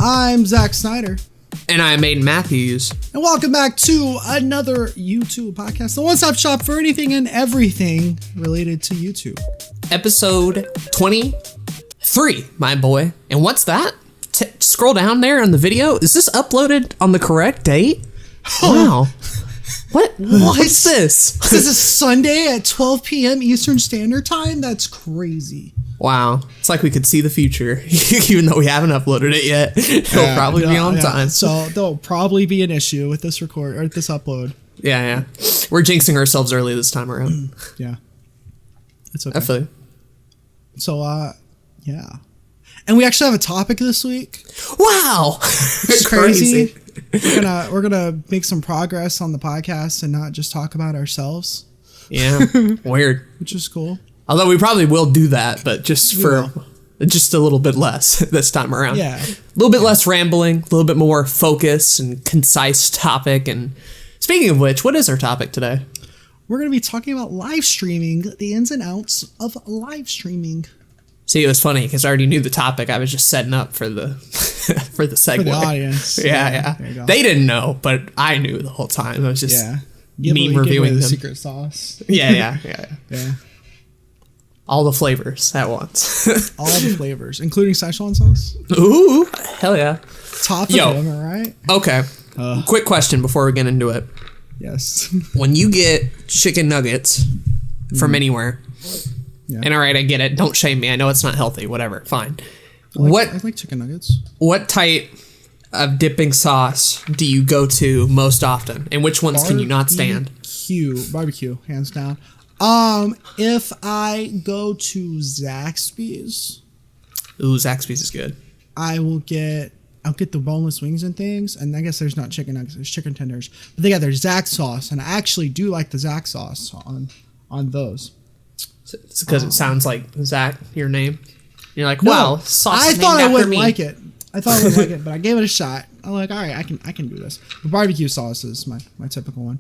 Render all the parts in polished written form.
I'm Zach Snyder. And I'm Aden Matthews. And welcome back to another YouTube podcast, the one-stop shop for anything and everything related to YouTube. Episode 23, my boy. And what's that? Scroll down there on the video. Is this uploaded on the correct date? Wow. What's this? This is Sunday at 12 p.m. Eastern Standard Time? That's crazy. Wow. It's like we could see the future, even though we haven't uploaded it yet. It'll probably be on time. So there'll probably be an issue with this record or this upload. Yeah. We're jinxing ourselves early this time around. Yeah. It's okay. I feel you. So, yeah. And we actually have a topic this week. Wow. It's crazy. We're gonna make some progress on the podcast and not just talk about ourselves. Yeah. Weird. Which is cool. Although we probably will do that, but just just a little bit less this time around. Yeah. A little bit less rambling, a little bit more focus and concise topic. And speaking of which, what is our topic today? We're going to be talking about live streaming, the ins and outs of live streaming. See, it was funny because I already knew the topic. I was just setting up for the for the segue. For the audience. Yeah. They didn't know, but I knew the whole time. I was just meme reviewing them. Secret sauce. Yeah. All the flavors at once. All the flavors, including Szechuan sauce. Ooh, hell yeah. Top of them, am I right? Okay. Quick question before we get into it. Yes. When you get chicken nuggets from anywhere, and all right, I get it. Don't shame me. I know it's not healthy. Whatever. Fine. I like chicken nuggets. What type of dipping sauce do you go to most often? And which ones can you not stand? Barbecue, hands down. If I go to Zaxby's. Ooh, Zaxby's is good. I'll get the boneless wings and things, and I guess there's not chicken nuggets, there's chicken tenders. But they got their Zax sauce, and I actually do like the Zax sauce on those. It's because it sounds like Zach, your name. You're like, wow, sauce I is thought named I after wouldn't me. like it. I thought I wouldn't like it, but I gave it a shot. I'm like, all right, I can do this. The barbecue sauce is my typical one.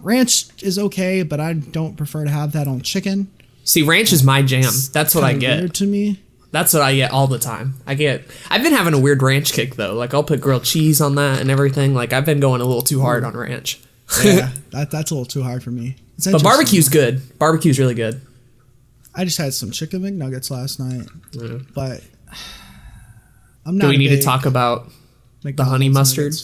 Ranch is okay, but I don't prefer to have that on chicken. See, ranch is my jam. That's what I get. Weird to me. That's what I get all the time. I've been having a weird ranch kick though. Like I'll put grilled cheese on that and everything. Like I've been going a little too hard on ranch. Yeah, that's a little too hard for me. But barbecue's good. Barbecue's really good. I just had some chicken McNuggets last night, but I'm not. Do we need to talk about the honey mustard?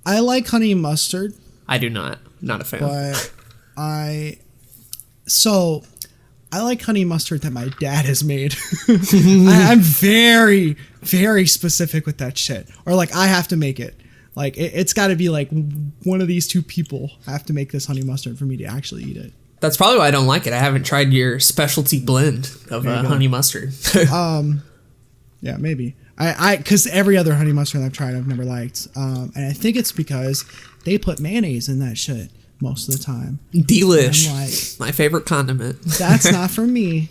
I like honey mustard. I do not. Not a fan. But I like honey mustard that my dad has made. I'm very, very specific with that shit. Or like I have to make it. Like it's got to be like one of these two people have to make this honey mustard for me to actually eat it. That's probably why I don't like it. I haven't tried your specialty blend of honey mustard. Yeah, maybe. Because every other honey mustard I've tried, I've never liked. And I think it's because they put mayonnaise in that shit most of the time. Delish. Like, my favorite condiment. That's not for me.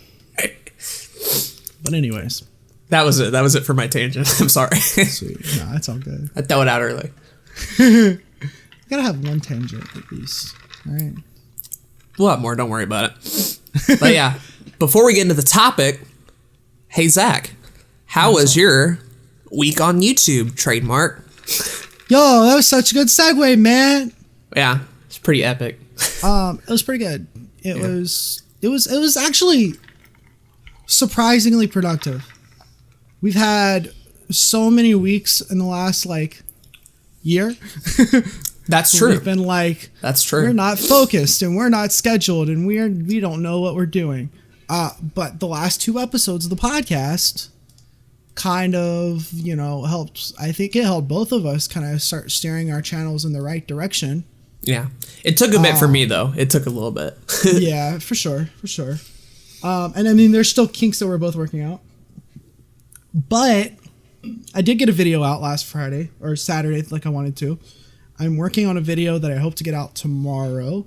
But anyways. That was it for my tangent. I'm sorry. Sweet. No, that's all good. I throw it out early. Gotta have one tangent at least. All right. We'll have more. Don't worry about it. But yeah, before we get into the topic, hey, Zach, how was your week on YouTube, trademark? Yo, that was such a good segue, man. Yeah, it's pretty epic. It was pretty good. It was actually surprisingly productive. We've had so many weeks in the last year. That's true. We've been that's true. We're not focused and we're not scheduled and we don't know what we're doing. But the last 2 episodes of the podcast kind of, helped. I think it helped both of us kind of start steering our channels in the right direction. Yeah. It took a bit for me though. It took a little bit. Yeah, for sure. And I mean, there's still kinks that we're both working out. But I did get a video out last Friday or Saturday like I wanted to. I'm working on a video that I hope to get out tomorrow,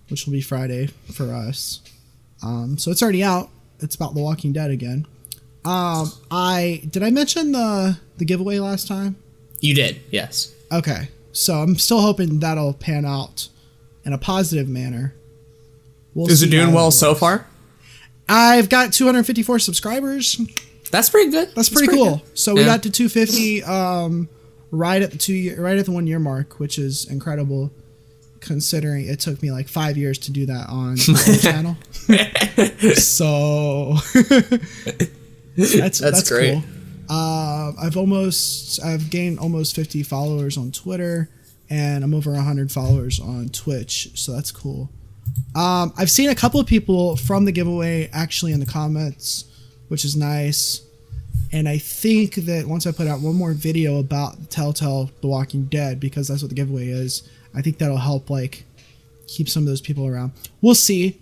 which will be Friday for us. So it's already out. It's about The Walking Dead again. Did I mention the giveaway last time? You did, yes. Okay. So I'm still hoping that'll pan out in a positive manner. Is it doing well so far? I've got 254 subscribers. That's pretty good. That's pretty cool. Good. So we got to 250 right at the 1 year mark, which is incredible considering it took me like 5 years to do that on my channel. So that's great. Cool. I've gained almost 50 followers on Twitter, and I'm over 100 followers on Twitch. So that's cool. I've seen a couple of people from the giveaway actually in the comments, which is nice. And I think that once I put out one more video about Telltale The Walking Dead, because that's what the giveaway is, I think that'll help like keep some of those people around. We'll see.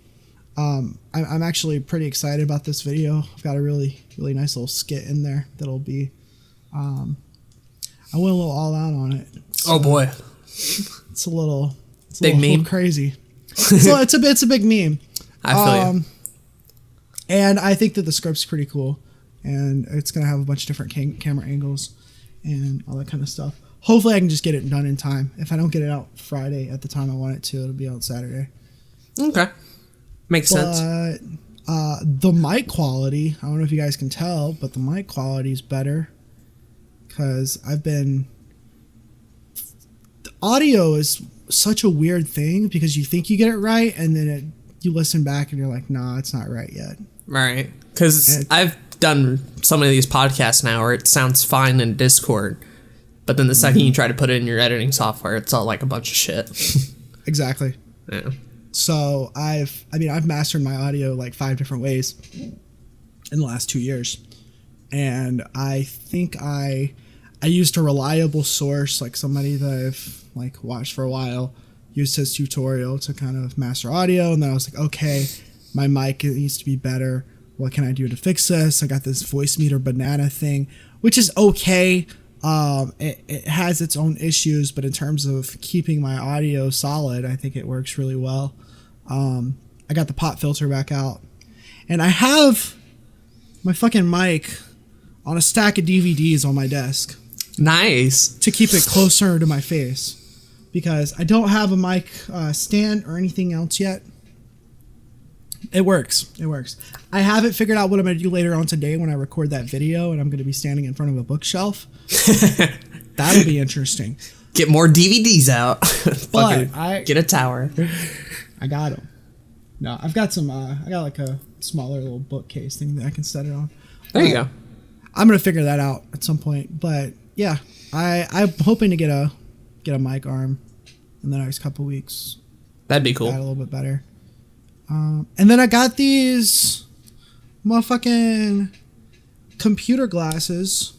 I'm actually pretty excited about this video. I've got a really nice little skit in there that'll be I went a little all out on it. Oh boy. It's a little big meme. Crazy. So it's a big meme. I feel you. And I think that the script's pretty cool, and it's gonna have a bunch of different camera angles and all that kind of stuff. Hopefully I can just get it done in time. If I don't get it out Friday at the time I want it to, it'll be out Saturday. Okay. Makes sense. The mic quality, I don't know if you guys can tell, but the mic quality is better because the audio is such a weird thing because you think you get it right and then you listen back and you're like, nah, it's not right yet. Right. Because I've done some of these podcasts now where it sounds fine in Discord, but then the second you try to put it in your editing software, it's all like a bunch of shit. Exactly. Yeah. So I've mastered my audio like 5 different ways in the last 2 years. And I think I used a reliable source, like somebody that I've like watched for a while, used his tutorial to kind of master audio. And then I was like, okay, my mic needs to be better. What can I do to fix this? I got this voice meter banana thing, which is okay. It has its own issues, but in terms of keeping my audio solid, I think it works really well. I got the pop filter back out, and I have my fucking mic on a stack of DVDs on my desk. Nice. To keep it closer to my face, because I don't have a mic stand or anything else yet. It works. I haven't figured out what I'm going to do later on today when I record that video, and I'm going to be standing in front of a bookshelf. That'll be interesting. Get more DVDs out. But get a tower. I got them. No, I've got some. I got like a smaller little bookcase thing that I can set it on. There you go. I'm gonna figure that out at some point. But yeah, I'm hoping to get a mic arm in the next couple weeks. That'd be cool. Got a little bit better. And then I got these motherfucking computer glasses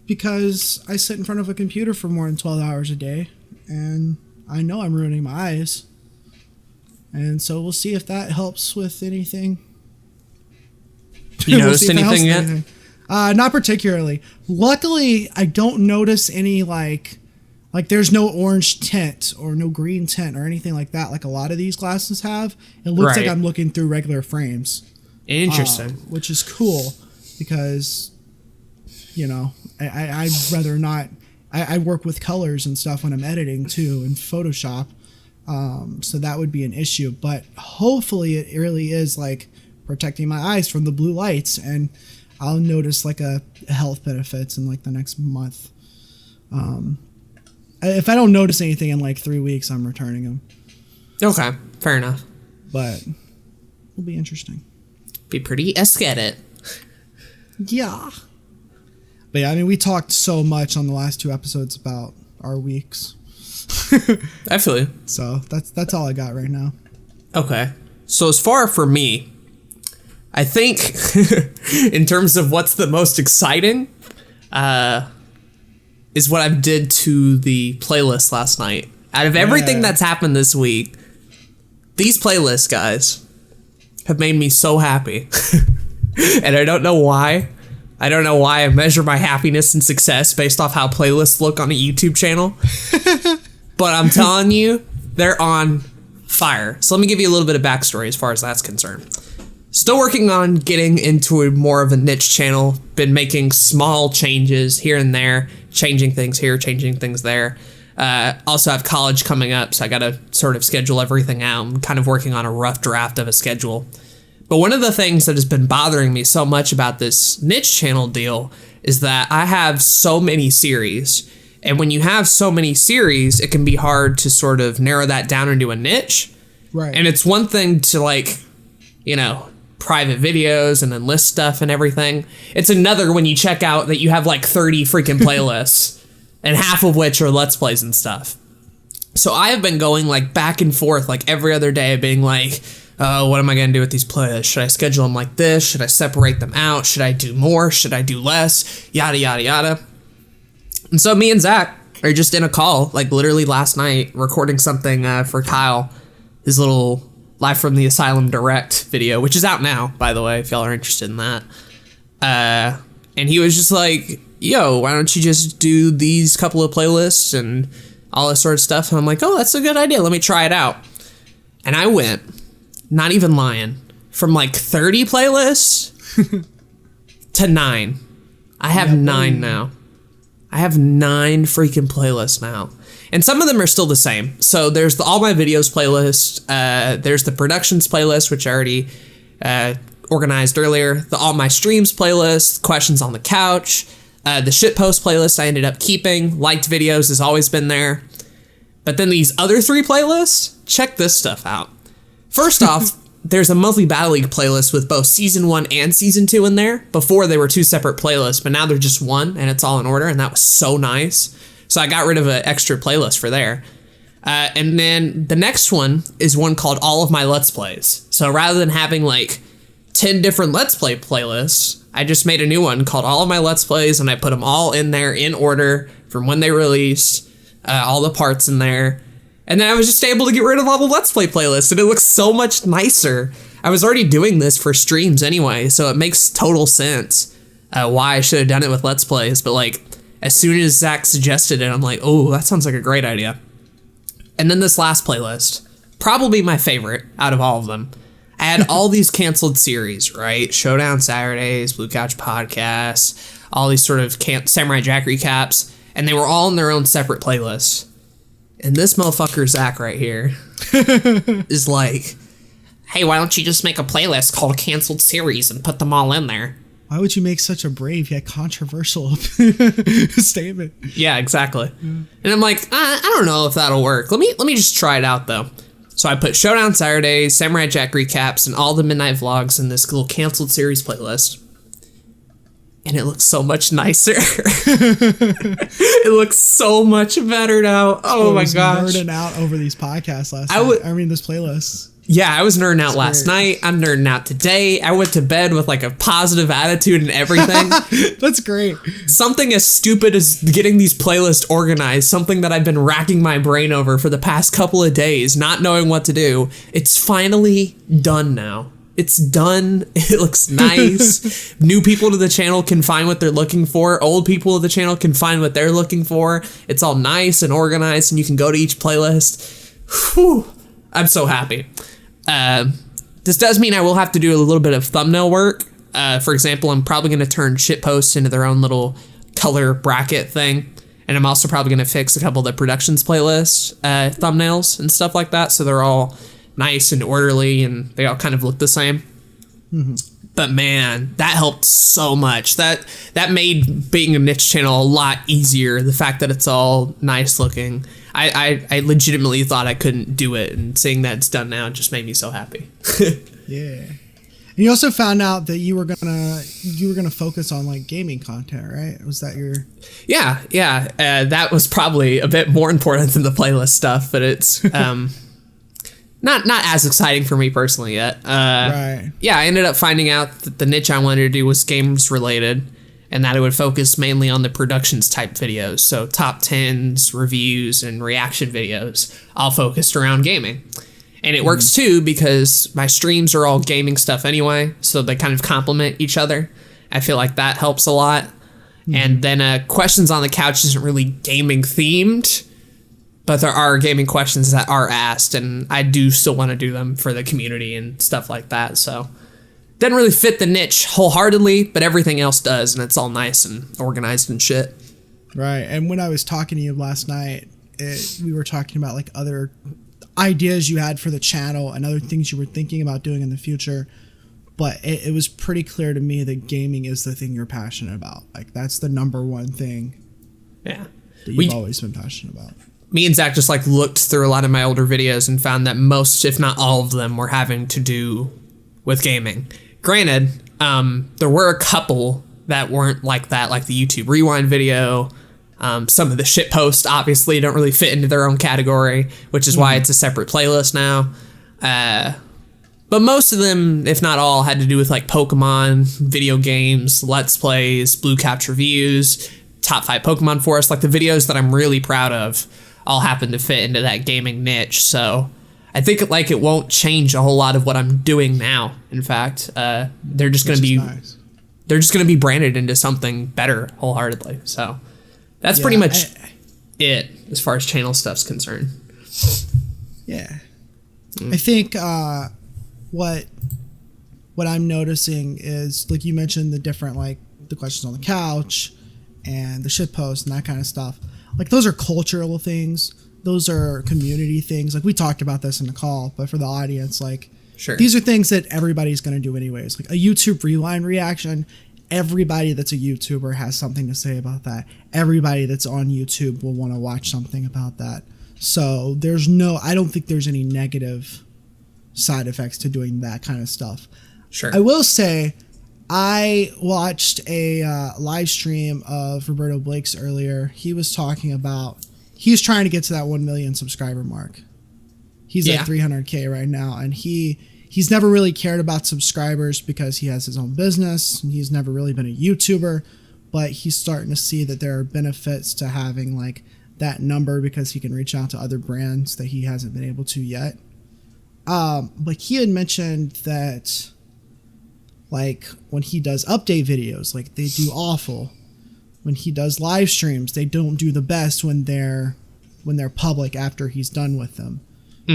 because I sit in front of a computer for more than 12 hours a day, and I know I'm ruining my eyes. And so we'll see if that helps with anything. You noticed anything yet? Not particularly. Luckily, I don't notice any like there's no orange tint or no green tint or anything like that like a lot of these glasses have. It looks like I'm looking through regular frames. Interesting. Which is cool because, you know, I'd rather not. I work with colors and stuff when I'm editing too in Photoshop. So that would be an issue. But hopefully it really is like protecting my eyes from the blue lights, and I'll notice like a health benefits in like the next month. If I don't notice anything in like 3 weeks, I'm returning them. Okay, fair enough. But it'll be interesting. Be pretty aesthetic. Yeah. But yeah, I mean, we talked so much on the last 2 episodes about our weeks. I feel you. So that's all I got right now. Okay. So as far for me, I think in terms of what's the most exciting, is what I did to the playlist last night. Out of everything that's happened this week, these playlists, guys, have made me so happy. And I don't know why. I don't know why I measure my happiness and success based off how playlists look on a YouTube channel. But I'm telling you, they're on fire. So let me give you a little bit of backstory as far as that's concerned. Still working on getting into more of a niche channel. Been making small changes here and there. Changing things here, changing things there. Also have college coming up, so I got to sort of schedule everything out. I'm kind of working on a rough draft of a schedule. But one of the things that has been bothering me so much about this niche channel deal is that I have so many series. And when you have so many series, it can be hard to sort of narrow that down into a niche. Right. And it's one thing to, like, you know, private videos and then list stuff and everything. It's another when you check out that you have like 30 freaking playlists and half of which are Let's Plays and stuff. So I have been going like back and forth like every other day being like, oh, what am I going to do with these playlists? Should I schedule them like this? Should I separate them out? Should I do more? Should I do less? Yada, yada, yada. And so me and Zach are just in a call, like literally last night, recording something for Kyle, his little Live from the Asylum Direct video, which is out now, by the way, if y'all are interested in that. And he was just like, yo, why don't you just do these couple of playlists and all this sort of stuff? And I'm like, oh, that's a good idea. Let me try it out. And I went, not even lying, from like 30 playlists to 9. I have 9 now. I have 9 freaking playlists now. And some of them are still the same. So there's the All My Videos playlist. There's the Productions playlist, which I already organized earlier. The All My Streams playlist. Questions on the Couch. The Shitpost playlist I ended up keeping. Liked Videos has always been there. But then these other 3 playlists, check this stuff out. First off, there's a monthly Battle League playlist with both Season 1 and Season 2 in there. Before, they were 2 separate playlists, but now they're just one, and it's all in order, and that was so nice. So I got rid of an extra playlist for there. And then the next one is one called All of My Let's Plays. So rather than having like 10 different Let's Play playlists, I just made a new one called All of My Let's Plays, and I put them all in there in order from when they released, all the parts in there. And then I was just able to get rid of all the Let's Play playlists, and it looks so much nicer. I was already doing this for streams anyway, so it makes total sense why I should have done it with Let's Plays. But like, as soon as Zach suggested it, I'm like, oh, that sounds like a great idea. And then this last playlist, probably my favorite out of all of them. I had all these canceled series, right? Showdown Saturdays, Blue Couch Podcasts, all these sort of Samurai Jack recaps, and they were all in their own separate playlists. And this motherfucker, Zach, right here, is like, hey, why don't you just make a playlist called Canceled Series and put them all in there? Why would you make such a brave yet controversial statement? Yeah, exactly. Yeah. And I'm like, I don't know if that'll work. Let me just try it out, though. So I put Showdown Saturdays, Samurai Jack recaps, and all the midnight vlogs in this little Canceled Series playlist. And it looks so much nicer. It looks so much better now. Oh my gosh. I was nerding out over these podcasts last night. I mean, this playlist. Yeah, I was nerding out last night. I'm nerding out today. I went to bed with like a positive attitude and everything. That's great. Something as stupid as getting these playlists organized, something that I've been racking my brain over for the past couple of days, not knowing what to do. It's finally done now. It's done. It looks nice. New people to the channel can find what they're looking for. Old people to the channel can find what they're looking for. It's all nice and organized, and you can go to each playlist. Whew. I'm so happy. This does mean I will have to do a little bit of thumbnail work. For example, I'm probably going to turn shitposts into their own little color bracket thing. And I'm also probably going to fix a couple of the Productions playlist thumbnails and stuff like that, so they're all nice and orderly, and they all kind of look the same. Mm-hmm. But man, that helped so much. That made being a niche channel a lot easier. The fact that it's all nice looking. I legitimately thought I couldn't do it, and seeing that it's done now just made me so happy. Yeah. And you also found out that you were gonna focus on like gaming content, right? Was that your? Yeah. That was probably a bit more important than the playlist stuff, but it's not as exciting for me personally yet. Right. Yeah, I ended up finding out that the niche I wanted to do was games related, and that it would focus mainly on the Productions type videos. So top 10s, reviews, and reaction videos, all focused around gaming. And it works too because my streams are all gaming stuff anyway, so they kind of complement each other. I feel like that helps a lot. And then Questions on the Couch isn't really gaming themed, but there are gaming questions that are asked, and I do still want to do them for the community and stuff like that. So doesn't really fit the niche wholeheartedly, but everything else does, and it's all nice and organized and shit. Right. And when I was talking to you last night, we were talking about like other ideas you had for the channel and other things you were thinking about doing in the future. but it was pretty clear to me that gaming is the thing you're passionate about. Like, that's the number one thing. Yeah. That you've always been passionate about. Me and Zach just like looked through a lot of my older videos and found that most, if not all of them, were having to do with gaming. Granted, there were a couple that weren't like that, like the YouTube Rewind video. Some of the shit posts obviously don't really fit into their own category, which is why it's a separate playlist now. But most of them, if not all, had to do with like Pokemon, video games, Let's Plays, Blue Couch reviews, top 5 Pokemon Forest. Like the videos that I'm really proud of all happen to fit into that gaming niche. So I think like it won't change a whole lot of what I'm doing now. In fact, they're just going to be they're just going to be branded into something better wholeheartedly. So that's pretty much it as far as channel stuff's concerned. Yeah. I think what I'm noticing is, like you mentioned, the different, like the questions on the couch and the shit post and that kind of stuff. Like those are cultural things. Those are community things. Like we talked about this in the call, but for the audience, like these are things that everybody's going to do anyways. Like a YouTube Rewind reaction, everybody that's a YouTuber has something to say about that. Everybody that's on YouTube will want to watch something about that. So I don't think there's any negative side effects to doing that kind of stuff. I will say, I watched a live stream of Roberto Blake's earlier. He was talking about, he's trying to get to that 1 million subscriber mark. He's at 300K right now, and he's never really cared about subscribers because he has his own business, and he's never really been a YouTuber, but he's starting to see that there are benefits to having like that number because he can reach out to other brands that he hasn't been able to yet. But he had mentioned that like when he does update videos, like they do awful. When he does live streams, they don't do the best when they're public after he's done with them.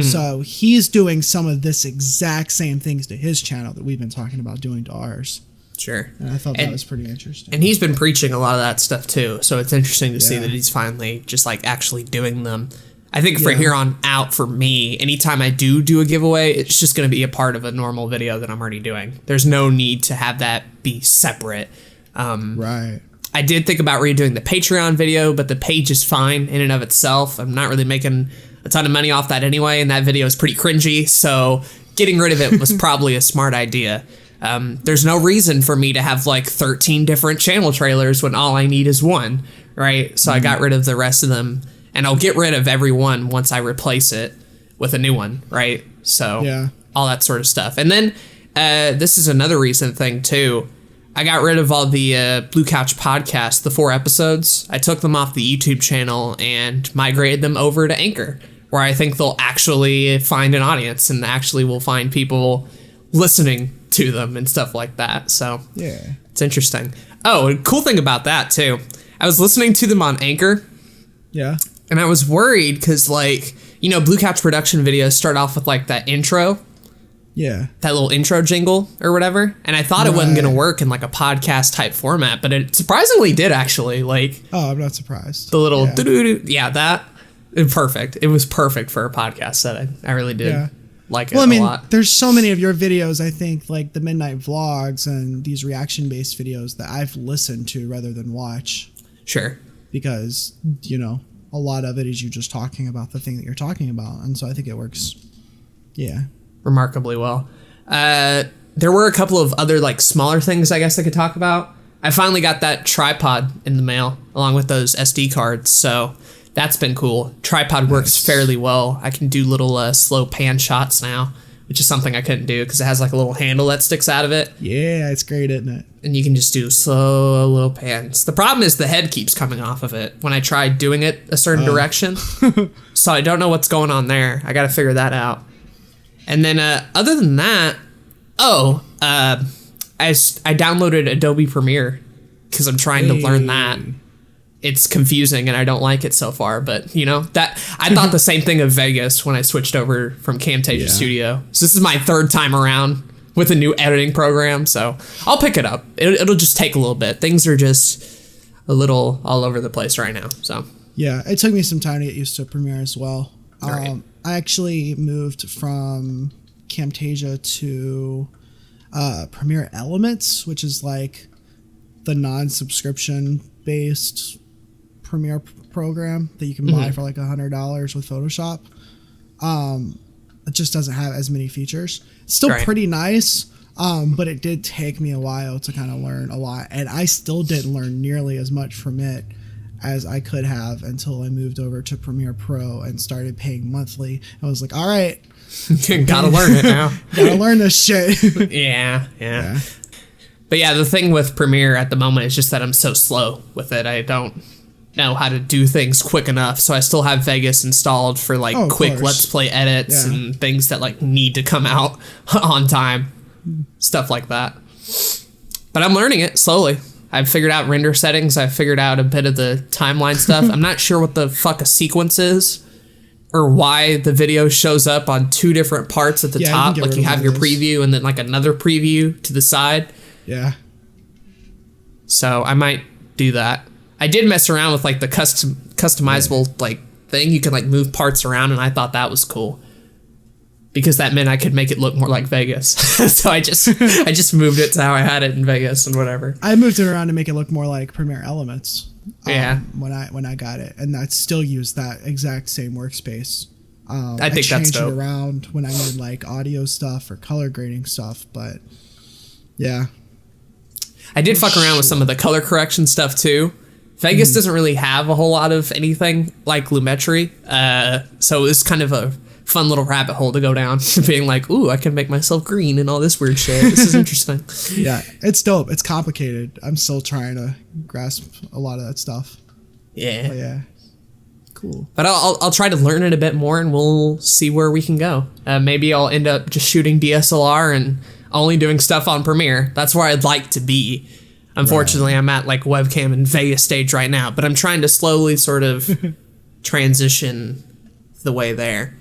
So he's doing some of this exact same things to his channel that we've been talking about doing to ours. And I thought that was pretty interesting. And he's been preaching a lot of that stuff too. So it's interesting to see that he's finally just like actually doing them. I think for here on out, for me, anytime I do a giveaway, it's just going to be a part of a normal video that I'm already doing. There's no need to have that be separate. Right. I did think about redoing the Patreon video, but the page is fine in and of itself. I'm not really making a ton of money off that anyway, and that video is pretty cringy, so getting rid of it was probably a smart idea. There's no reason for me to have like 13 different channel trailers when all I need is one, right? So I got rid of the rest of them, and I'll get rid of every one once I replace it with a new one, right? So all that sort of stuff. And then this is another recent thing too. I got rid of all the Blue Couch podcast, the 4 episodes. I took them off the YouTube channel and migrated them over to Anchor, where I think they'll actually find an audience and actually will find people listening to them and stuff like that. So it's interesting. Oh, a cool thing about that too, I was listening to them on Anchor. And I was worried because, like, you know, Blue Couch production videos start off with like that intro. That little intro jingle or whatever. And I thought it wasn't going to work in like a podcast type format, but it surprisingly did actually. Like, oh, I'm not surprised. The little doo-doo-doo. That it perfect. It was perfect for a podcast setting. I really did like it a lot. There's so many of your videos, I think, like the midnight vlogs and these reaction based videos that I've listened to rather than watch. Because, you know, a lot of it is you just talking about the thing that you're talking about. And so I think it works. Remarkably well. There were a couple of other like smaller things I guess I could talk about. I finally got that tripod in the mail along with those SD cards, so that's been cool. Tripod works fairly well. I can do little slow pan shots now, which is something I couldn't do because it has like a little handle that sticks out of it. It's great, isn't it? And you can just do slow little pans. The problem is the head keeps coming off of it when I try doing it a certain direction. So I don't know what's going on there. I got to figure that out. And then other than that, I downloaded Adobe Premiere because I'm trying to learn that. It's confusing and I don't like it so far, but you know, that I thought the same thing of Vegas when I switched over from Camtasia Studio. So this is my 3rd time around with a new editing program, so I'll pick it up. It'll just take a little bit. Things are just a little all over the place right now. So it took me some time to get used to Premiere as well. I actually moved from Camtasia to Premiere Elements, which is like the non-subscription based Premiere program that you can buy for like $100 with Photoshop. It just doesn't have as many features. It's still pretty nice, but it did take me a while to kind of learn a lot, and I still didn't learn nearly as much from it as I could have until I moved over to Premiere Pro and started paying monthly. I was like, all right, gotta learn it now. Gotta learn this shit. Yeah. But yeah, the thing with Premiere at the moment is just that I'm so slow with it. I don't know how to do things quick enough, so I still have Vegas installed for like quick Let's Play edits and things that like need to come out on time, stuff like that. But I'm learning it slowly. I've figured out render settings. I've figured out a bit of the timeline stuff. I'm not sure what the fuck a sequence is or why the video shows up on two different parts at the top. Like you have your preview and then like another preview to the side. Yeah. So I might do that. I did mess around with like the customizable like thing. You can like move parts around, and I thought that was cool because that meant I could make it look more like Vegas. So I just moved it to how I had it in Vegas and whatever. I moved it around to make it look more like Premiere Elements. When I got it, and I still use that exact same workspace. I think that's dope. It around when I need like audio stuff or color grading stuff, but yeah. I did fuck around with some of the color correction stuff too. Vegas doesn't really have a whole lot of anything like Lumetri, so it's kind of a fun little rabbit hole to go down, being like, ooh, I can make myself green and all this weird shit. This is interesting. Yeah, it's dope. It's complicated. I'm still trying to grasp a lot of that stuff. Yeah. But yeah. Cool. But I'll try to learn it a bit more, and we'll see where we can go. Maybe I'll end up just shooting DSLR and only doing stuff on Premiere. That's where I'd like to be. Unfortunately, I'm at like webcam and Vegas stage right now, but I'm trying to slowly sort of transition the way there.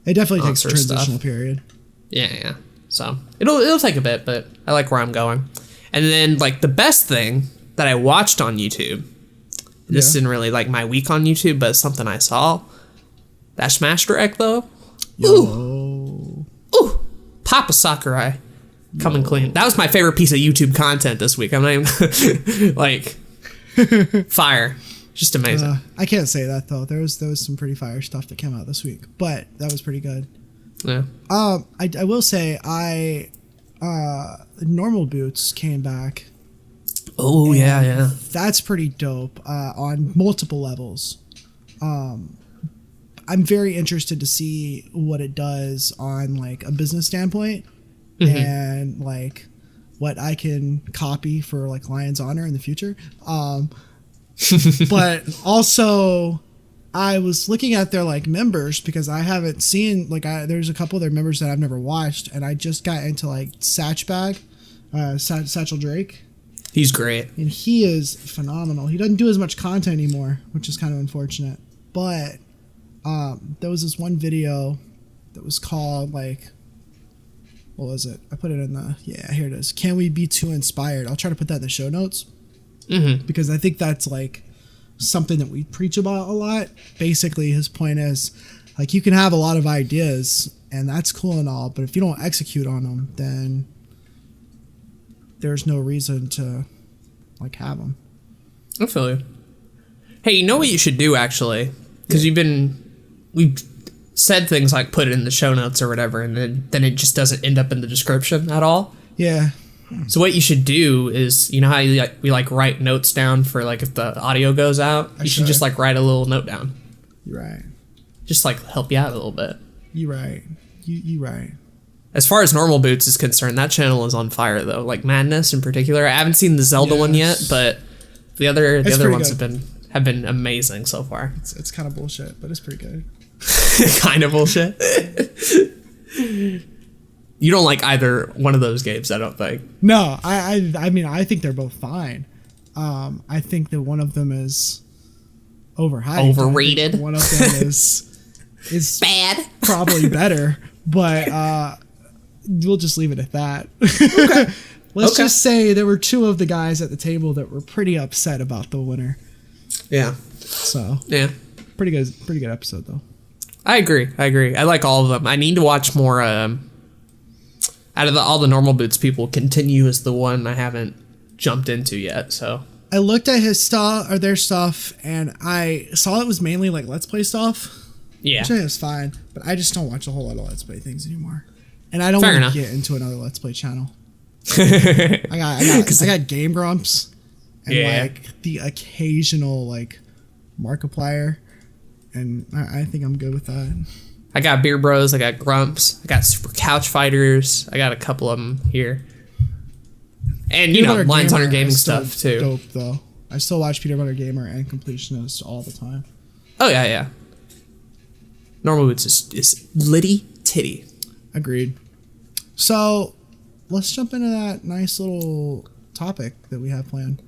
It definitely takes a transitional period. Yeah. So it'll take a bit, but I like where I'm going. And then like the best thing that I watched on YouTube, this isn't really like my week on YouTube, but it's something I saw. That Smash Direct though. Ooh. Papa Sakurai. Coming clean. That was my favorite piece of YouTube content this week. I'm not even like fire. Just amazing. I can't say that though. There was some pretty fire stuff that came out this week, but that was pretty good. Yeah. I will say Normal Boots came back. Oh yeah. That's pretty dope on multiple levels. I'm very interested to see what it does on like a business standpoint. And like what I can copy for like Lion's Honor in the future. But also I was looking at their like members because I haven't seen like there's a couple of their members that I've never watched, and I just got into like Satchel Drake. He's great. And he is phenomenal. He doesn't do as much content anymore, which is kind of unfortunate. But there was this one video that was called like, what was it? I put it in here it is. Can we be too inspired? I'll try to put that in the show notes because I think that's like something that we preach about a lot. Basically, his point is like you can have a lot of ideas and that's cool and all, but if you don't execute on them, then there's no reason to like have them. I feel you. Hey, you know what you should do actually? Because we've said things like put it in the show notes or whatever, and then it just doesn't end up in the description at all. Yeah. So what you should do is, you know how we write notes down for like if the audio goes out, you should just like write a little note down. You're right. Just like help you out a little bit. You're right. You're right. As far as Normal Boots is concerned, that channel is on fire though. Like Madness in particular. I haven't seen the Zelda one yet, but the other ones have been amazing so far. It's kind of bullshit, but it's pretty good. Kind of bullshit. You don't like either one of those games, I don't think. No, I mean I think they're both fine. I think that one of them is overhyped. Overrated. One of them is bad. Probably better, but we'll just leave it at that. Okay. Let's just say there were two of the guys at the table that were pretty upset about the winner. Yeah. So yeah, pretty good episode though. I agree. I like all of them. I need to watch more. I out of all the normal boots people, Continue is the one I haven't jumped into yet. So I looked at his stuff or their stuff, and I saw it was mainly like Let's Play stuff. Yeah, which is fine, but I just don't watch a whole lot of Let's Play things anymore, and I don't want to get into another Let's Play channel. I got Game Grumps and like the occasional like Markiplier, and I think I'm good with that. I got Beer Bros, I got Grumps, I got Super Couch Fighters, I got a couple of them here, and you know, Lions Hunter Gaming stuff too. Dope though. I still watch Peanut Butter Gamer and Completionist all the time. Oh yeah. Normal Boots is litty titty. Agreed. So let's jump into that nice little topic that we have planned.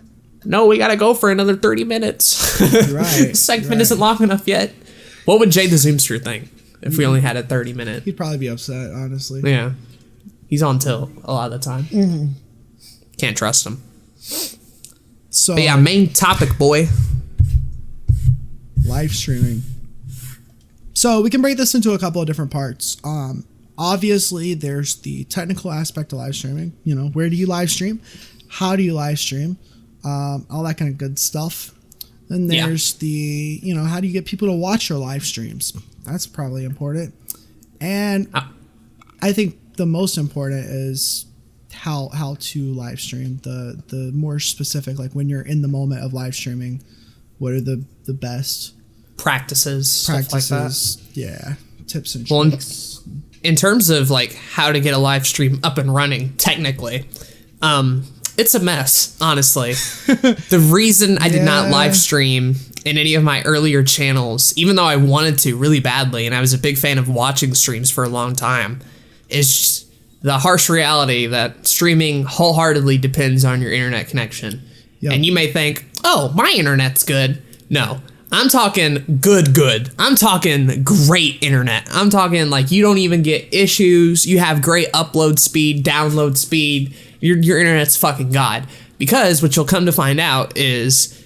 No, we gotta go for another 30 minutes. You're right. Segment isn't long enough yet. What would Jay the Zoomster think if we only had a 30-minute? He'd probably be upset, honestly. Yeah. He's on tilt a lot of the time. Mm-hmm. Can't trust him. So, but yeah, main topic, boy. Live streaming. So we can break this into a couple of different parts. Obviously, there's the technical aspect of live streaming. You know, where do you live stream? How do you live stream? All that kind of good stuff. Then there's the, you know, how do you get people to watch your live streams? That's probably important. And I think the most important is how to live stream. The more specific, like when you're in the moment of live streaming, what are the best practices, stuff like that. Yeah, tips and tricks. In terms of like how to get a live stream up and running, technically, it's a mess, honestly. The reason I did not live stream in any of my earlier channels, even though I wanted to really badly, and I was a big fan of watching streams for a long time, is just the harsh reality that streaming wholeheartedly depends on your internet connection. Yep. And you may think, oh, my internet's good. No. I'm talking good. I'm talking great internet. I'm talking like you don't even get issues. You have great upload speed, download speed. Your internet's fucking god. Because what you'll come to find out is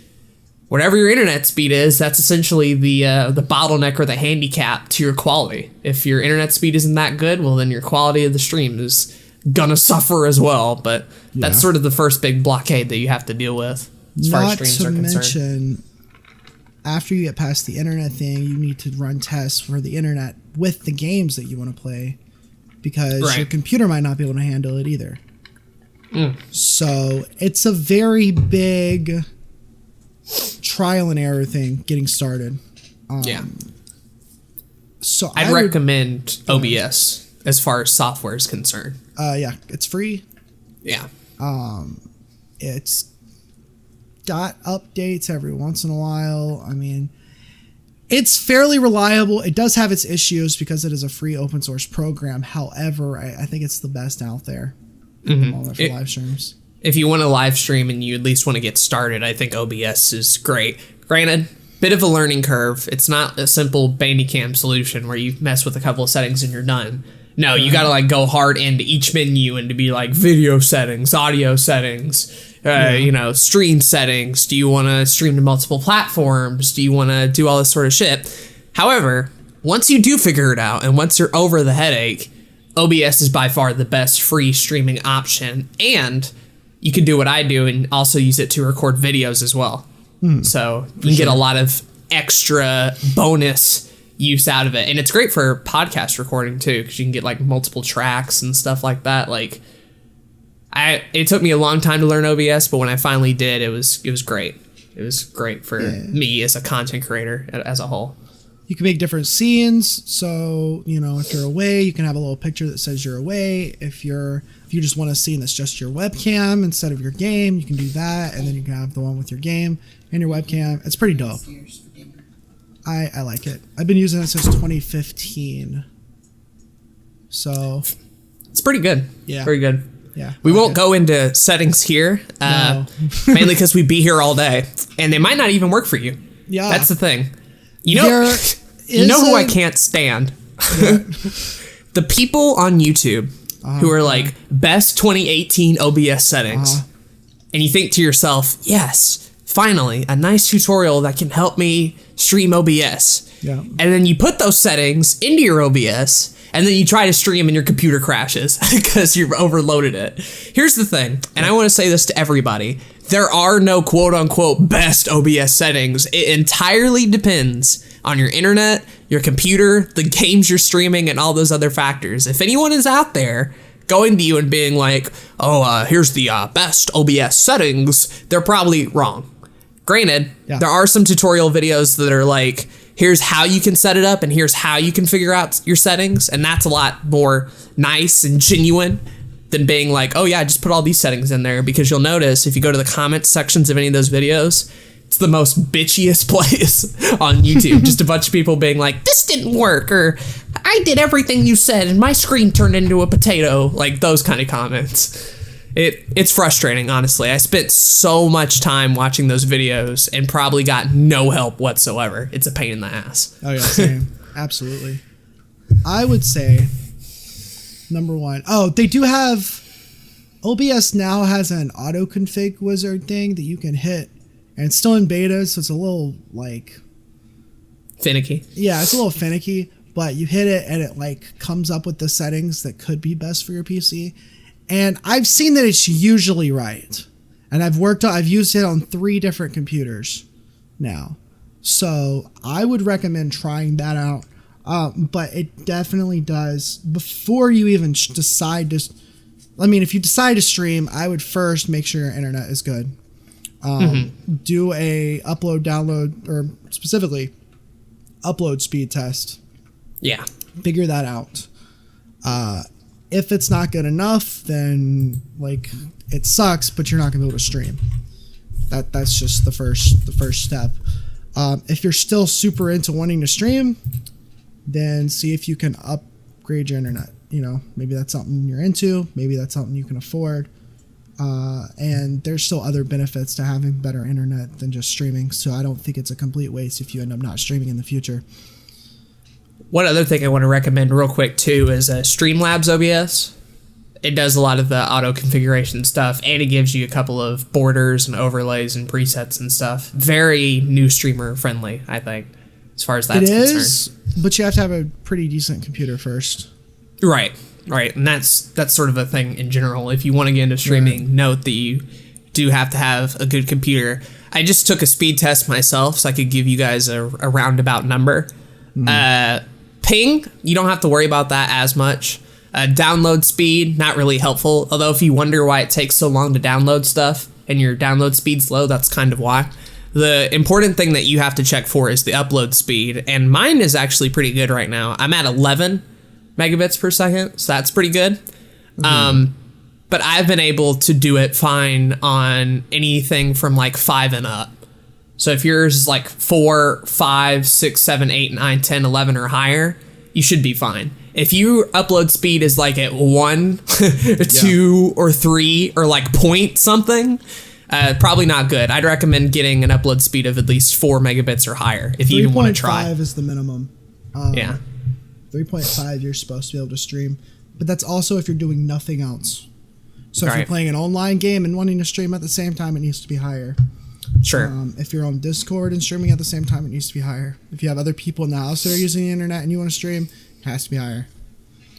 whatever your internet speed is, that's essentially the bottleneck or the handicap to your quality. If your internet speed isn't that good, well then your quality of the stream is gonna suffer as well. But that's sort of the first big blockade that you have to deal with as far as streams are concerned. After you get past the internet thing, you need to run tests for the internet with the games that you want to play, because your computer might not be able to handle it either. So it's a very big trial and error thing getting started. So I'd recommend OBS as far as software is concerned. It's free. Yeah. It's got updates every once in a while. I mean, it's fairly reliable. It does have its issues because it is a free open source program. However, I think it's the best out there for live streams. If you want to live stream and you at least want to get started, I think OBS is great. Granted, bit of a learning curve. It's not a simple Bandicam solution where you mess with a couple of settings and you're done. No, you got to like go hard into each menu and to be like video settings, audio settings, you know, stream settings. Do you want to stream to multiple platforms? Do you want to do all this sort of shit? However, once you do figure it out and once you're over the headache, OBS is by far the best free streaming option. And you can do what I do and also use it to record videos as well. So you can get a lot of extra bonus use out of it. And it's great for podcast recording too, because you can get like multiple tracks and stuff like that. Like it took me a long time to learn OBS, but when I finally did, it was great. It was great for me as a content creator as a whole. You can make different scenes. So, you know, if you're away, you can have a little picture that says you're away. If you just want a scene that's just your webcam instead of your game, you can do that. And then you can have the one with your game and your webcam. It's pretty dope. I like it. I've been using it since 2015. So it's pretty good. Yeah. Very good. Yeah. We won't go into settings here, mainly because we'd be here all day and they might not even work for you. Yeah. That's the thing. You know who I can't stand? The people on YouTube who are like best 2018 OBS settings. And you think to yourself, yes, finally, a nice tutorial that can help me stream OBS. Yeah. And then you put those settings into your OBS, and then you try to stream and your computer crashes because you've overloaded it. Here's the thing, and I want to say this to everybody. There are no quote-unquote best OBS settings. It entirely depends on your internet, your computer, the games you're streaming, and all those other factors. If anyone is out there going to you and being like, oh, here's the best OBS settings, they're probably wrong. Granted, there are some tutorial videos that are like, here's how you can set it up and here's how you can figure out your settings. And that's a lot more nice and genuine than being like, oh yeah, just put all these settings in there. Because you'll notice if you go to the comments sections of any of those videos, it's the most bitchiest place on YouTube. Just a bunch of people being like, this didn't work, or I did everything you said and my screen turned into a potato. Like those kind of comments. It's frustrating, honestly. I spent so much time watching those videos and probably got no help whatsoever. It's a pain in the ass. Oh yeah, same. Absolutely. I would say, number one, they do have, OBS now has an auto config wizard thing that you can hit, and it's still in beta, so it's a little like finicky. Yeah, it's a little finicky, but you hit it and it like comes up with the settings that could be best for your PC. And I've seen that it's usually right. And I've used it on 3 different computers now. So I would recommend trying that out. But it definitely does, before you even decide to, if you decide to stream, I would first make sure your internet is good. Do a upload, download, or specifically upload speed test. Yeah. Figure that out. If it's not good enough, then like it sucks, but you're not gonna be able to stream. That's just the first step. If you're still super into wanting to stream, then see if you can upgrade your internet. Maybe that's something you're into. Maybe that's something you can afford. And there's still other benefits to having better internet than just streaming. So I don't think it's a complete waste if you end up not streaming in the future. One other thing I want to recommend real quick too is Streamlabs OBS. It does a lot of the auto configuration stuff, and it gives you a couple of borders and overlays and presets and stuff. Very new streamer friendly, I think, as far as that's concerned. It is, but you have to have a pretty decent computer first. Right, and that's sort of a thing in general. If you want to get into streaming, note that you do have to have a good computer. I just took a speed test myself, so I could give you guys a roundabout number. Ping, you don't have to worry about that as much. Download speed, not really helpful. Although if you wonder why it takes so long to download stuff and your download speed's low, that's kind of why. The important thing that you have to check for is the upload speed. And mine is actually pretty good right now. I'm at 11 megabits per second, so that's pretty good. But I've been able to do it fine on anything from like 5 and up. So if yours is like 4, 5, 6, 7, 8, 9, 10, 11 or higher, you should be fine. If your upload speed is like at 1, 2, or 3, or like point something, probably not good. I'd recommend getting an upload speed of at least 4 megabits or higher if you even want to try. 3.5 is the minimum. 3.5 you're supposed to be able to stream. But that's also if you're doing nothing else. So if you're playing an online game and wanting to stream at the same time, it needs to be higher. Sure. If you're on Discord and streaming at the same time, it needs to be higher. If you have other people in the house that are using the internet and you want to stream, it has to be higher.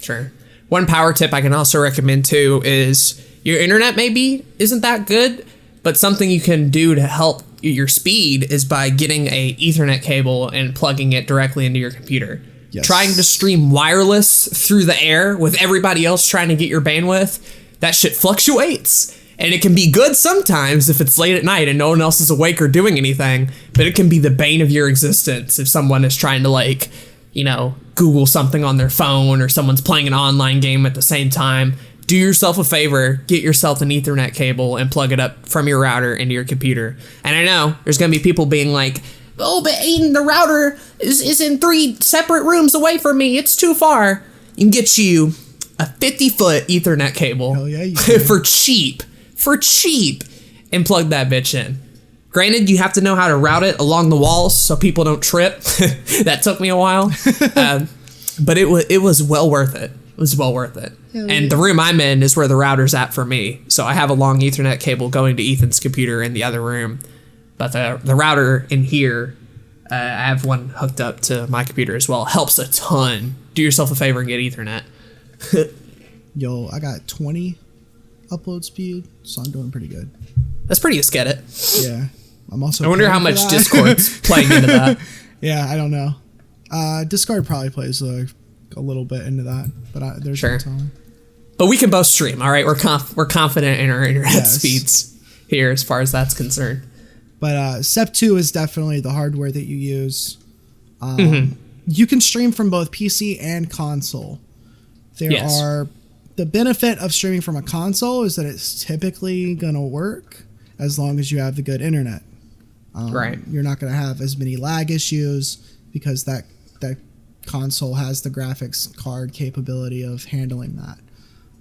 Sure. One power tip I can also recommend too is your internet maybe isn't that good, but something you can do to help your speed is by getting a Ethernet cable and plugging it directly into your computer. Yes. Trying to stream wireless through the air with everybody else trying to get your bandwidth, that shit fluctuates. And it can be good sometimes if it's late at night and no one else is awake or doing anything, but it can be the bane of your existence if someone is trying to like, Google something on their phone or someone's playing an online game at the same time. Do yourself a favor, get yourself an Ethernet cable and plug it up from your router into your computer. And I know there's going to be people being like, oh, but Aden, the router is in 3 separate rooms away from me. It's too far. You can get you a 50-foot Ethernet cable. Hell yeah, you can. for cheap, and plug that bitch in. Granted, you have to know how to route it along the walls so people don't trip. That took me a while, but it was well worth it. It was well worth it. And the room I'm in is where the router's at for me. So I have a long Ethernet cable going to Ethan's computer in the other room. But the router in here, I have one hooked up to my computer as well. Helps a ton. Do yourself a favor and get Ethernet. Yo, I got 20 upload speed, so I'm doing pretty good. That's pretty aesthetic. Yeah. I'm also. I wonder how much Discord's playing into that. Yeah, I don't know. Discord probably plays a little bit into that, but there's Sure. no telling. But we can both stream, all right? We're confident in our internet speeds here as far as that's concerned. But Step 2 is definitely the hardware that you use. You can stream from both PC and console. The benefit of streaming from a console is that it's typically going to work as long as you have the good internet. Right. You're not going to have as many lag issues because that console has the graphics card capability of handling that.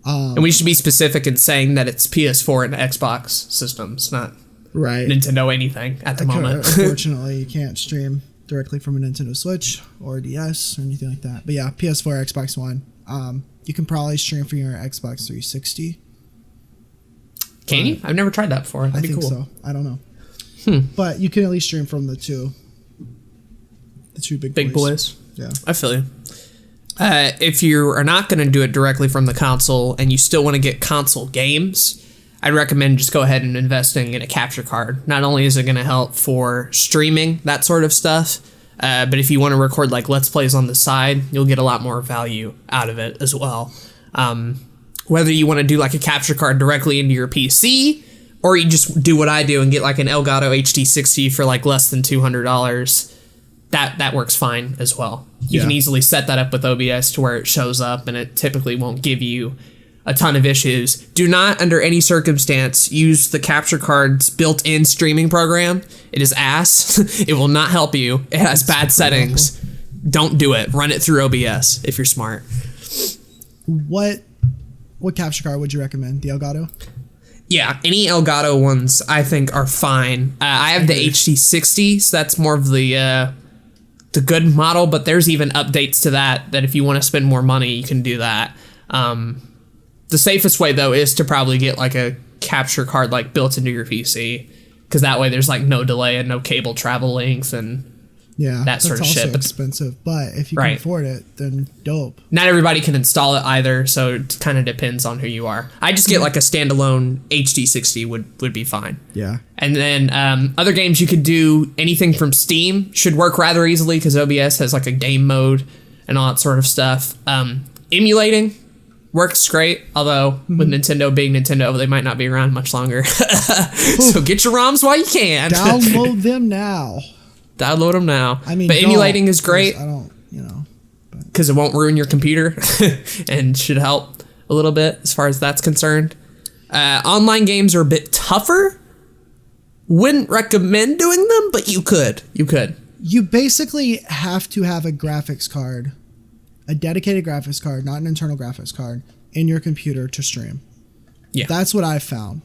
And we should be specific in saying that it's PS4 and Xbox systems, not Nintendo anything at the moment. Unfortunately, you can't stream directly from a Nintendo Switch or DS or anything like that. But yeah, PS4, Xbox One. You can probably stream from your Xbox 360. Can you? I've never tried that before. That'd be think cool. so. I don't know. But you can at least stream from the two big boys. Yeah. I feel you. If you are not going to do it directly from the console and you still want to get console games, I'd recommend just go ahead and investing in a capture card. Not only is it going to help for streaming, that sort of stuff, but if you want to record like Let's Plays on the side, you'll get a lot more value out of it as well. Whether you want to do like a capture card directly into your PC, or you just do what I do and get like an Elgato HD60 for like less than $200, that works fine as well. You can easily set that up with OBS to where it shows up and it typically won't give you a ton of issues. Do not, under any circumstance, use the capture card's built-in streaming program. It is ass. It will not help you. It has bad settings. Don't do it. Run it through OBS if you're smart. What capture card would you recommend? The Elgato? Yeah, any Elgato ones I think are fine. I have the HD60, so that's more of the good model, but there's even updates to that if you want to spend more money, you can do that. The safest way, though, is to probably get like a capture card like built into your PC, because that way there's like no delay and no cable travel length and that sort of shit. That's also expensive, but if you can afford it, then dope. Not everybody can install it either, so it kind of depends on who you are. I just get like a standalone HD60 would be fine. Yeah. And then other games you could do, anything from Steam should work rather easily because OBS has like a game mode and all that sort of stuff. Emulating works great, although with Nintendo being Nintendo, they might not be around much longer. So get your ROMs while you can. Download them now. Download them now. I mean, but emulating is great. I don't, because it won't ruin your computer and should help a little bit as far as that's concerned. Online games are a bit tougher. Wouldn't recommend doing them, but you could. You basically have to have a graphics card, a dedicated graphics card, not an internal graphics card, in your computer to stream. Yeah. That's what I've found.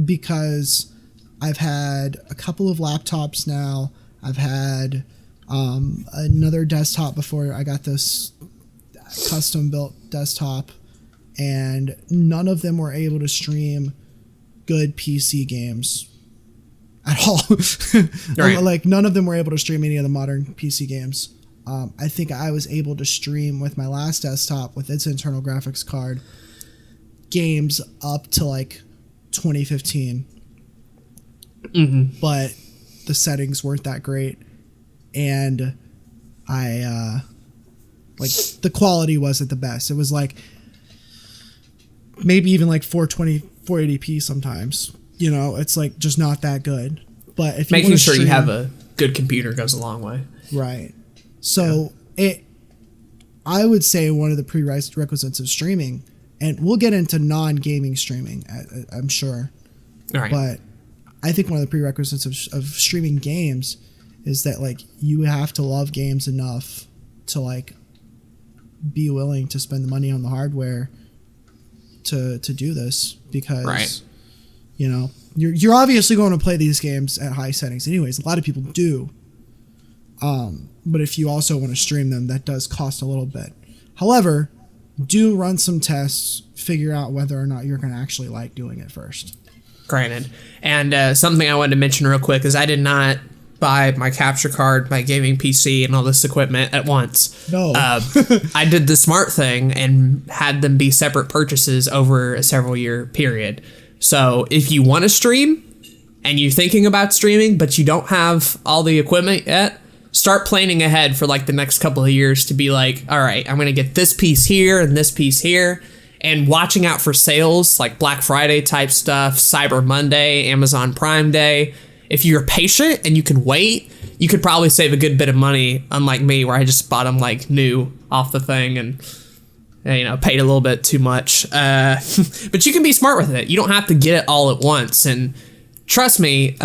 Because I've had a couple of laptops now. I've had another desktop before I got this custom built desktop, and none of them were able to stream good PC games at all. Right. Like none of them were able to stream any of the modern PC games. I think I was able to stream with my last desktop with its internal graphics card games up to like 2015. But the settings weren't that great, and I like the quality wasn't the best. It was like maybe even like 420 480p sometimes. It's like just not that good. But if making sure you have a good computer goes a long way. Right. So I would say one of the prerequisites of streaming, and we'll get into non-gaming streaming, I'm sure. All right. But I think one of the prerequisites of streaming games is that like you have to love games enough to like be willing to spend the money on the hardware to do this, because you're obviously going to play these games at high settings anyways. A lot of people do. But if you also want to stream them, that does cost a little bit. However, do run some tests, figure out whether or not you're going to actually like doing it first. Granted. And something I wanted to mention real quick is I did not buy my capture card, my gaming PC, and all this equipment at once. No. I did the smart thing and had them be separate purchases over a several year period. So if you want to stream and you're thinking about streaming, but you don't have all the equipment yet, start planning ahead for like the next couple of years to be like, all right, I'm going to get this piece here and this piece here. And watching out for sales like Black Friday type stuff, Cyber Monday, Amazon Prime Day. If you're patient and you can wait, you could probably save a good bit of money, unlike me, where I just bought them like new off the thing and, you know, paid a little bit too much. But you can be smart with it. You don't have to get it all at once. And trust me,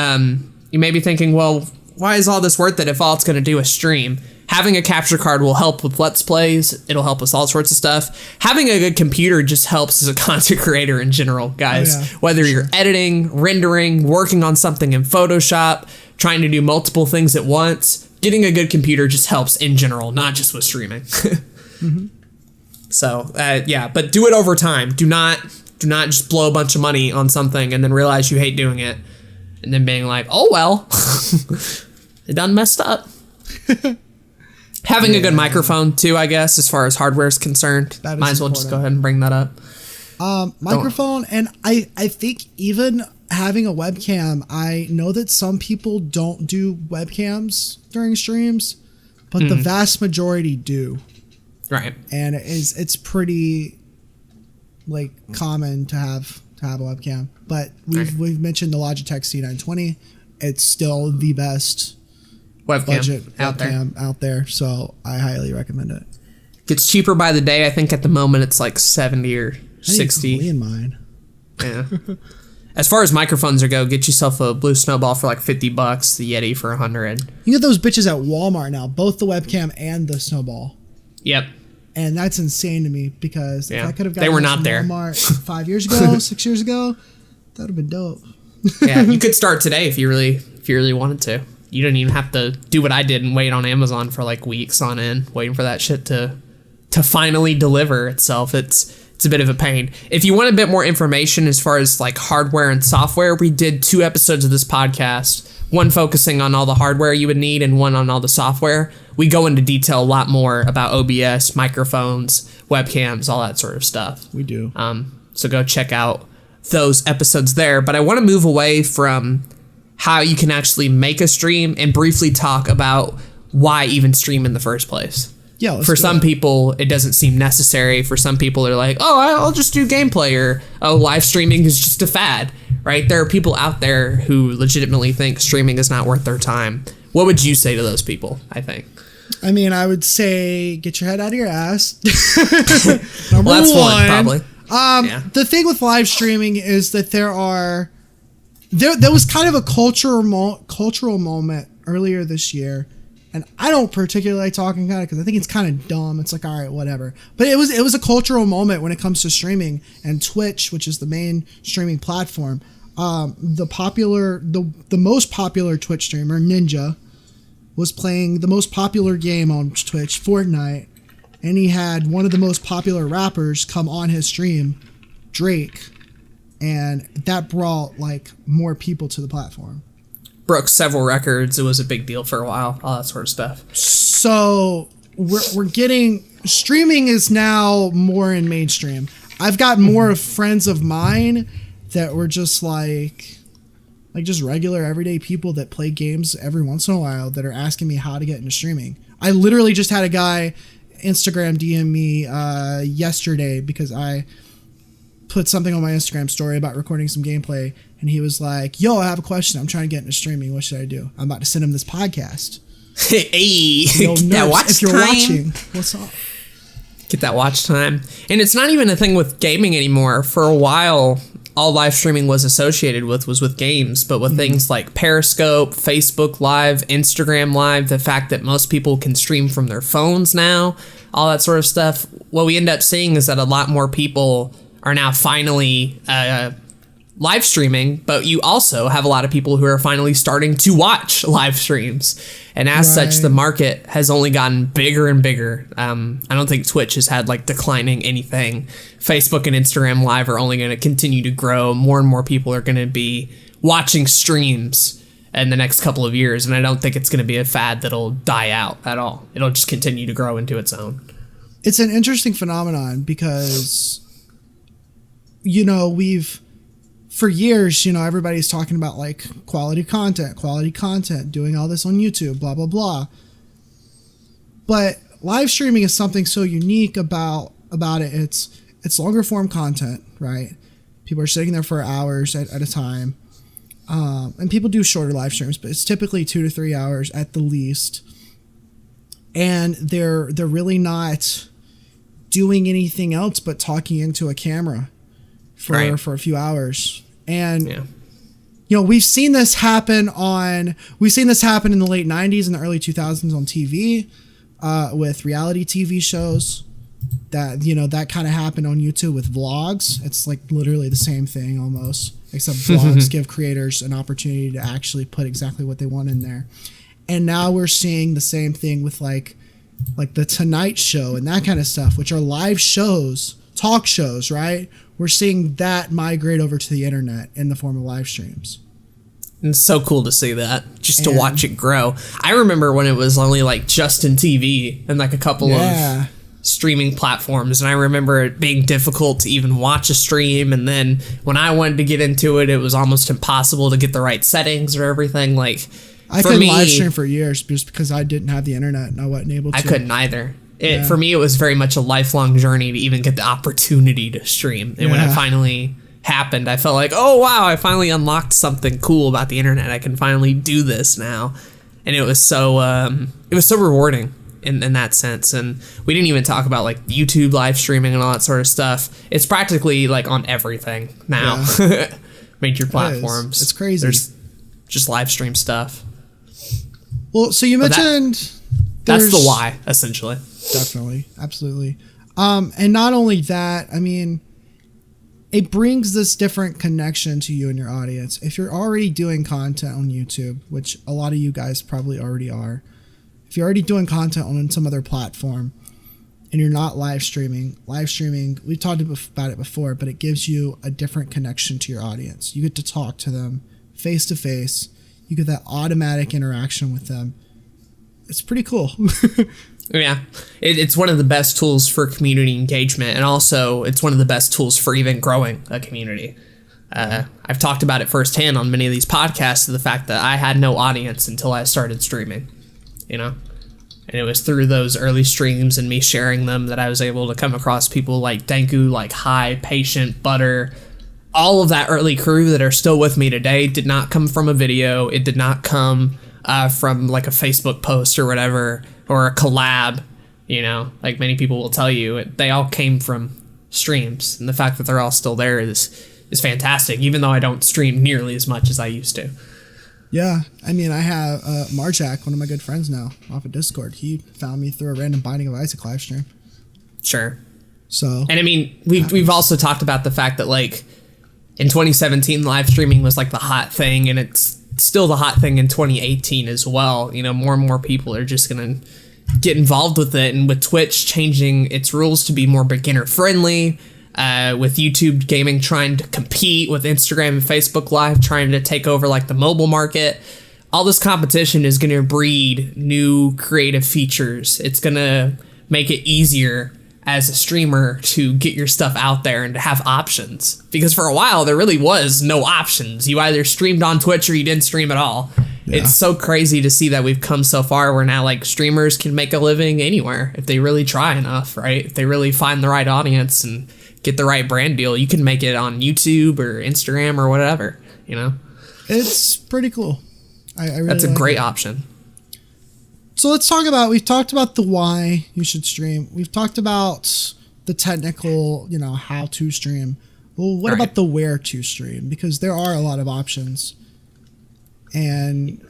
you may be thinking, well, why is all this worth it if all it's going to do is stream? Having a capture card will help with Let's Plays. It'll help with all sorts of stuff. Having a good computer just helps as a content creator in general, guys. Oh, yeah. Whether you're editing, rendering, working on something in Photoshop, trying to do multiple things at once, getting a good computer just helps in general, not just with streaming. Mm-hmm. So, yeah, but do it over time. Do not just blow a bunch of money on something and then realize you hate doing it and then being like, oh, well, it done messed up. Having a good microphone, too, I guess, as far as hardware is concerned. Might as well just go ahead and bring that up. Microphone, and I think even having a webcam, I know that some people don't do webcams during streams, but the vast majority do. Right. And it's pretty, like, common to have a webcam. But we've mentioned the Logitech C920. It's still the best budget webcam out there, so I highly recommend it. It's cheaper by the day. I think at the moment it's like 70 or 60. In mine. Yeah. As far as microphones go, get yourself a Blue Snowball for like $50, the Yeti for $100. You get those bitches at Walmart now, both the webcam and the Snowball. Yep. And that's insane to me because if I could have gotten they were not there. Walmart 5 years ago, 6 years ago, that would have been dope. Yeah, you could start today if you really wanted to. You don't even have to do what I did and wait on Amazon for like weeks on end, waiting for that shit to finally deliver itself. It's a bit of a pain. If you want a bit more information as far as like hardware and software, we did 2 episodes of this podcast, one focusing on all the hardware you would need and one on all the software. We go into detail a lot more about OBS, microphones, webcams, all that sort of stuff. We do. So go check out those episodes there. But I want to move away from how you can actually make a stream and briefly talk about why even stream in the first place. Yeah, for some people, it doesn't seem necessary. For some people, they're like, oh, I'll just do gameplay, or oh, live streaming is just a fad, right? There are people out there who legitimately think streaming is not worth their time. What would you say to those people, I think? I mean, I would say get your head out of your ass. Number well, that's one, probably. The thing with live streaming is that there was kind of a cultural moment earlier this year, and I don't particularly like talking about it because I think it's kind of dumb. It's like, all right, whatever. But it was a cultural moment when it comes to streaming, and Twitch, which is the main streaming platform. The most popular Twitch streamer, Ninja, was playing the most popular game on Twitch, Fortnite, and he had one of the most popular rappers come on his stream, Drake. And that brought like more people to the platform. Broke several records. It was a big deal for a while. All that sort of stuff. So we're getting streaming is now more in mainstream. I've got more friends of mine that were just like just regular everyday people that play games every once in a while that are asking me how to get into streaming. I literally just had a guy Instagram DM me yesterday because I put something on my Instagram story about recording some gameplay, and he was like, yo, I have a question. I'm trying to get into streaming. What should I do? I'm about to send him this podcast. Hey, yo, that watch if you're time. Watching, what's up? Get that watch time. And it's not even a thing with gaming anymore. For a while, all live streaming was associated with games, but with things like Periscope, Facebook Live, Instagram Live, the fact that most people can stream from their phones now, all that sort of stuff, what we end up seeing is that a lot more people are now finally live streaming, but you also have a lot of people who are finally starting to watch live streams. And as such, the market has only gotten bigger and bigger. I don't think Twitch has had like declining anything. Facebook and Instagram Live are only going to continue to grow. More and more people are going to be watching streams in the next couple of years. And I don't think it's going to be a fad that'll die out at all. It'll just continue to grow into its own. It's an interesting phenomenon because, you know, for years, you know, everybody's talking about like quality content, doing all this on YouTube, blah, blah, blah. But live streaming is something so unique about it. It's longer form content, right? People are sitting there for hours at a time. And people do shorter live streams, but it's typically 2 to 3 hours at the least. And they're really not doing anything else but talking into a camera for a few hours. And you know, we've seen this happen in the late 90s and the early 2000s on TV with reality TV shows. That, you know, that kind of happened on YouTube with vlogs. It's like literally the same thing almost, except vlogs give creators an opportunity to actually put exactly what they want in there. And now we're seeing the same thing with like the Tonight Show and that kind of stuff, which are live shows, talk shows, right? We're seeing that migrate over to the internet in the form of live streams. And it's so cool to see that, just to watch it grow. I remember when it was only like Justin TV and like a couple of streaming platforms, and I remember it being difficult to even watch a stream. And then when I wanted to get into it, it was almost impossible to get the right settings or everything. Like, I couldn't live stream for years just because I didn't have the internet and I wasn't able to. I couldn't either. For me, it was very much a lifelong journey to even get the opportunity to stream. And when it finally happened, I felt like, oh, wow, I finally unlocked something cool about the internet. I can finally do this now. And it was so rewarding in that sense. And we didn't even talk about like YouTube live streaming and all that sort of stuff. It's practically like on everything now. Major platforms. It's crazy. There's just live stream stuff. Well, so you mentioned... That's the why, essentially. Definitely. Absolutely. And not only that, I mean, it brings this different connection to you and your audience. If you're already doing content on YouTube, which a lot of you guys probably already are, if you're already doing content on some other platform and you're not live streaming, we've talked about it before, but it gives you a different connection to your audience. You get to talk to them face to face. You get that automatic interaction with them. It's pretty cool. Yeah, it's one of the best tools for community engagement, and also it's one of the best tools for even growing a community. I've talked about it firsthand on many of these podcasts, the fact that I had no audience until I started streaming, you know? And it was through those early streams and me sharing them that I was able to come across people like Danku, like Hi, Patient, Butter. All of that early crew that are still with me today did not come from a video. It did not come from like a Facebook post or whatever, or a collab, you know, like many people will tell you. They all came from streams, and the fact that they're all still there is fantastic, even though I don't stream nearly as much as I used to. Yeah, I mean, I have Marjack, one of my good friends now, off of Discord. He found me through a random Binding of Isaac live stream. Sure. So, and I mean, we've also talked about the fact that like in 2017, live streaming was like the hot thing, and it's still the hot thing in 2018 as well. You know, more and more people are just gonna get involved with it, and with Twitch changing its rules to be more beginner friendly, with YouTube gaming trying to compete with Instagram and Facebook Live trying to take over like the mobile market, all this competition is gonna breed new creative features. It's gonna make it easier as a streamer to get your stuff out there and to have options, because for a while there really was no options. You either streamed on Twitch or you didn't stream at all. It's so crazy to see that we've come so far where now like streamers can make a living anywhere if they really try enough, right? If they really find the right audience and get the right brand deal, you can make it on YouTube or Instagram or whatever, you know? It's pretty cool. I really That's a like great it. option. So let's talk about, we've talked about the why you should stream. We've talked about the technical, you know, how to stream. Well, what about the where to stream? Because there are a lot of options. And,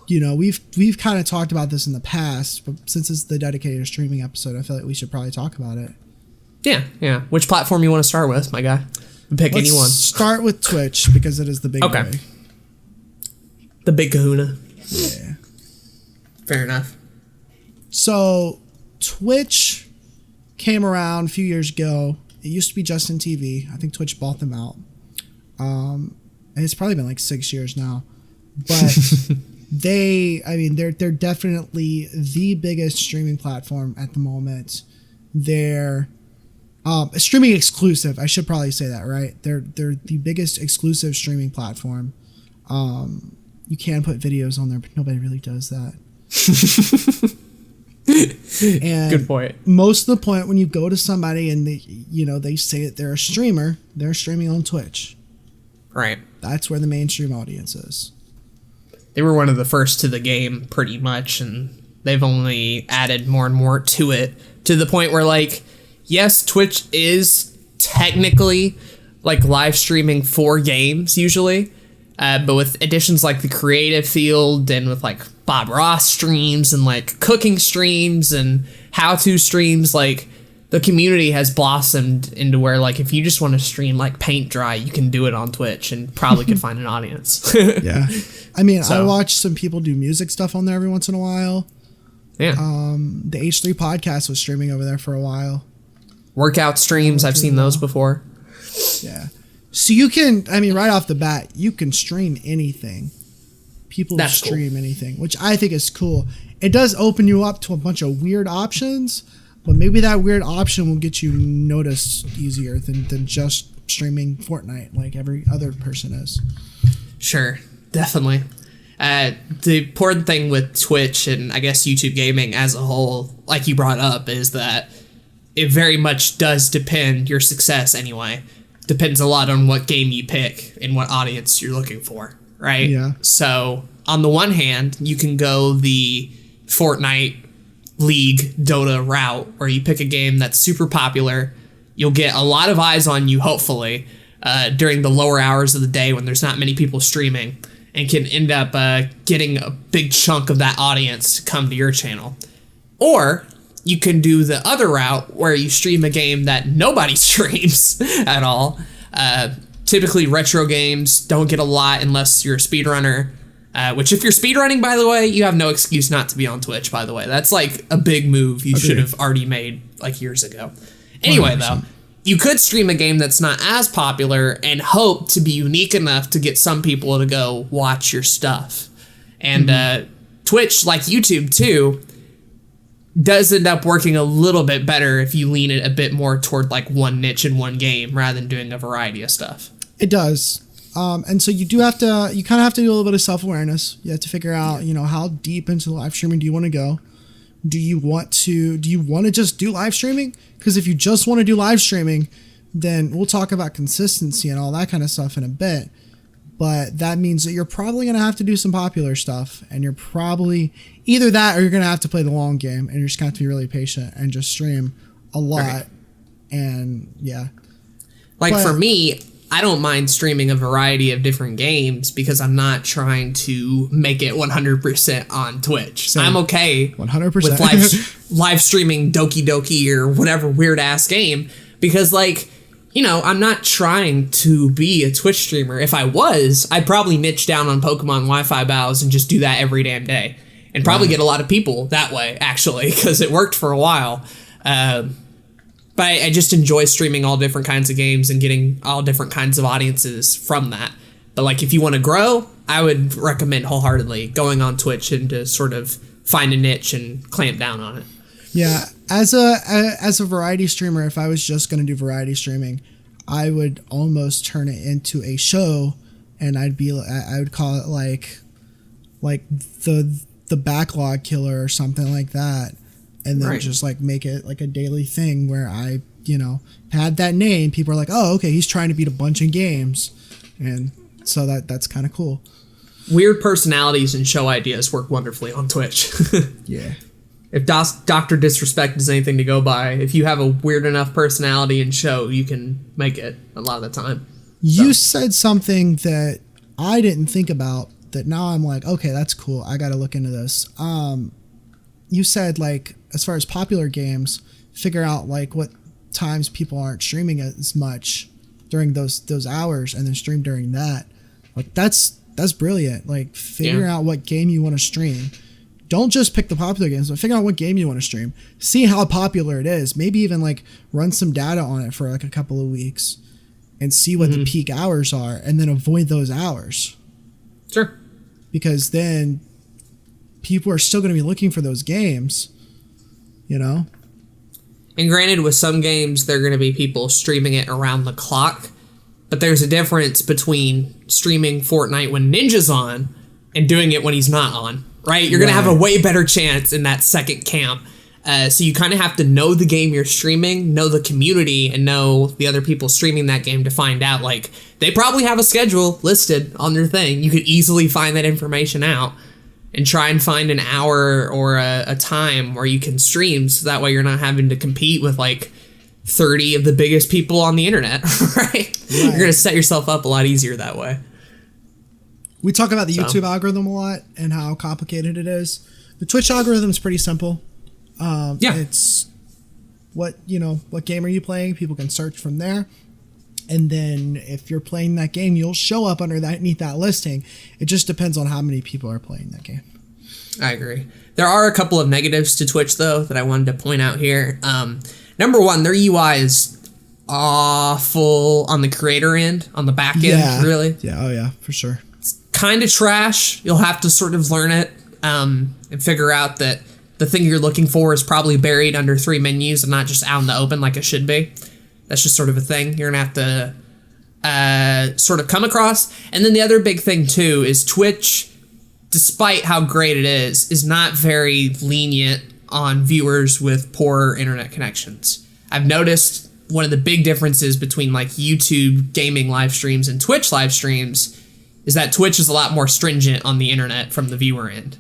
you know, we've kind of talked about this in the past, but since it's the dedicated streaming episode, I feel like we should probably talk about it. Yeah. Which platform you want to start with, my guy? Pick Let's anyone. start with Twitch because it is the big boy. The big kahuna. Yeah. Fair enough. So, Twitch came around a few years ago. It used to be Justin TV. I think Twitch bought them out. And it's probably been like 6 years now. But they're definitely the biggest streaming platform at the moment. They're streaming exclusive. I should probably say that, right? They're the biggest exclusive streaming platform. You can put videos on there, but nobody really does that. And good point. Most of the point when you go to somebody and they say that they're a streamer, they're streaming on Twitch. Right. That's where the mainstream audience is. They were one of the first to the game pretty much, and they've only added more and more to it, to the point where, like, yes, Twitch is technically like live streaming for games usually, but with additions like the creative field and with like Bob Ross streams and like cooking streams and how-to streams, like the community has blossomed into where, like, if you just want to stream like paint dry, you can do it on Twitch and probably could find an audience. Yeah. I mean, I watch some people do music stuff on there every once in a while. Yeah. The H3 podcast was streaming over there for a while. Workout streams, I've seen those before. Yeah. So you can, I mean, right off the bat, you can stream anything. People That's stream anything, which I think is cool. It does open you up to a bunch of weird options, but maybe that weird option will get you noticed easier than just streaming Fortnite like every other person is. Sure, definitely. The important thing with Twitch and I guess YouTube gaming as a whole, like you brought up, is that it very much does depend, your success anyway, depends a lot on what game you pick and what audience you're looking for, right? Yeah. So on the one hand, you can go the Fortnite League Dota route where you pick a game that's super popular. You'll get a lot of eyes on you, hopefully, during the lower hours of the day when there's not many people streaming, and can end up getting a big chunk of that audience to come to your channel. Or you can do the other route where you stream a game that nobody streams at all. Typically, retro games don't get a lot unless you're a speedrunner. Which, if you're speedrunning, by the way, you have no excuse not to be on Twitch, by the way. That's like a big move you should have already made like years ago. Anyway, 100%. Though, you could stream a game that's not as popular and hope to be unique enough to get some people to go watch your stuff. And Twitch, like YouTube too, does end up working a little bit better if you lean it a bit more toward like one niche in one game rather than doing a variety of stuff. It does. And so you kind of have to do a little bit of self-awareness. You have to figure out, how deep into live streaming do you want to go? Do you want to just do live streaming? Because if you just want to do live streaming, then we'll talk about consistency and all that kind of stuff in a bit. But that means that you're probably going to have to do some popular stuff, and you're probably either that or you're going to have to play the long game, and you're just going to have to be really patient and just stream a lot. Right. And yeah. For me, I don't mind streaming a variety of different games because I'm not trying to make it 100% on Twitch. Same. I'm okay 100% with live streaming Doki Doki or whatever weird ass game because, I'm not trying to be a Twitch streamer. If I was, I'd probably niche down on Pokemon Wi-Fi battles and just do that every damn day and probably get a lot of people that way, actually, because it worked for a while. But I just enjoy streaming all different kinds of games and getting all different kinds of audiences from that. But if you want to grow, I would recommend wholeheartedly going on Twitch and to sort of find a niche and clamp down on it. Yeah, as a variety streamer, if I was just going to do variety streaming, I would almost turn it into a show, and I would call it like the backlog killer or something like that. And then just make it like a daily thing where I, had that name. People are like, oh, okay, he's trying to beat a bunch of games. And so that's kind of cool. Weird personalities and show ideas work wonderfully on Twitch. Yeah. If Dr. Disrespect is anything to go by, if you have a weird enough personality and show, you can make it a lot of the time. You said something that I didn't think about that now I'm like, okay, that's cool. I got to look into this. You said as far as popular games, figure out what times people aren't streaming as much. during those hours and then stream during that. Like that's brilliant. Like figure out what game you want to stream. Don't just pick the popular games, but figure out what game you want to stream. See how popular it is. Maybe even like run some data on it for like a couple of weeks and see what the peak hours are, and then avoid those hours. Sure. Because then people are still going to be looking for those games, you know? And granted, with some games, there are going to be people streaming it around the clock, but there's a difference between streaming Fortnite when Ninja's on and doing it when he's not on. Right? You're going to have a way better chance in that second camp. So you kind of have to know the game you're streaming, know the community, and know the other people streaming that game to find out. Like, they probably have a schedule listed on their thing. You could easily find that information out and try and find an hour or a time where you can stream. So that way you're not having to compete with like 30 of the biggest people on the internet. Right? You're going to set yourself up a lot easier that way. We talk about the YouTube algorithm a lot and how complicated it is. The Twitch algorithm is pretty simple. It's what game are you playing? People can search from there. And then if you're playing that game, you'll show up underneath that listing. It just depends on how many people are playing that game. I agree. There are a couple of negatives to Twitch, though, that I wanted to point out here. Number one, their UI is awful on the creator end, on the back end, really. Yeah, oh yeah, for sure. Kind of trash. You'll have to sort of learn it and figure out that the thing you're looking for is probably buried under 3 menus and not just out in the open like it should be. That's just sort of a thing you're going to have to sort of come across. And then the other big thing, too, is Twitch, despite how great it is not very lenient on viewers with poor internet connections. I've noticed one of the big differences between like YouTube gaming live streams and Twitch live streams is that Twitch is a lot more stringent on the internet from the viewer end.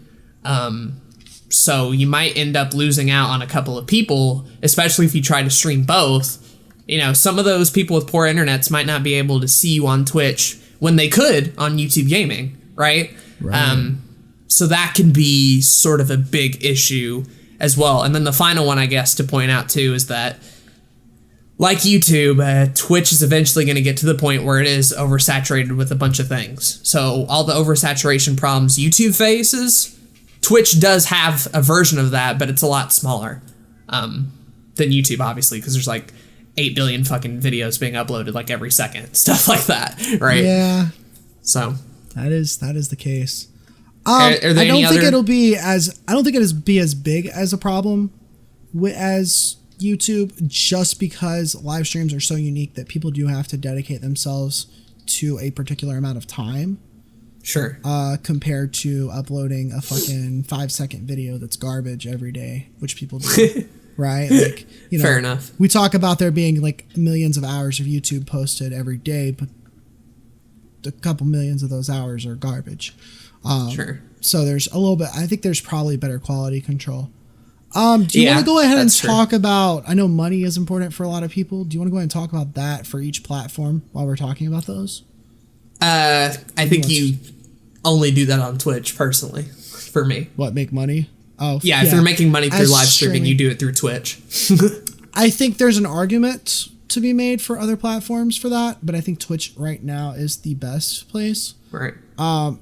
So you might end up losing out on a couple of people, especially if you try to stream both. You know, some of those people with poor internets might not be able to see you on Twitch when they could on YouTube gaming, right? So that can be sort of a big issue as well. And then the final one, I guess, to point out too is that like YouTube, Twitch is eventually going to get to the point where it is oversaturated with a bunch of things. So all the oversaturation problems YouTube faces, Twitch does have a version of that, but it's a lot smaller than YouTube, obviously, because there's like 8 billion fucking videos being uploaded like every second, stuff like that, right? Yeah. So that is the case. Are there I don't any think other... it'll be as big as a problem as YouTube, just because live streams are so unique that people do have to dedicate themselves to a particular amount of time. Sure. Compared to uploading a fucking 5-second video that's garbage every day, which people do. Right? Like, fair enough. We talk about there being like millions of hours of YouTube posted every day, but a couple millions of those hours are garbage. Sure. So there's a little bit, I think there's probably better quality control. Do you want to go ahead and talk about, I know money is important for a lot of people. Do you want to go ahead and talk about that for each platform while we're talking about those? I think you only do that on Twitch, personally, for me. What, make money? Oh, yeah, if you're making money through live streaming, you do it through Twitch. I think there's an argument to be made for other platforms for that, but I think Twitch right now is the best place. Right.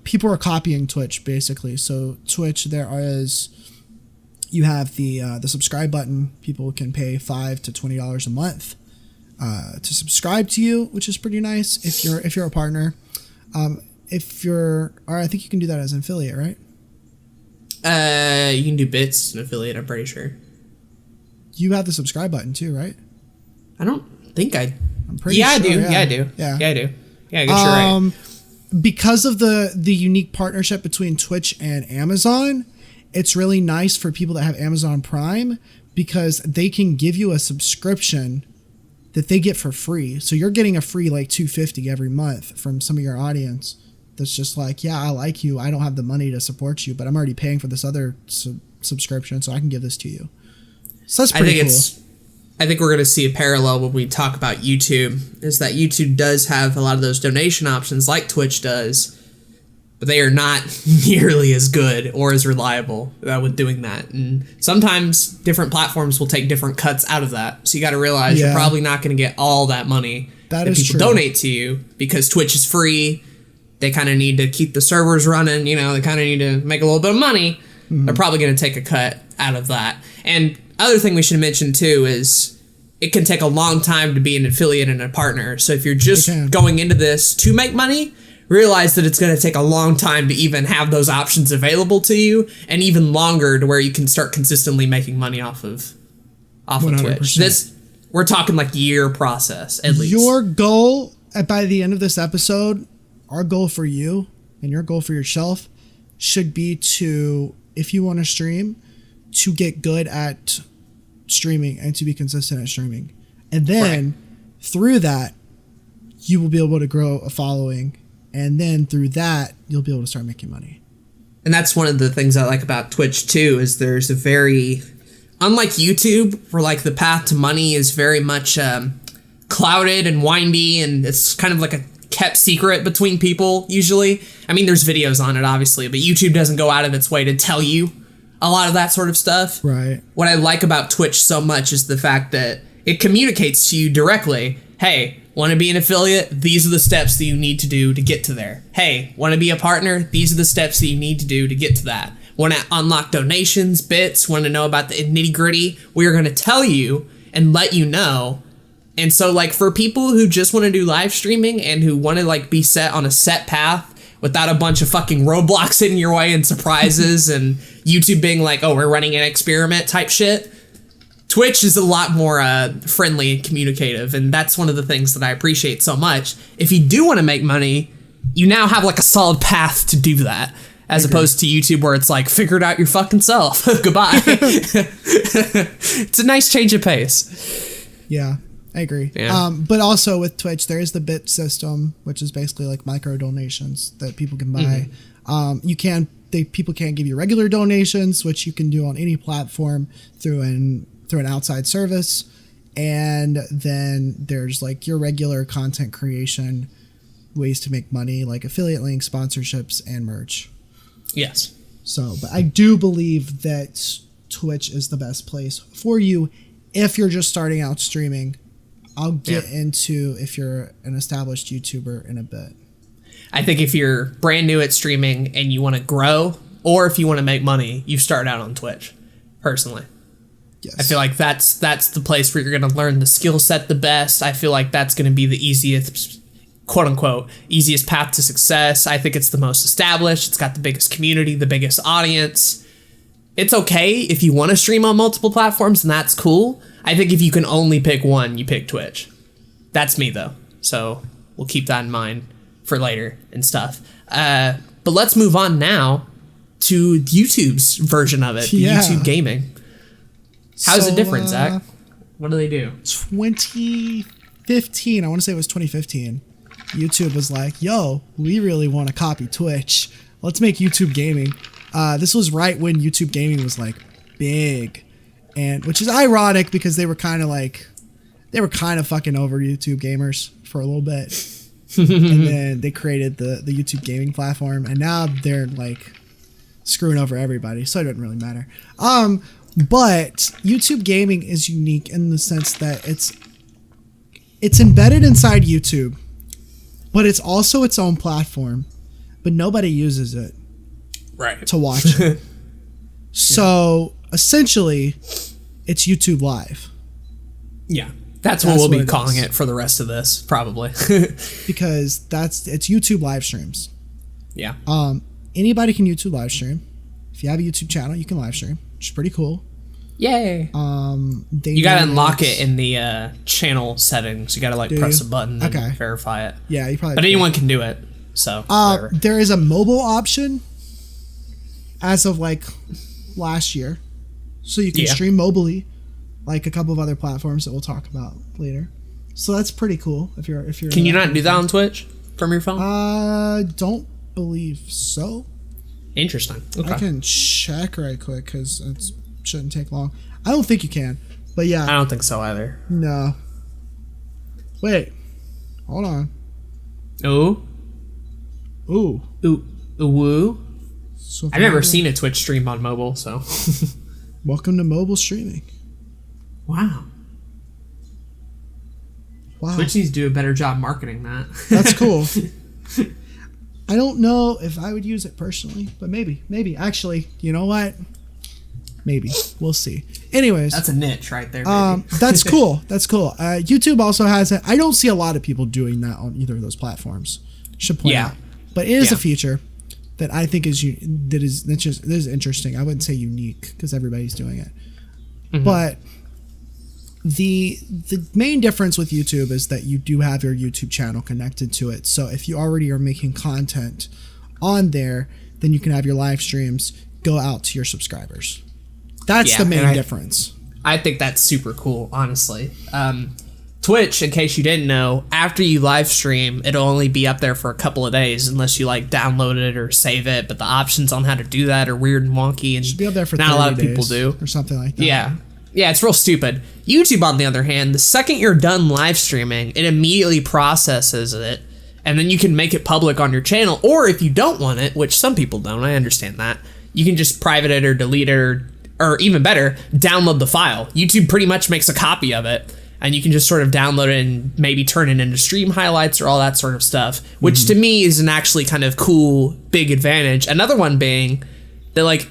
People are copying Twitch, basically. So Twitch, you have the subscribe button. People can pay $5 to $20 a month to subscribe to you, which is pretty nice if you're a partner. Or I think you can do that as an affiliate, right? You can do bits as an affiliate, I'm pretty sure. You have the subscribe button too, right? I don't think I'm pretty sure. I do. Yeah. I do. Yeah, I do. Yeah, I guess you're right. Because of the unique partnership between Twitch and Amazon, it's really nice for people that have Amazon Prime because they can give you a subscription that they get for free. So you're getting a free like $250 every month from some of your audience. That's just like, yeah, I like you. I don't have the money to support you, but I'm already paying for this other subscription, so I can give this to you. So that's pretty cool. I think we're going to see a parallel when we talk about YouTube, is that YouTube does have a lot of those donation options like Twitch does, but they are not nearly as good or as reliable with doing that. And sometimes different platforms will take different cuts out of that. So you got to realize you're probably not going to get all that money That is people true. donate to you because Twitch is free. They kind of need to keep the servers running. They kind of need to make a little bit of money. They're probably going to take a cut out of that. And other thing we should mention too is it can take a long time to be an affiliate and a partner. So if you're just going into this to make money, realize that it's going to take a long time to even have those options available to you, and even longer to where you can start consistently making money off of 100%. Twitch. We're talking like year process at least. Your goal by the end of this episode, our goal for you and your goal for yourself should be to, if you want to stream, to get good at streaming and to be consistent at streaming. And then through that, you will be able to grow a following. And then through that, you'll be able to start making money. And that's one of the things I like about Twitch too, is there's a very, unlike YouTube, where like the path to money is very much clouded and windy, and it's kind of like a kept secret between people usually. I mean, there's videos on it obviously, but YouTube doesn't go out of its way to tell you a lot of that sort of stuff. Right. What I like about Twitch so much is the fact that it communicates to you directly. Hey, want to be an affiliate? These are the steps that you need to do to get to there. Hey, want to be a partner? These are the steps that you need to do to get to that. Want to unlock donations, bits, want to know about the nitty gritty? We are going to tell you and let you know. And so like for people who just want to do live streaming and who want to like be set on a set path without a bunch of fucking roadblocks in your way and surprises and YouTube being like, oh, we're running an experiment type shit, Twitch is a lot more friendly and communicative, and that's one of the things that I appreciate so much. If you do want to make money, you now have like a solid path to do that, as opposed to YouTube where it's like, figure it out your fucking self. Goodbye. It's a nice change of pace. Yeah, I agree. Yeah. But also with Twitch, there is the bit system, which is basically like micro donations that people can buy. People can't give you regular donations, which you can do on any platform through an outside service. And then there's like your regular content creation ways to make money, like affiliate links, sponsorships, and merch. Yes. So, but I do believe that Twitch is the best place for you if you're just starting out streaming. I'll get into if you're an established YouTuber in a bit. I think if you're brand new at streaming and you want to grow, or if you want to make money, you start out on Twitch, personally. Yes. I feel like that's the place where you're going to learn the skill set the best. I feel like that's going to be the easiest, quote unquote, easiest path to success. I think it's the most established. It's got the biggest community, the biggest audience. It's okay if you want to stream on multiple platforms, and that's cool. I think if you can only pick one, you pick Twitch. That's me, though. So we'll keep that in mind for later and stuff. But let's move on now to YouTube's version of it, the YouTube gaming. How's it different, Zach? What do they do? 2015, I want to say it was 2015. YouTube was like, yo, we really want to copy Twitch. Let's make YouTube gaming. This was right when YouTube gaming was like big, and which is ironic because they were kind of fucking over YouTube gamers for a little bit. And then they created the YouTube gaming platform, and now they're like screwing over everybody, so it doesn't really matter. But YouTube gaming is unique in the sense that it's embedded inside YouTube, but it's also its own platform, but nobody uses it to watch it. So essentially, it's YouTube Live. Yeah. That's what we'll be calling it for the rest of this, probably. Because it's YouTube live streams. Yeah. Anybody can YouTube live stream. If you have a YouTube channel, you can live stream, which is pretty cool. Yay. You gotta unlock it in the channel settings. You gotta press a button and verify it. Yeah, you probably. But anyone can do it. So there is a mobile option as of like last year, so you can stream mobily, like a couple of other platforms that we'll talk about later. So that's pretty cool. If you're. Can you not do that on Twitch from your phone? Don't believe so. Interesting. Okay. I can check right quick because it shouldn't take long. I don't think you can, but yeah. I don't think so either. No. Wait. Hold on. Ooh. Ooh. Ooh. Ooh. Woo. So I've never seen a Twitch stream on mobile, so. Welcome to mobile streaming. Wow. Wow. Twitch needs to do a better job marketing that. That's cool. I don't know if I would use it personally, but maybe. Actually, you know what? Maybe. We'll see. Anyways. That's a niche right there, baby. That's cool. YouTube also has it. I don't see a lot of people doing that on either of those platforms. Should point out. But it is a feature that I think is interesting. I wouldn't say unique because everybody's doing it. Mm-hmm. But the main difference with YouTube is that you do have your YouTube channel connected to it. So if you already are making content on there, then you can have your live streams go out to your subscribers. That's the main difference. I think that's super cool, honestly. Twitch, in case you didn't know, after you live stream, it'll only be up there for a couple of days unless you like download it or save it. But the options on how to do that are weird and wonky, and it should be up there for not a lot of people do, or something like that. Yeah, it's real stupid. YouTube, on the other hand, the second you're done live streaming, it immediately processes it, and then you can make it public on your channel. Or if you don't want it, which some people don't, I understand that, you can just private it or delete it, or even better, download the file. YouTube pretty much makes a copy of it, and you can just sort of download it and maybe turn it into stream highlights or all that sort of stuff, which to me is an actually kind of cool, big advantage. Another one being that, like,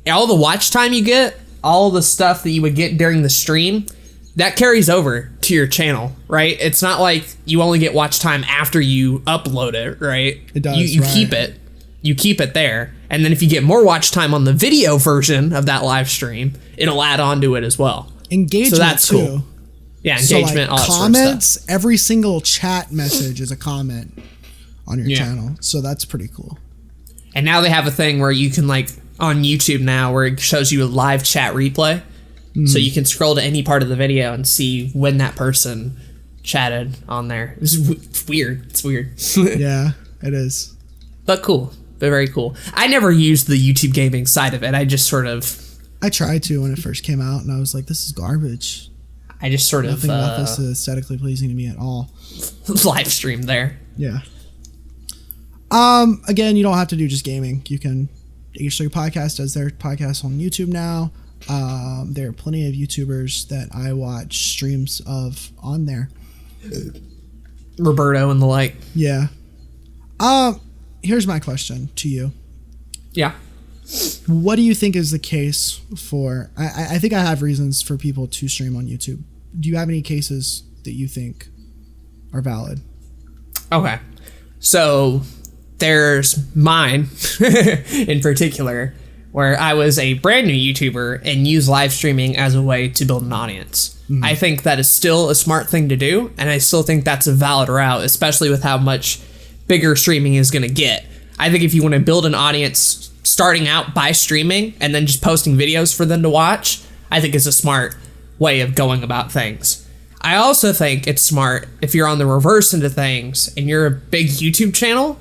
all the watch time you get, all the stuff that you would get during the stream, that carries over to your channel, right? It's not like you only get watch time after you upload it, right? It does, You keep it. You keep it there. And then if you get more watch time on the video version of that live stream, it'll add on to it as well. Engagement, so that's too. cool. Yeah, engagement, so like all that comments, sort of stuff. Every single chat message is a comment on your channel. So that's pretty cool. And now they have a thing where you can, like, on YouTube now, where it shows you a live chat replay. So you can scroll to any part of the video and see when that person chatted on there. It's weird. It's weird. Yeah, it is. But cool. Very cool. I never used the YouTube gaming side of it. I just sort of... I tried to when it first came out, and I was like, this is garbage. I just sort Nothing of... about this is aesthetically pleasing to me at all. live stream there. Yeah. Again, you don't have to do just gaming. You can... Your podcast does their podcast on YouTube now. There are plenty of YouTubers that I watch streams of on there. Roberto and the like. Yeah. Here's my question to you. Yeah. What do you think is the case for... I think I have reasons for people to stream on YouTube. Do you have any cases that you think are valid? Okay. So there's mine in particular, where I was a brand new YouTuber and used live streaming as a way to build an audience. Mm-hmm. I think that is still a smart thing to do, and I still think that's a valid route, especially with how much bigger streaming is going to get. I think if you want to build an audience starting out by streaming and then just posting videos for them to watch, I think is a smart way of going about things. I also think it's smart if you're on the reverse into things and you're a big YouTube channel.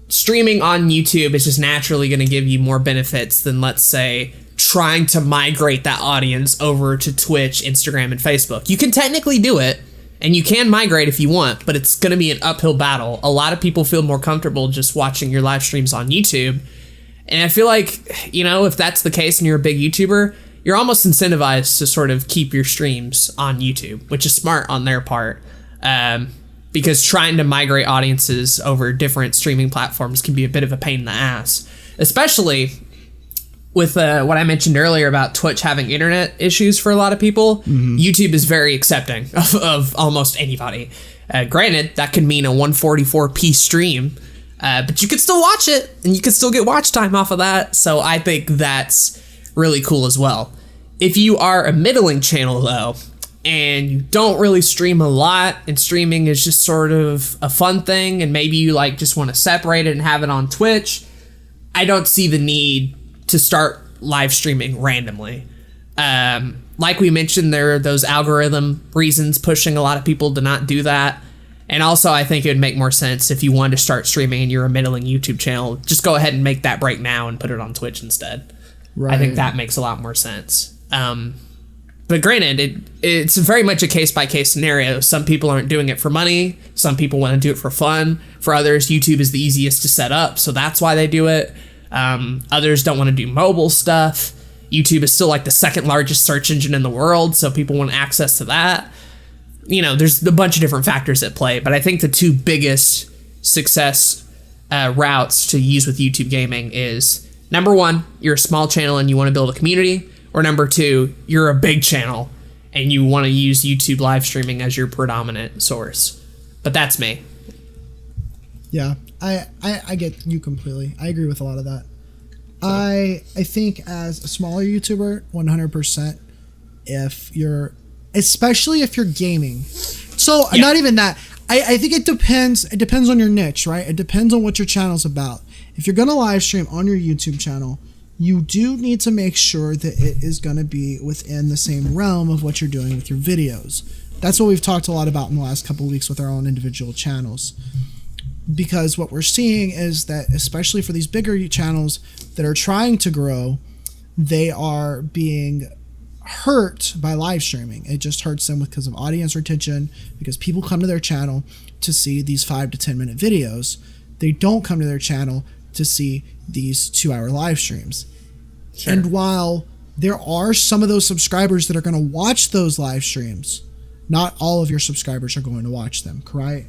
Streaming on YouTube is just naturally going to give you more benefits than, let's say, trying to migrate that audience over to Twitch, Instagram, and Facebook. You can technically do it, and you can migrate if you want, but it's going to be an uphill battle. A lot of people feel more comfortable just watching your live streams on YouTube. And I feel like, you know, if that's the case and you're a big YouTuber, you're almost incentivized to sort of keep your streams on YouTube, which is smart on their part. Because trying to migrate audiences over different streaming platforms can be a bit of a pain in the ass, especially with what I mentioned earlier about Twitch having internet issues for a lot of people. Mm-hmm. YouTube is very accepting of almost anybody. Granted, that could mean a 144p stream, but you could still watch it and you could still get watch time off of that. So I think that's really cool as well. If you are a middling channel though, and you don't really stream a lot, and streaming is just sort of a fun thing, and maybe you like just want to separate it and have it on Twitch, I don't see the need to start live streaming randomly. Like we mentioned, there are those algorithm reasons pushing a lot of people to not do that. And also, I think it would make more sense if you wanted to start streaming and you're a middling YouTube channel, just go ahead and make that break now and put it on Twitch instead. Right. I think that makes a lot more sense. But granted, it's very much a case-by-case scenario. Some people aren't doing it for money. Some people want to do it for fun. For others, YouTube is the easiest to set up, so that's why they do it. Others don't want to do mobile stuff. YouTube is still like the second largest search engine in the world, so people want access to that. there's a bunch of different factors at play, but I think the two biggest success routes to use with YouTube gaming is, number one, you're a small channel and you want to build a community, or number two, you're a big channel and you want to use YouTube live streaming as your predominant source. But that's me. Yeah, I get you completely. I agree with a lot of that. I think as a smaller YouTuber, 100%, especially if you're gaming. So not even that. I think it depends. It depends on your niche, right? It depends on what your channel's about. If you're going to live stream on your YouTube channel, you do need to make sure that it is going to be within the same realm of what you're doing with your videos. That's what we've talked a lot about in the last couple of weeks with our own individual channels. Because what we're seeing is that, especially for these bigger channels that are trying to grow, they are being hurt by live streaming. It just hurts them because of audience retention, because people come to their channel to see these 5 to 10 minute videos. They don't come to their channel to see these 2-hour live streams. Sure. And while there are some of those subscribers that are going to watch those live streams, not all of your subscribers are going to watch them, correct?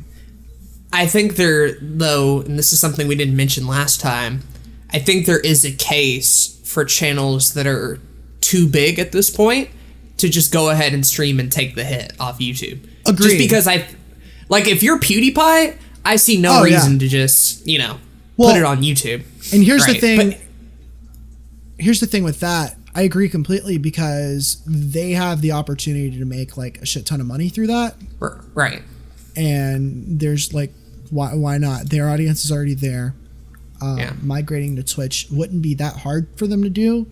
I think though, and this is something we didn't mention last time, I think there is a case for channels that are too big at this point to just go ahead and stream and take the hit off YouTube. Agreed. Just because if you're PewDiePie, I see no reason to just, put it on YouTube. And here's the thing. Here's the thing with that. I agree completely, because they have the opportunity to make like a shit ton of money through that. Right. And there's like, why not? Their audience is already there. Migrating to Twitch wouldn't be that hard for them to do.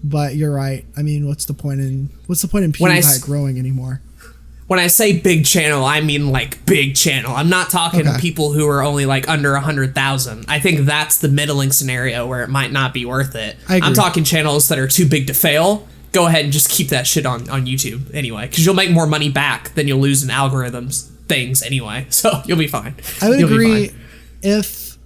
But you're right. I mean, what's the point in PewDiePie growing anymore? When I say big channel, I mean like big channel. I'm not talking people who are only like under 100,000. I think that's the middling scenario where it might not be worth it. I'm talking channels that are too big to fail. Go ahead and just keep that shit on YouTube anyway, because you'll make more money back than you'll lose in algorithms things anyway. So you'll be fine. I would agree if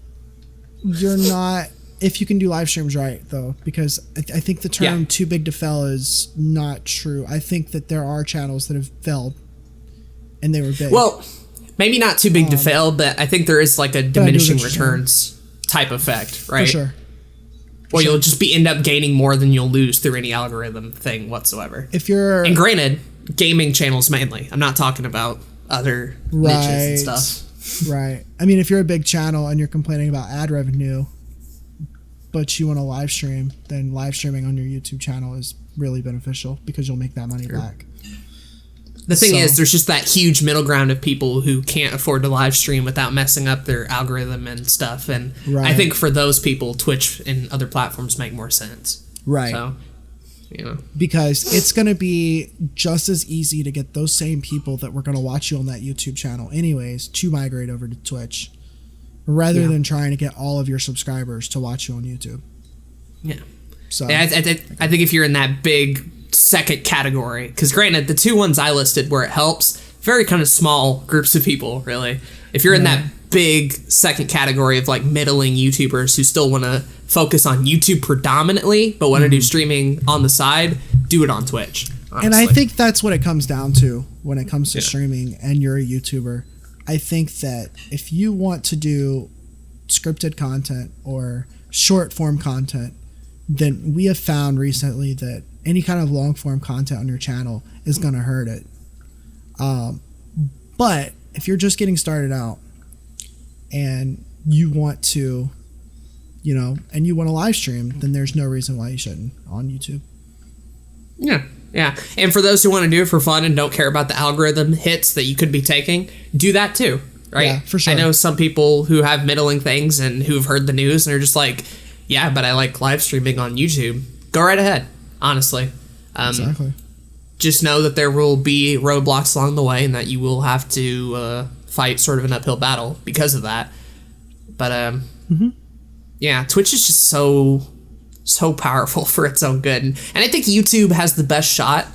you can do live streams right, though, because I think the term too big to fail is not true. I think that there are channels that have failed and they were big. Well, maybe not too big to fail, but I think there is like a diminishing returns type effect, right? For sure. Or you'll just end up gaining more than you'll lose through any algorithm thing whatsoever. And granted, gaming channels mainly. I'm not talking about other niches and stuff. Right. I mean, if you're a big channel and you're complaining about ad revenue, but you want to live stream, then live streaming on your YouTube channel is really beneficial because you'll make that money back. The thing is, there's just that huge middle ground of people who can't afford to live stream without messing up their algorithm and stuff. And I think for those people, Twitch and other platforms make more sense. Right. So, because it's going to be just as easy to get those same people that were going to watch you on that YouTube channel anyways to migrate over to Twitch, rather than trying to get all of your subscribers to watch you on YouTube. Yeah. So I think if you're in that big second category, because granted, the two ones I listed where it helps, very kind of small groups of people, really. If you're in that big second category of like middling YouTubers who still want to focus on YouTube predominantly, but want to do streaming on the side, do it on Twitch. Honestly. And I think that's what it comes down to when it comes to streaming and you're a YouTuber. I think that if you want to do scripted content or short form content, then we have found recently that any kind of long form content on your channel is going to hurt it. But if you're just getting started out and you want to, and you want to live stream, then there's no reason why you shouldn't on YouTube. Yeah. Yeah. And for those who want to do it for fun and don't care about the algorithm hits that you could be taking, do that too. Right. Yeah, for sure. I know some people who have middling things and who've heard the news and are just like, yeah, but I like live streaming on YouTube. Go right ahead. Honestly. Exactly. Just know that there will be roadblocks along the way and that you will have to fight sort of an uphill battle because of that. But yeah, Twitch is just so powerful for its own good. And I think YouTube has the best shot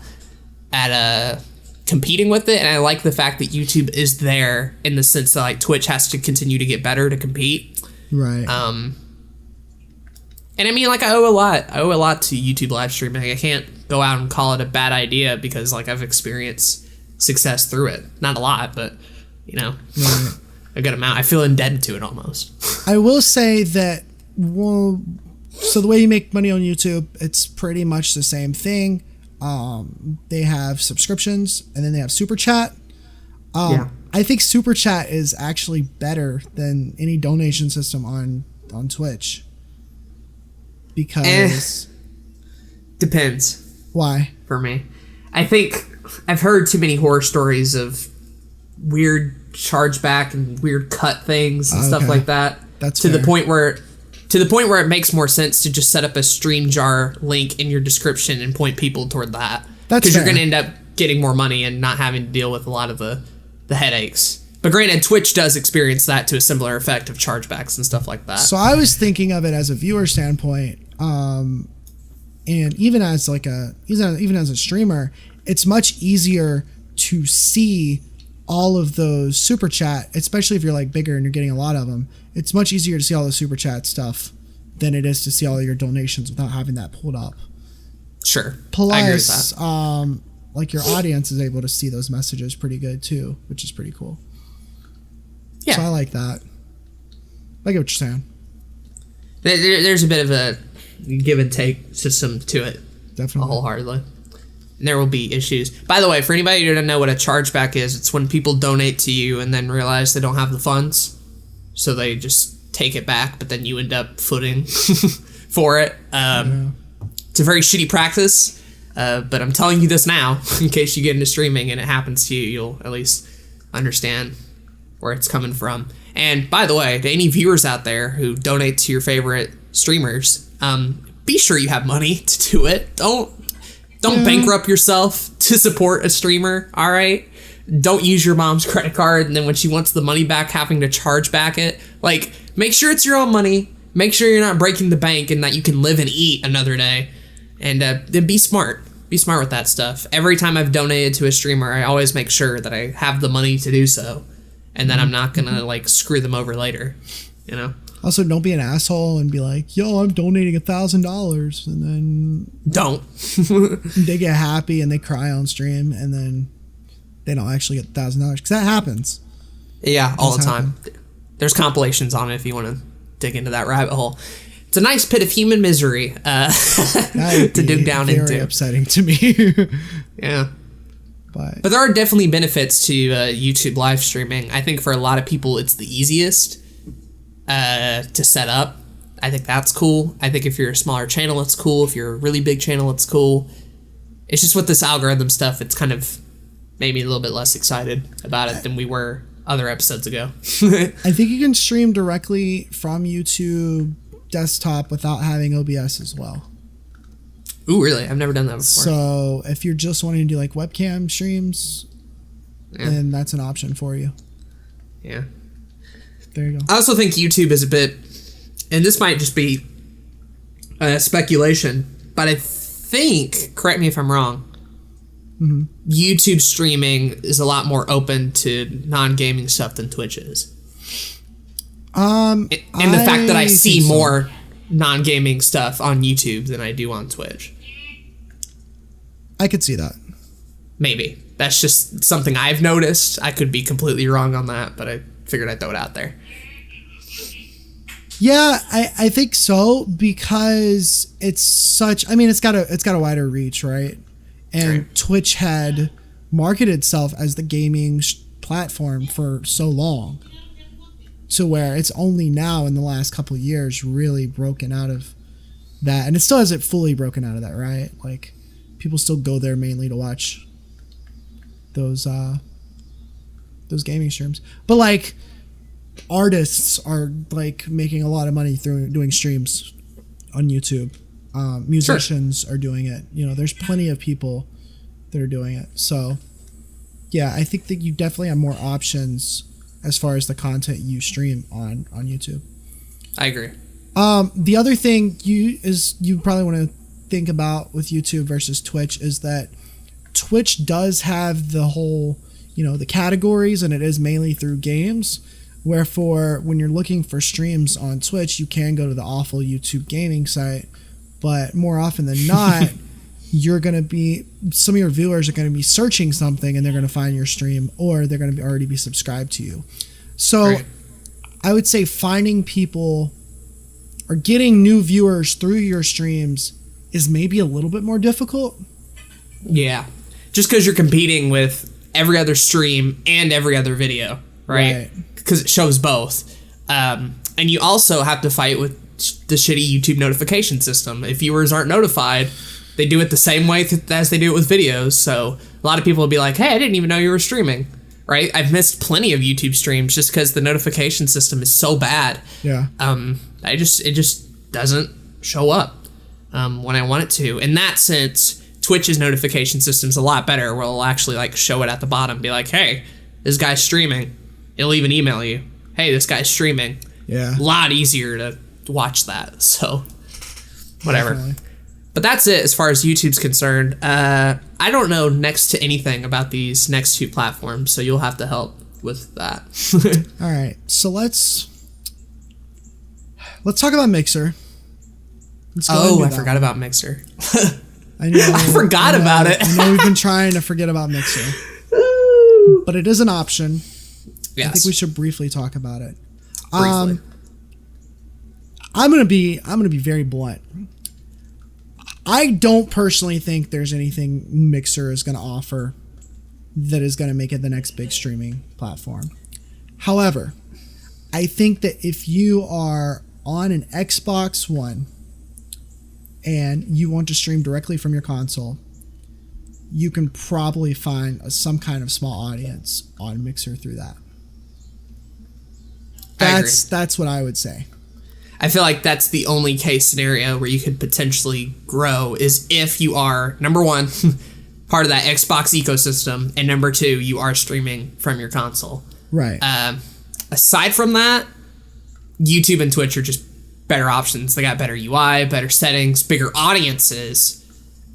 at competing with it. And I like the fact that YouTube is there in the sense that like Twitch has to continue to get better to compete. Right. And I mean, like, I owe a lot to YouTube live streaming. I can't go out and call it a bad idea because, like, I've experienced success through it. Not a lot, but Right. a good amount. I feel indebted to it almost. I will say that, well, so the way you make money on YouTube, it's pretty much the same thing. They have subscriptions, and then they have Super Chat. I think Super Chat is actually better than any donation system on Twitch. Because... Depends. Why? For me. I think I've heard too many horror stories of weird chargeback and weird cut things and stuff like that. That's to fair. the point where it makes more sense to just set up a StreamYar link in your description and point people toward that. That's because you're fair. going to end up getting more money and not having to deal with a lot of the headaches. But granted, Twitch does experience that to a similar effect of chargebacks and stuff like that. So I was thinking of it as a viewer standpoint, and even as even as a streamer, it's much easier to see all of those super chat, especially if you're like bigger and you're getting a lot of them. It's much easier to see all the super chat stuff than it is to see all your donations without having that pulled up. Sure. Plus, I agree with that. like your audience is able to see those messages pretty good too, which is pretty cool. Yeah. So I like that. I get what you're saying. There's a bit of a give and take system to it. Definitely. Wholeheartedly. And there will be issues. By the way, for anybody who doesn't know what a chargeback is, it's when people donate to you and then realize they don't have the funds. So they just take it back, but then you end up footing for it. It's a very shitty practice. But I'm telling you this now, in case you get into streaming and it happens to you, you'll at least understand where it's coming from. And by the way, to any viewers out there who donate to your favorite streamers, be sure you have money to do it. Don't bankrupt yourself to support a streamer, all right? Don't use your mom's credit card and then when she wants the money back, having to charge back it. Like, make sure it's your own money. Make sure you're not breaking the bank and that you can live and eat another day. And then be smart. Be smart with that stuff. Every time I've donated to a streamer, I always make sure that I have the money to do so. And that I'm not gonna like screw them over later, you know. Also, don't be an asshole and be like, "Yo, I'm donating $1,000," and then Don't. they get happy and they cry on stream, and then they don't actually get $1,000 because that happens. Yeah, all the time. There's compilations on it if you want to dig into that rabbit hole. It's a nice pit of human misery to dig down into. Very upsetting to me. Yeah. But there are definitely benefits to YouTube live streaming. I think for a lot of people, it's the easiest to set up. I think that's cool. I think if you're a smaller channel, it's cool. If you're a really big channel, it's cool. It's just with this algorithm stuff, it's kind of made me a little bit less excited about it than we were other episodes ago. I think you can stream directly from YouTube desktop without having OBS as well. Ooh, really? I've never done that before. So if you're just wanting to do like webcam streams, then that's an option for you. Yeah. There you go. I also think YouTube is a bit, and this might just be speculation, but I think, correct me if I'm wrong, YouTube streaming is a lot more open to non-gaming stuff than Twitch is. And the fact that I see more non-gaming stuff on YouTube than I do on Twitch. I could see that. Maybe. That's just something I've noticed. I could be completely wrong on that, but I figured I'd throw it out there. Yeah, I think so, because it's such, I mean, it's got a wider reach, right? And Right. Twitch had marketed itself as the gaming platform for so long, to where it's only now in the last couple of years really broken out of that. And it still hasn't fully broken out of that, right? Like, people still go there mainly to watch those gaming streams. But like, artists are like making a lot of money through doing streams on YouTube. Musicians are doing it. You know, there's plenty of people that are doing it. So yeah, I think that you definitely have more options as far as the content you stream on YouTube. I agree. The other thing you probably want to think about with YouTube versus Twitch is that Twitch does have the whole, you know, the categories, and it is mainly through games. Wherefore, when you're looking for streams on Twitch, you can go to the awful YouTube gaming site, but more often than not, some of your viewers are going to be searching something and they're going to find your stream, or they're going to already be subscribed to you. So Right. I would say finding people or getting new viewers through your streams is maybe a little bit more difficult. Yeah. Just because you're competing with every other stream and every other video, right? Because it shows both. And you also have to fight with the shitty YouTube notification system. If viewers aren't notified, they do it the same way as they do it with videos. So a lot of people will be like, hey, I didn't even know you were streaming, right? I've missed plenty of YouTube streams just because the notification system is so bad. Yeah. It just doesn't show up when I want it to. In that sense, Twitch's notification system's a lot better, where it'll actually like show it at the bottom, be like, hey, this guy's streaming. It'll even email you, hey, this guy's streaming. Yeah. A lot easier to watch that. So whatever. Definitely. But that's it as far as YouTube's concerned. I don't know next to anything about these next two platforms, so you'll have to help with that. All right. So let's talk about Mixer. I forgot about Mixer. I know. I forgot about it. I know we've been trying to forget about Mixer, but it is an option. Yes. I think we should briefly talk about it. Briefly. I'm gonna be very blunt. I don't personally think there's anything Mixer is gonna offer that is gonna make it the next big streaming platform. However, I think that if you are on an Xbox One and you want to stream directly from your console, you can probably find some kind of small audience on Mixer through that. That's what I would say. I feel like that's the only case scenario where you could potentially grow, is if you are, number one, part of that Xbox ecosystem, and number two, you are streaming from your console. Right. Aside from that, YouTube and Twitch are just better options. They got better UI, better settings, bigger audiences,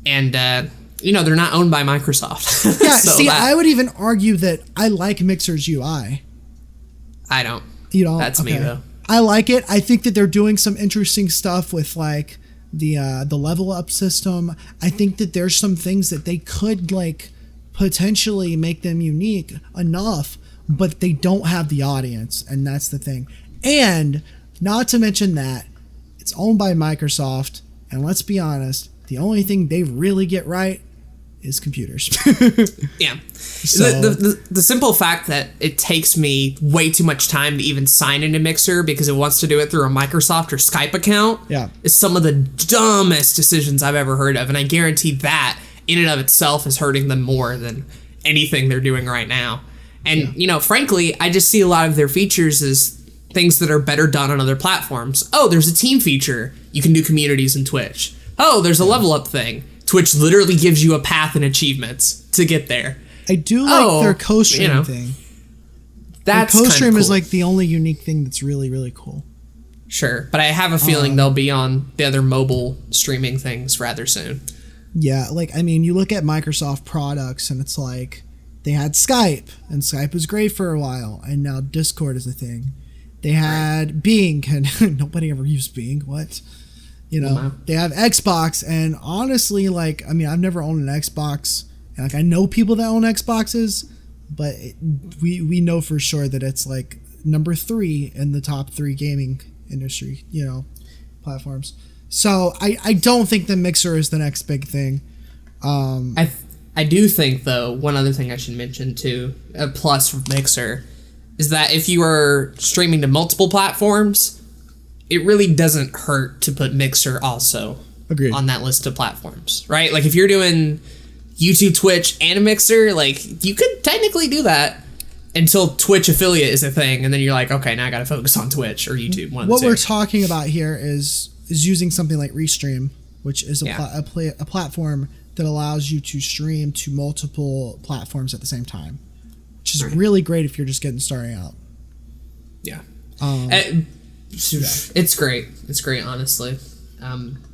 and they're not owned by Microsoft. Yeah, so I would even argue that I like Mixer's UI. I don't. That's me though. I like it. I think that they're doing some interesting stuff with like the level up system. I think that there's some things that they could like potentially make them unique enough, but they don't have the audience, and that's the thing. And not to mention that it's owned by Microsoft, and let's be honest, the only thing they really get right is computers. Yeah. So, the simple fact that it takes me way too much time to even sign into Mixer because it wants to do it through a Microsoft or Skype account is some of the dumbest decisions I've ever heard of. And I guarantee that in and of itself is hurting them more than anything they're doing right now. And, frankly, I just see a lot of their features as things that are better done on other platforms. Oh, there's a team feature. You can do communities in Twitch. Oh, there's a level up thing. Twitch literally gives you a path and achievements to get there. I do like their co-stream thing. That's their co-stream cool. is like the only unique thing that's really, really cool. Sure, but I have a feeling they'll be on the other mobile streaming things rather soon. Yeah, you look at Microsoft products and it's like they had Skype, and Skype was great for a while, and now Discord is a thing. They had Bing, and nobody ever used Bing. What? They have Xbox, and honestly, I've never owned an Xbox, and I know people that own Xboxes, but we know for sure that it's like number 3 in the top 3 gaming industry, platforms. So I don't think the Mixer is the next big thing. I do think, though, one other thing I should mention too, a plus for Mixer, is that if you are streaming to multiple platforms, it really doesn't hurt to put Mixer also on that list of platforms, right? Like if you're doing YouTube, Twitch, and a Mixer, you could technically do that until Twitch affiliate is a thing, and then you're like, okay, now I gotta focus on Twitch or YouTube. What we're talking about here is using something like Restream, which is a platform that allows you to stream to multiple platforms at the same time, which is really great if you're just getting started out. Yeah. It's great. It's great, honestly.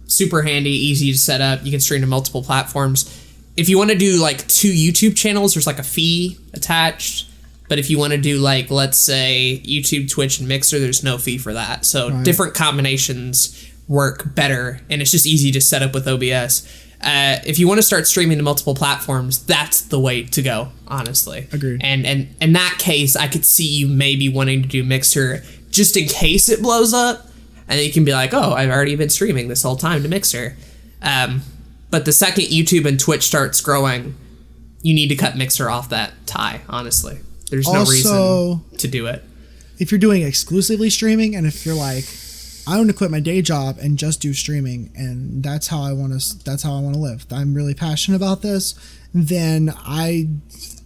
Super handy, easy to set up. You can stream to multiple platforms. If you want to do 2 YouTube channels, there's a fee attached. But if you want to do let's say YouTube, Twitch, and Mixer, there's no fee for that. So different combinations work better, and it's just easy to set up with OBS. if you want to start streaming to multiple platforms, that's the way to go, honestly. Agreed. And in that case, I could see you maybe wanting to do Mixer just in case it blows up, and then you can be like, oh, I've already been streaming this whole time to Mixer. But the second YouTube and Twitch starts growing, you need to cut Mixer off that tie, honestly. There's no reason to do it. If you're doing exclusively streaming, and if you're like, I want to quit my day job and just do streaming, and that's how I want to live, I'm really passionate about this, then I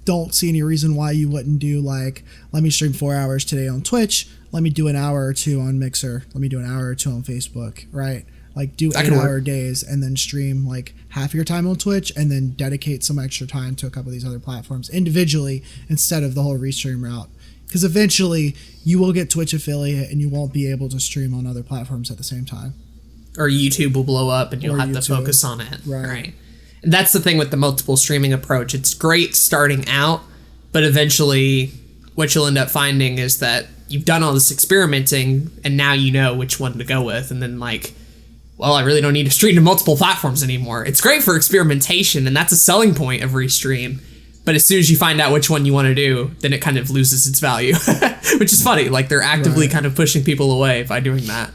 don't see any reason why you wouldn't do like, let me stream 4 hours today on Twitch, let me do an hour or two on Mixer, let me do an hour or two on Facebook, right? Like do 8-hour days and then stream like half your time on Twitch and then dedicate some extra time to a couple of these other platforms individually instead of the whole restream route. Because eventually you will get Twitch affiliate and you won't be able to stream on other platforms at the same time. Or YouTube will blow up and you'll have to focus on it. Right. And that's the thing with the multiple streaming approach. It's great starting out, but eventually what you'll end up finding is that you've done all this experimenting and now you know which one to go with. And then like, well, I really don't need to stream to multiple platforms anymore. It's great for experimentation, and that's a selling point of Restream. But as soon as you find out which one you want to do, then it kind of loses its value, which is funny. Like they're actively kind of pushing people away by doing that.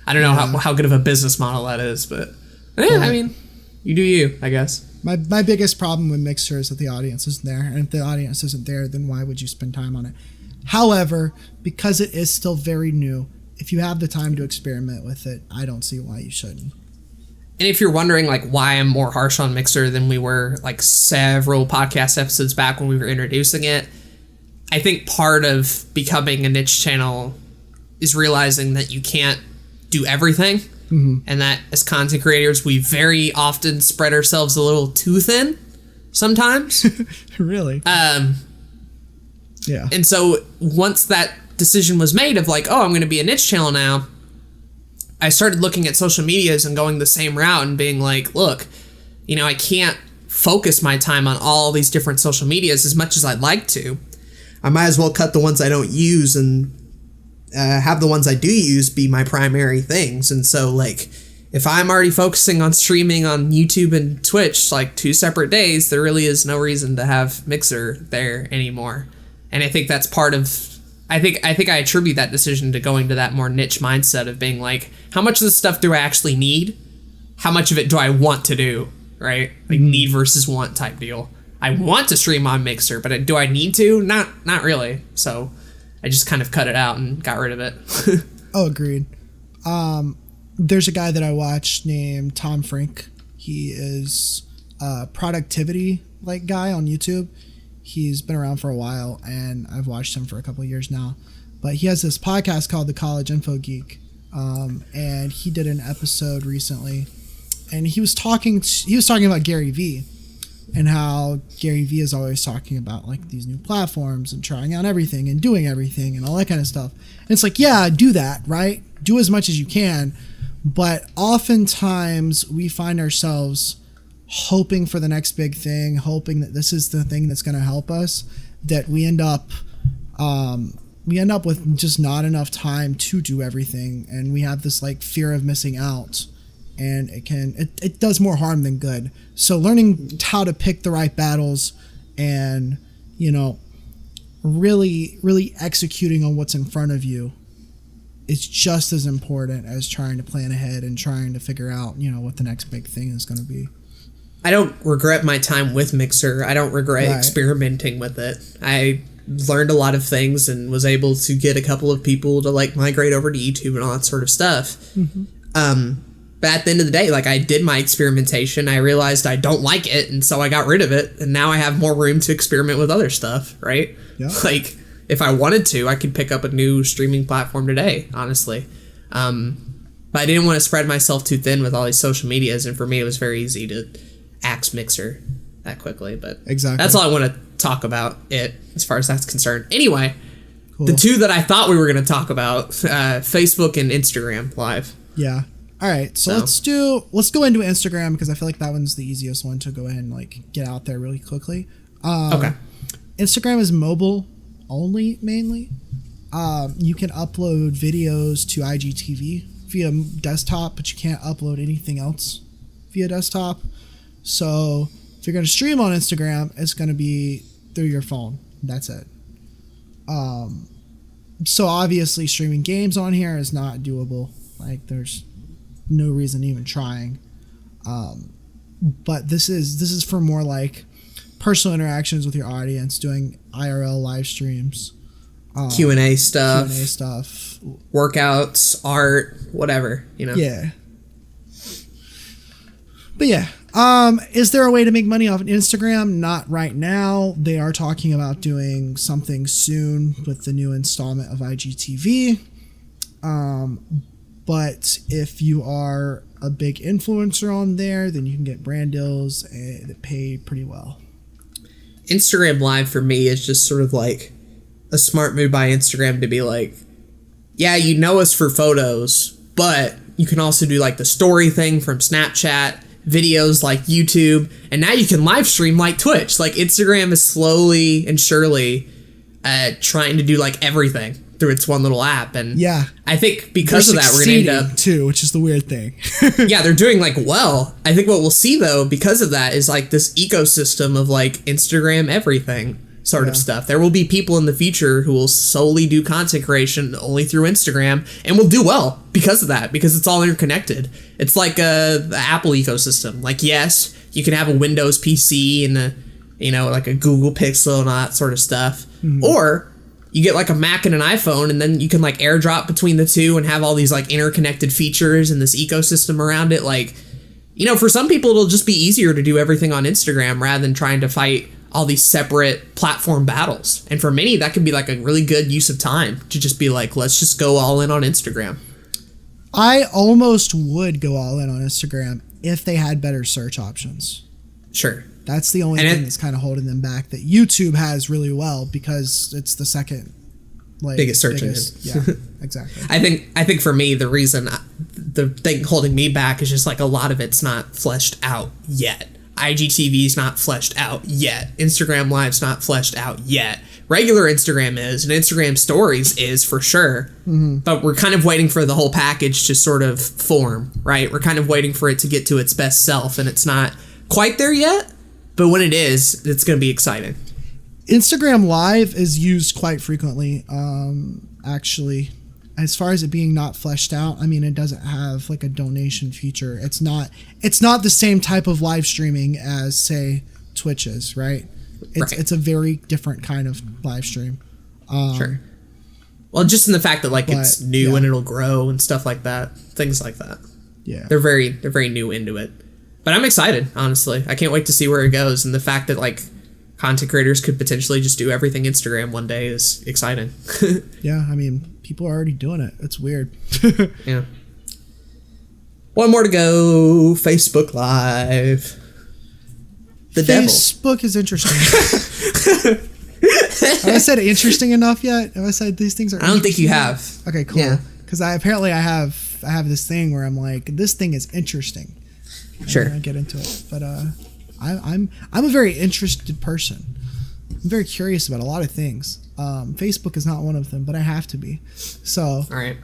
I don't know how good of a business model that is, but I mean, you do you, I guess. My biggest problem with Mixer is that the audience isn't there, and if the audience isn't there, then why would you spend time on it? However, because it is still very new, if you have the time to experiment with it, I don't see why you shouldn't. And if you're wondering like why I'm more harsh on Mixer than we were like several podcast episodes back when we were introducing it, I think part of becoming a niche channel is realizing that you can't do everything. Mm-hmm. And that as content creators, we very often spread ourselves a little too thin sometimes. Really? Yeah. And so once that decision was made of like, oh, I'm going to be a niche channel now, I started looking at social medias and going the same route and being like, look, you know, I can't focus my time on all these different social medias as much as I'd like to. I might as well cut the ones I don't use and have the ones I do use be my primary things. And so like, if I'm already focusing on streaming on YouTube and Twitch, like 2 separate days, there really is no reason to have Mixer there anymore. And I think that's part of, I think I attribute that decision to going to that more niche mindset of being like, how much of this stuff do I actually need? How much of it do I want to do? Right? Like need versus want type deal. I want to stream on Mixer, but do I need to? Not really. So I just kind of cut it out and got rid of it. Oh, agreed. There's a guy that I watch named Tom Frank. He is a productivity like guy on YouTube. He's been around for a while, and I've watched him for a couple of years now. But he has this podcast called The College Info Geek, and he did an episode recently, and he was talking about Gary Vee, and how Gary Vee is always talking about like these new platforms and trying out everything and doing everything and all that kind of stuff. And it's like, yeah, do that, right? Do as much as you can, but oftentimes we find ourselves hoping for the next big thing, hoping that this is the thing that's going to help us, that we end up with just not enough time to do everything, and we have this like fear of missing out, and it does more harm than good. So learning how to pick the right battles and, you know, really executing on what's in front of you is just as important as trying to plan ahead and trying to figure out, you know, what the next big thing is going to be. I don't regret my time with Mixer. I don't regret experimenting with it. I learned a lot of things and was able to get a couple of people to like migrate over to YouTube and all that sort of stuff. Mm-hmm. But at the end of the day, like I did my experimentation. I realized I don't like it, and so I got rid of it. And now I have more room to experiment with other stuff, right? Yeah. Like if I wanted to, I could pick up a new streaming platform today, honestly. But I didn't want to spread myself too thin with all these social medias, and for me, it was very easy to axe Mixer that quickly. But exactly, that's all I want to talk about it as far as that's concerned. Anyway, cool. The two that I thought we were going to talk about, Facebook and Instagram Live. Yeah. All right, so let's go into Instagram, because I feel like that one's the easiest one to go ahead and like get out there really quickly. Okay. Instagram is mobile only mainly. You can upload videos to IGTV via desktop, but you can't upload anything else via desktop. So if you're going to stream on Instagram, it's going to be through your phone. That's it. So obviously streaming games on here is not doable. Like there's no reason even trying. But this is for more like personal interactions with your audience, doing IRL live streams, Q&A stuff, workouts, art, whatever, Yeah. But yeah, is there a way to make money off of Instagram? Not right now. They are talking about doing something soon with the new installment of IGTV. But if you are a big influencer on there, then you can get brand deals that pay pretty well. Instagram Live for me is just sort of like a smart move by Instagram to be like, yeah, you know us for photos, but you can also do like the story thing from Snapchat, videos like YouTube, and now you can live stream like Twitch. Like Instagram is slowly and surely trying to do like everything through its one little app, and yeah, I think because of that we're gonna end up too, which is the weird thing. Yeah, they're doing like well. I think what we'll see though because of that is like this ecosystem of like Instagram everything sort of stuff. There will be people in the future who will solely do content creation only through Instagram and will do well because of that, because it's all interconnected. It's like the Apple ecosystem. Like yes, you can have a Windows PC and like a Google Pixel and all that sort of stuff, or you get like a Mac and an iPhone, and then you can like airdrop between the two and have all these like interconnected features and this ecosystem around it. Like, for some people, it'll just be easier to do everything on Instagram rather than trying to fight all these separate platform battles. And for many, that can be like a really good use of time to just be like, let's just go all in on Instagram. I almost would go all in on Instagram if they had better search options. Sure. That's the only thing that's kind of holding them back, that YouTube has really well, because it's the second biggest search engine. Yeah, exactly. I think for me, the reason, the thing holding me back is just like a lot of it's not fleshed out yet. IGTV's not fleshed out yet. Instagram Live's not fleshed out yet. Regular Instagram is, and Instagram Stories is for sure. But we're kind of waiting for the whole package to sort of form, right? We're kind of waiting for it to get to its best self, and it's not quite there yet. But when it is, it's going to be exciting. Instagram Live is used quite frequently, actually. As far as it being not fleshed out, I mean, it doesn't have like a donation feature. It's not the same type of live streaming as, say, Twitch is, right? It's a very different kind of live stream. Sure. Well, just in the fact that like it's new and it'll grow and stuff like that, things like that. Yeah, they're very new into it. But I'm excited, honestly. I can't wait to see where it goes. And the fact that like content creators could potentially just do everything Instagram one day is exciting. Yeah, I mean, people are already doing it. It's weird. Yeah. One more to go. Facebook Live. The Facebook is interesting. Have I said interesting enough yet? Have I said these things are I don't think you have. Okay, cool. Yeah. Because I have this thing where I'm like, this thing is interesting. Sure. I'll get into it. But I'm a very interested person. I'm very curious about a lot of things. Facebook is not one of them, but I have to be. So, all right.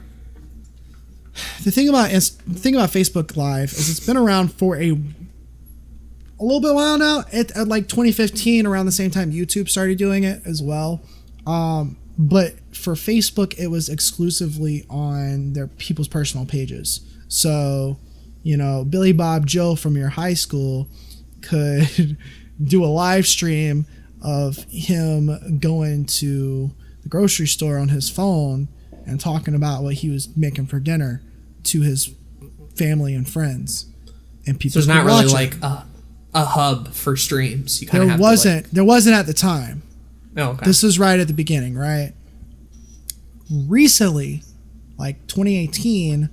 The thing about Facebook Live is it's been around for a little bit while now. At like 2015, around the same time YouTube started doing it as well. But for Facebook, it was exclusively on their people's personal pages. So, Billy Bob Joe from your high school could do a live stream of him going to the grocery store on his phone and talking about what he was making for dinner to his family and friends, and people. So it's not really like a hub for streams. You kind of there wasn't at the time. Oh, okay. This was right at the beginning, right? Recently, like 2018.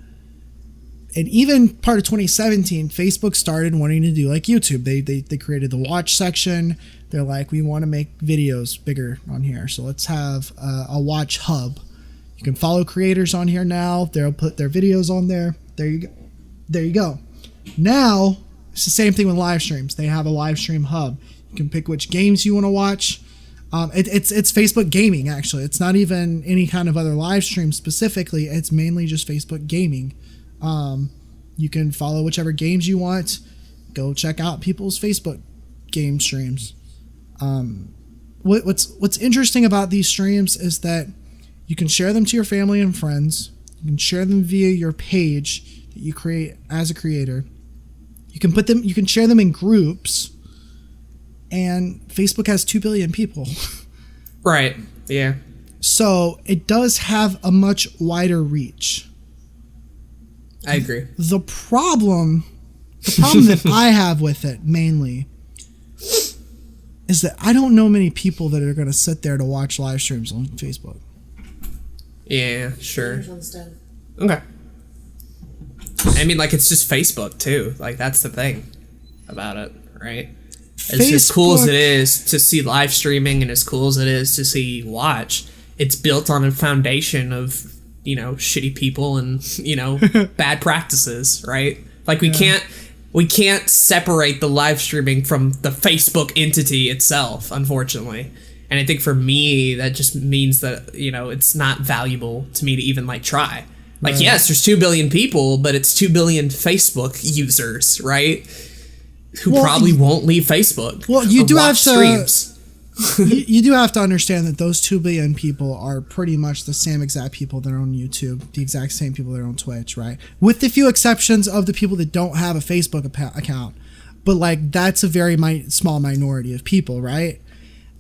And even part of 2017, Facebook started wanting to do like YouTube. They created the watch section. They're like, we want to make videos bigger on here, so let's have a watch hub. You can follow creators on here now. They'll put their videos on there. There you go. Now it's the same thing with live streams. They have a live stream hub. You can pick which games you want to watch. It's Facebook gaming, actually. It's not even any kind of other live stream specifically. It's mainly just Facebook gaming. You can follow whichever games you want. Go check out people's Facebook game streams. What's interesting about these streams is that you can share them to your family and friends. You can share them via your page that you create as a creator. You can share them in groups, and Facebook has 2 billion people. Right. Yeah. So it does have a much wider reach. I agree. The problem that I have with it mainly is that I don't know many people that are going to sit there to watch live streams on Facebook. Yeah, sure. Okay. I mean, like, it's just Facebook, too. Like, that's the thing about it, right? As cool as it is to see live streaming and as cool as it is to see watch, it's built on a foundation of, you know, shitty people and, you know, bad practices, right? Like, we can't separate the live streaming from the Facebook entity itself, unfortunately. And I think for me, that just means that, you know, it's not valuable to me to even, like, try. Like, yes, there's 2 billion people, but it's 2 billion Facebook users, right? Who probably won't leave Facebook. Well, you do have to streams. you do have to understand that those 2 billion people are pretty much the same exact people that are on YouTube, the exact same people that are on Twitch, right? With the few exceptions of the people that don't have a Facebook account. But, like, that's a very small minority of people, right?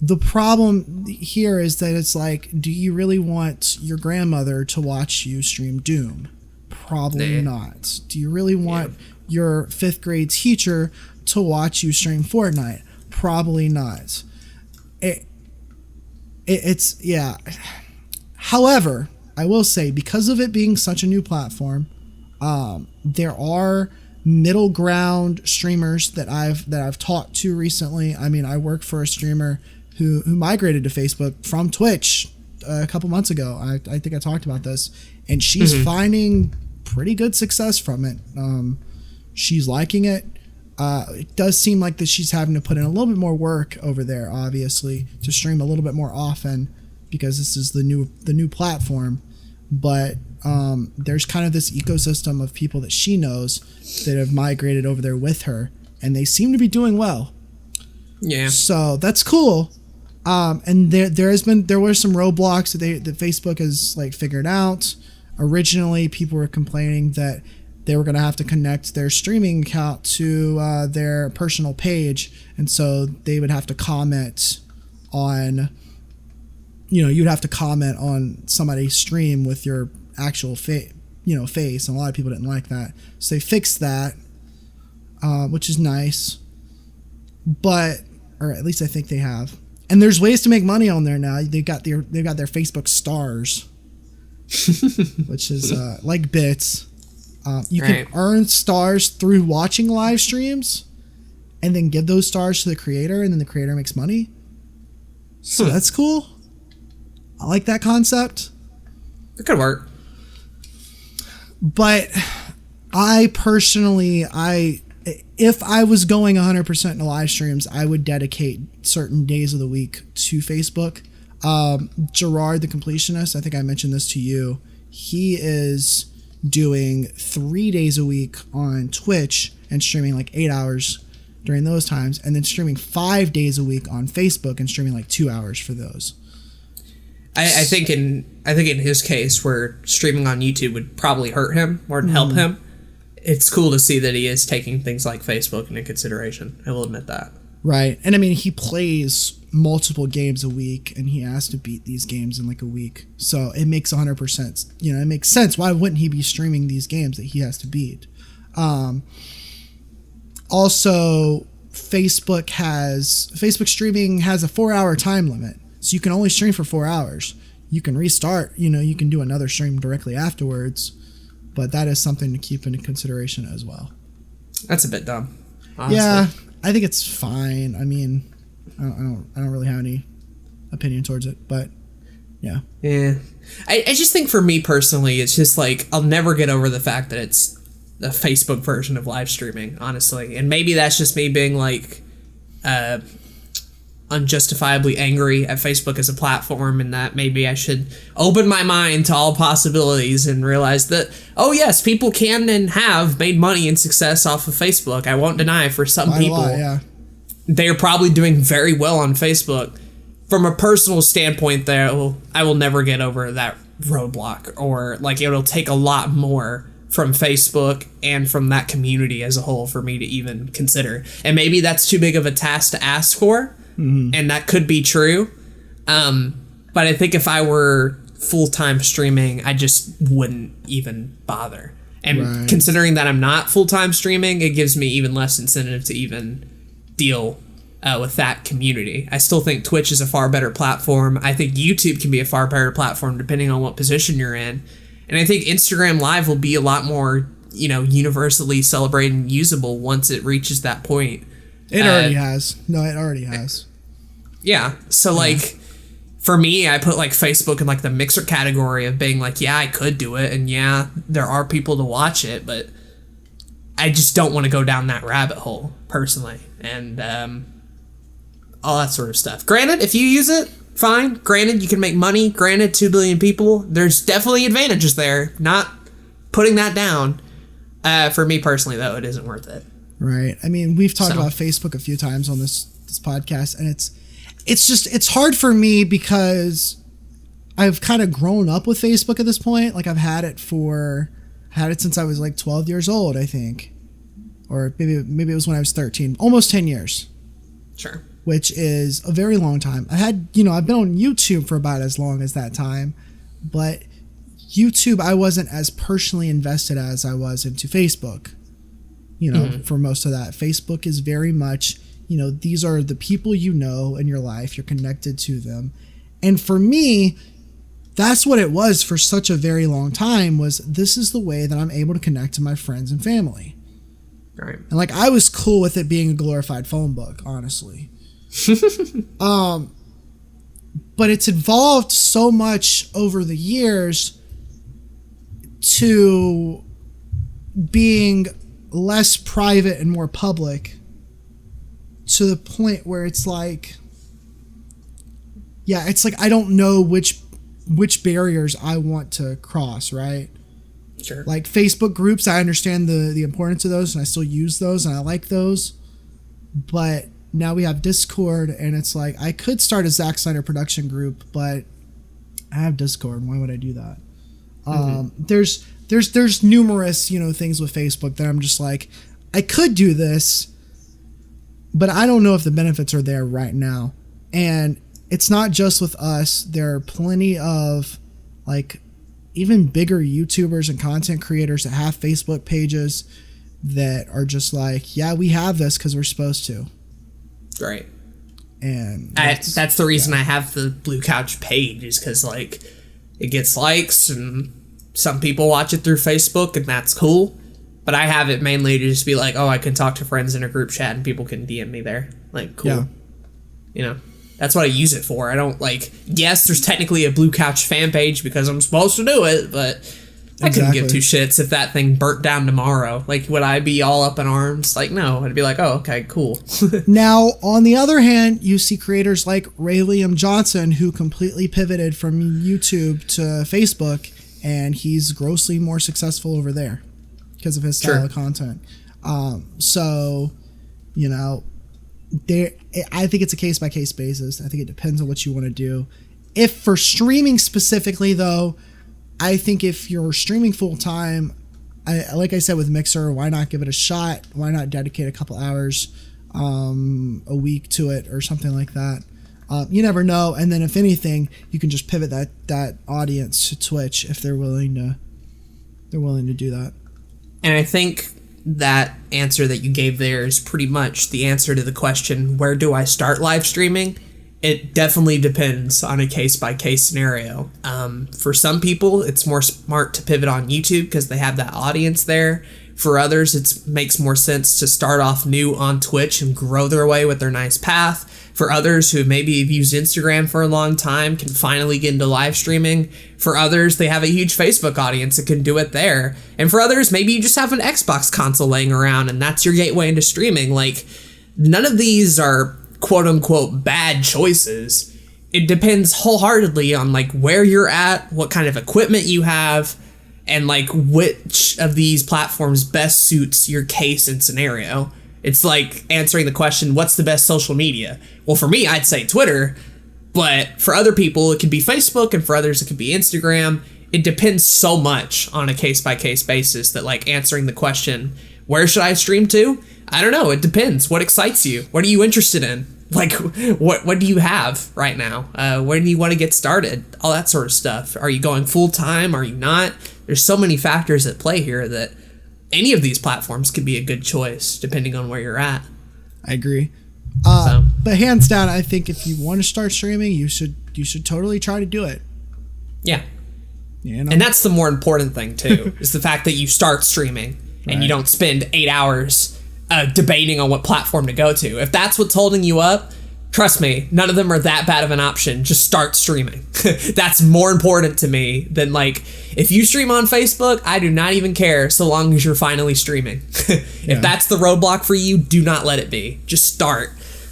The problem here is that it's like, do you really want your grandmother to watch you stream Doom? Probably not. Do you really want your 5th grade teacher to watch you stream Fortnite? Probably not. It's However, I will say, because of it being such a new platform, there are middle ground streamers that I've talked to recently. I mean, I work for a streamer who migrated to Facebook from Twitch a couple months ago. I think I talked about this, and she's finding pretty good success from it. She's liking it. It does seem like that she's having to put in a little bit more work over there, obviously, to stream a little bit more often because this is the new platform. But there's kind of this ecosystem of people that she knows that have migrated over there with her, and they seem to be doing well. Yeah. So that's cool. And there were some roadblocks that Facebook has, like, figured out. Originally, people were complaining that they were going to have to connect their streaming account to their personal page, and so they would have to comment on, you know, you'd have to comment on somebody's stream with your actual face, and a lot of people didn't like that. So they fixed that, which is nice, or at least I think they have. And there's ways to make money on there now. They've got their Facebook stars, which is like bits. You can earn stars through watching live streams, and then give those stars to the creator, and then the creator makes money. So that's cool. I like that concept. It could work. But I personally, if I was going 100% into live streams, I would dedicate certain days of the week to Facebook. Gerard, the completionist, I think I mentioned this to you. He is doing 3 days a week on Twitch and streaming like 8 hours during those times, and then streaming 5 days a week on Facebook and streaming like 2 hours for those. I think in his case, where streaming on YouTube would probably hurt him more than help him, it's cool to see that he is taking things like Facebook into consideration. I will admit that. Right. And I mean, he plays multiple games a week, and he has to beat these games in like a week. So it makes 100%, it makes sense. Why wouldn't he be streaming these games that he has to beat? Also, Facebook streaming has a 4-hour time limit. So you can only stream for 4 hours. You can restart, you can do another stream directly afterwards, but that is something to keep into consideration as well. That's a bit dumb, honestly. Yeah, I think it's fine. I mean, I don't really have any opinion towards it, but yeah. Yeah. I just think for me personally, it's just like, I'll never get over the fact that it's the Facebook version of live streaming, honestly. And maybe that's just me being like, unjustifiably angry at Facebook as a platform, and that maybe I should open my mind to all possibilities and realize that, oh yes, people can and have made money and success off of Facebook. I won't deny for some people, they are probably doing very well on Facebook. From a personal standpoint, though, I will never get over that roadblock, or like it'll take a lot more from Facebook and from that community as a whole for me to even consider. And maybe that's too big of a task to ask for, and that could be true. But I think if I were full-time streaming, I just wouldn't even bother. And considering that I'm not full-time streaming, it gives me even less incentive to even deal with that community. I still think Twitch is a far better platform. I think YouTube can be a far better platform depending on what position you're in. And I think Instagram Live will be a lot more, universally celebrated and usable once it reaches that point. It already has. No, it already has. Yeah. So, for me, I put, Facebook in, the mixer category of being yeah, I could do it. And, yeah, there are people to watch it. But I just don't want to go down that rabbit hole, personally. And all that sort of stuff. Granted, if you use it, fine. Granted, you can make money. Granted, 2 billion people. There's definitely advantages there. Not putting that down. For me personally, though, it isn't worth it. Right. I mean, we've talked about Facebook a few times on this podcast, and it's hard for me because I've kind of grown up with Facebook at this point. I've had it since I was 12 years old, I think. Or maybe it was when I was 13. Almost 10 years. Sure. Which is a very long time. I've been on YouTube for about as long as that time, but YouTube I wasn't as personally invested as I was into Facebook, for most of that. Facebook is very much, these are the people in your life, you're connected to them. And for me, that's what it was for such a very long time, was this is the way that I'm able to connect to my friends and family. Right. And I was cool with it being a glorified phone book, honestly. But it's evolved so much over the years to being less private and more public, to the point where it's I don't know which barriers I want to cross, right? Sure. Facebook groups, I understand the importance of those, and I still use those, and I like those. But now we have Discord, and it's I could start a Zack Snyder production group, but I have Discord. Why would I do that? There's numerous things with Facebook that I'm just I could do this, but I don't know if the benefits are there right now. And it's not just with us. There are plenty of even bigger YouTubers and content creators that have Facebook pages that are just yeah, we have this because we're supposed to. Right. And that's the reason I have the Blue Couch page, is because it gets likes and some people watch it through Facebook, and that's cool. But I have it mainly to just be oh, I can talk to friends in a group chat and people can DM me there. Cool. Yeah. That's what I use it for. I don't yes, there's technically a Blue Couch fan page because I'm supposed to do it, but I couldn't give two shits if that thing burnt down tomorrow. Would I be all up in arms? No, I'd be oh, okay, cool. Now, on the other hand, you see creators like Ray Liam Johnson, who completely pivoted from YouTube to Facebook, and he's grossly more successful over there because of his style of content. So, I think it's a case-by-case basis. I think it depends on what you want to do. If for streaming specifically, though, I think if you're streaming full-time, like I said with Mixer, why not give it a shot? Why not dedicate a couple hours a week to it or something like that? You never know. And then if anything, you can just pivot that audience to Twitch if they're willing to do that. And I think that answer that you gave there is pretty much the answer to the question, where do I start live streaming? It definitely depends on a case-by-case scenario. For some people, it's more smart to pivot on YouTube because they have that audience there. For others, it makes more sense to start off new on Twitch and grow their way with their nice path. For others who maybe have used Instagram for a long time can finally get into live streaming. For others, they have a huge Facebook audience that can do it there. And for others, maybe you just have an Xbox console laying around and that's your gateway into streaming. None of these are quote unquote bad choices. It depends wholeheartedly on like where you're at, what kind of equipment you have, and like which of these platforms best suits your case and scenario. It's like answering the question, what's the best social media? Well, for me, I'd say Twitter, but for other people, it could be Facebook, and for others, it could be Instagram. It depends so much on a case-by-case basis that like answering the question, where should I stream to? I don't know. It depends. What excites you? What are you interested in? Like, what do you have right now? Where do you want to get started? All that sort of stuff. Are you going full-time? Are you not? There's so many factors at play here that any of these platforms could be a good choice depending on where you're at. I agree. But hands down, I think if you want to start streaming, you should totally try to do it. Yeah. You know? And that's the more important thing too, is the fact that you start streaming and Right. you don't spend 8 hours debating on what platform to go to. If that's what's holding you up, trust me, none of them are that bad of an option. Just start streaming. That's more important to me than like, if you stream on Facebook, I do not even care so long as you're finally streaming. If that's the roadblock for you, do not let it be. Just start.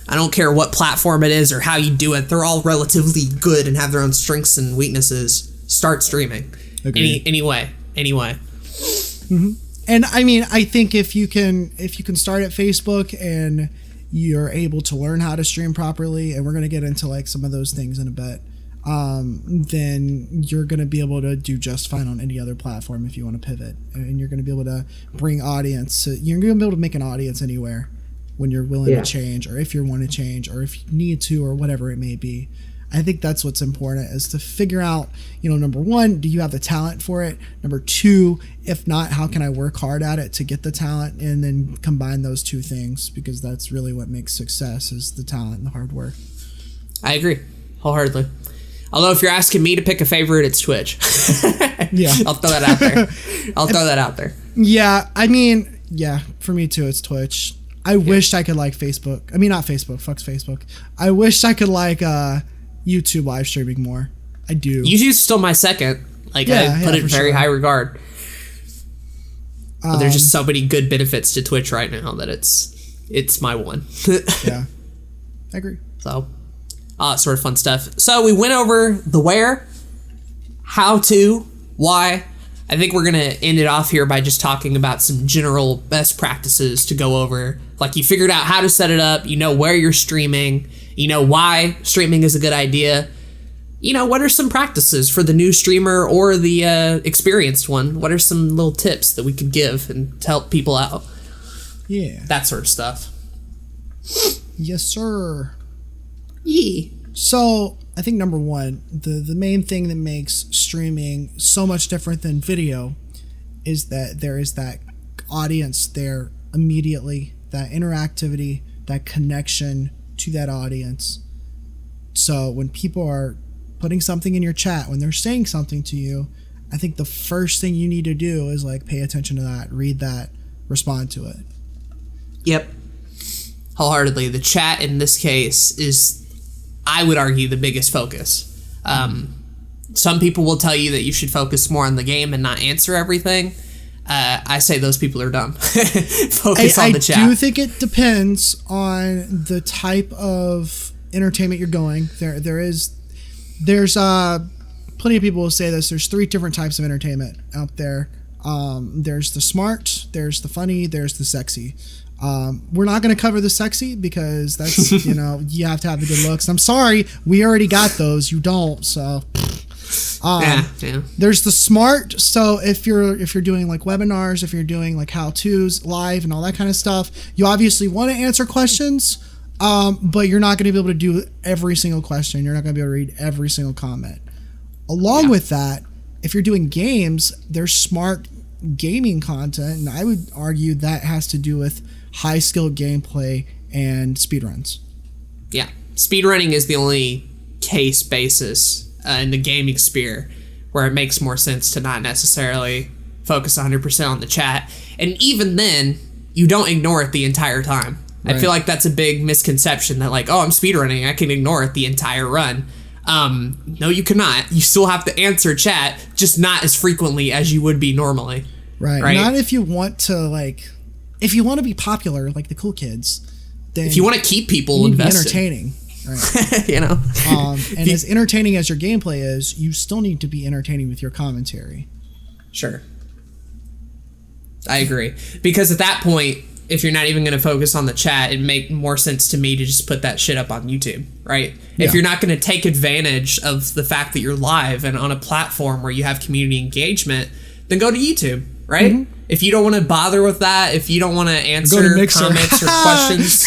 I don't care what platform it is or how you do it. They're all relatively good and have their own strengths and weaknesses. Start streaming. Anyway. Mm-hmm. And I mean, I think if you can start at Facebook and you're able to learn how to stream properly, and we're going to get into like some of those things in a bit, then you're going to be able to do just fine on any other platform if you want to pivot, and you're going to be able to bring audience. You're going to be able to make an audience anywhere when you're willing to change, or if you want to change, or if you need to, or whatever it may be. I think that's what's important, is to figure out, number one, do you have the talent for it? Number two, if not, how can I work hard at it to get the talent, and then combine those two things, because that's really what makes success, is the talent and the hard work. I agree wholeheartedly. Although if you're asking me to pick a favorite, it's Twitch. Yeah. I'll throw that out there. Yeah, I mean, yeah, for me too, it's Twitch. I wished I could like Facebook. I mean, not Facebook. Fuck's Facebook. I wish I could like YouTube live streaming more. I do. YouTube's still my second. Like, I put it in very high regard. But there's just so many good benefits to Twitch right now that it's my one. Yeah, I agree. So, sort of fun stuff. So we went over the where, how to, why. I think we're going to end it off here by just talking about some general best practices to go over. Like, you figured out how to set it up, where you're streaming, why streaming is a good idea. What are some practices for the new streamer or the experienced one? What are some little tips that we could give and to help people out? Yeah. That sort of stuff. Yes, sir. Yeah. So, I think number one, the main thing that makes streaming so much different than video is that there is that audience there immediately, that interactivity, that connection to that audience. So when people are putting something in your chat, when they're saying something to you, I think the first thing you need to do is like pay attention to that, read that, respond to it. Yep. Wholeheartedly. The chat in this case is, I would argue, the biggest focus. Some people will tell you that you should focus more on the game and not answer everything. I say those people are dumb. Focus on the chat. I do think it depends on the type of entertainment you're going. There's plenty of people will say this. There's 3 different types of entertainment out there. There's the smart, there's the funny, there's the sexy. We're not going to cover the sexy because that's, you have to have the good looks. I'm sorry, we already got those. You don't, so. There's the smart. So if you're doing like webinars, if you're doing like how-tos live and all that kind of stuff, you obviously want to answer questions, but you're not going to be able to do every single question. You're not going to be able to read every single comment. Along with that, if you're doing games, there's smart gaming content, and I would argue that has to do with high skill gameplay and speedruns. Yeah, speedrunning is the only case basis in the gaming sphere where it makes more sense to not necessarily focus 100% on the chat. And even then, you don't ignore it the entire time. Right. I feel like that's a big misconception that like, oh, I'm speedrunning, I can ignore it the entire run. No, you cannot. You still have to answer chat, just not as frequently as you would be normally. Right. Not if you want to if you want to be popular like the cool kids, then if you want to keep people you need to be invested, entertaining. Right. you know, and as entertaining as your gameplay is, you still need to be entertaining with your commentary. Sure. I agree. Because at that point, if you're not even going to focus on the chat, it'd make more sense to me to just put that shit up on YouTube, right? Yeah. If you're not going to take advantage of the fact that you're live and on a platform where you have community engagement, then go to YouTube, right? Mm-hmm. If you don't want to bother with that, if you don't want to answer comments or questions,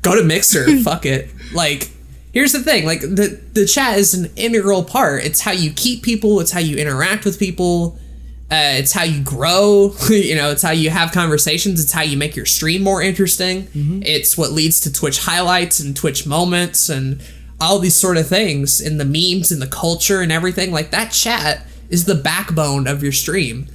go to Mixer. Fuck it. Like, here's the thing. Like, the chat is an integral part. It's how you keep people. It's how you interact with people. It's how you grow. You know, it's how you have conversations. It's how you make your stream more interesting. Mm-hmm. It's what leads to Twitch highlights and Twitch moments and all these sort of things, and the memes and the culture and everything. Like, that chat is the backbone of your stream.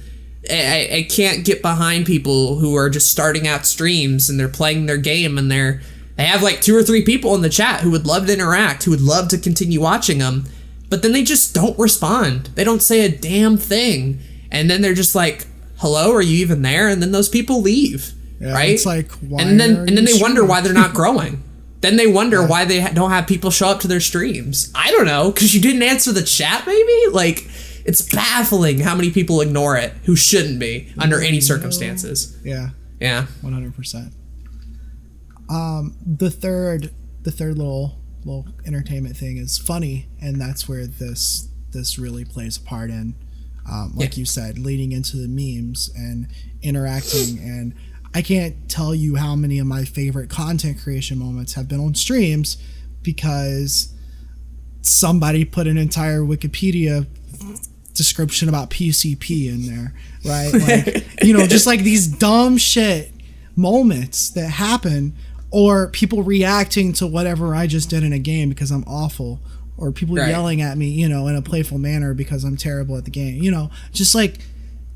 I can't get behind people who are just starting out streams and they're playing their game and they have like 2 or 3 people in the chat who would love to interact, who would love to continue watching them, but then they just don't respond. They don't say a damn thing. And then they're just like, hello, are you even there? And then those people leave, right? It's like, why and then they wonder why they're not growing. Then they wonder why they don't have people show up to their streams. I don't know, because you didn't answer the chat, maybe? Like, it's baffling how many people ignore it who shouldn't be under any circumstances. Yeah. Yeah. 100%. The third little entertainment thing is funny, and that's where this really plays a part in, like you said, leading into the memes and interacting. And I can't tell you how many of my favorite content creation moments have been on streams because somebody put an entire Wikipedia description about PCP in there, right? Like, you know, just like these dumb shit moments that happen, or people reacting to whatever I just did in a game because I'm awful, or people yelling at me, you know, in a playful manner because I'm terrible at the game, you know, just like,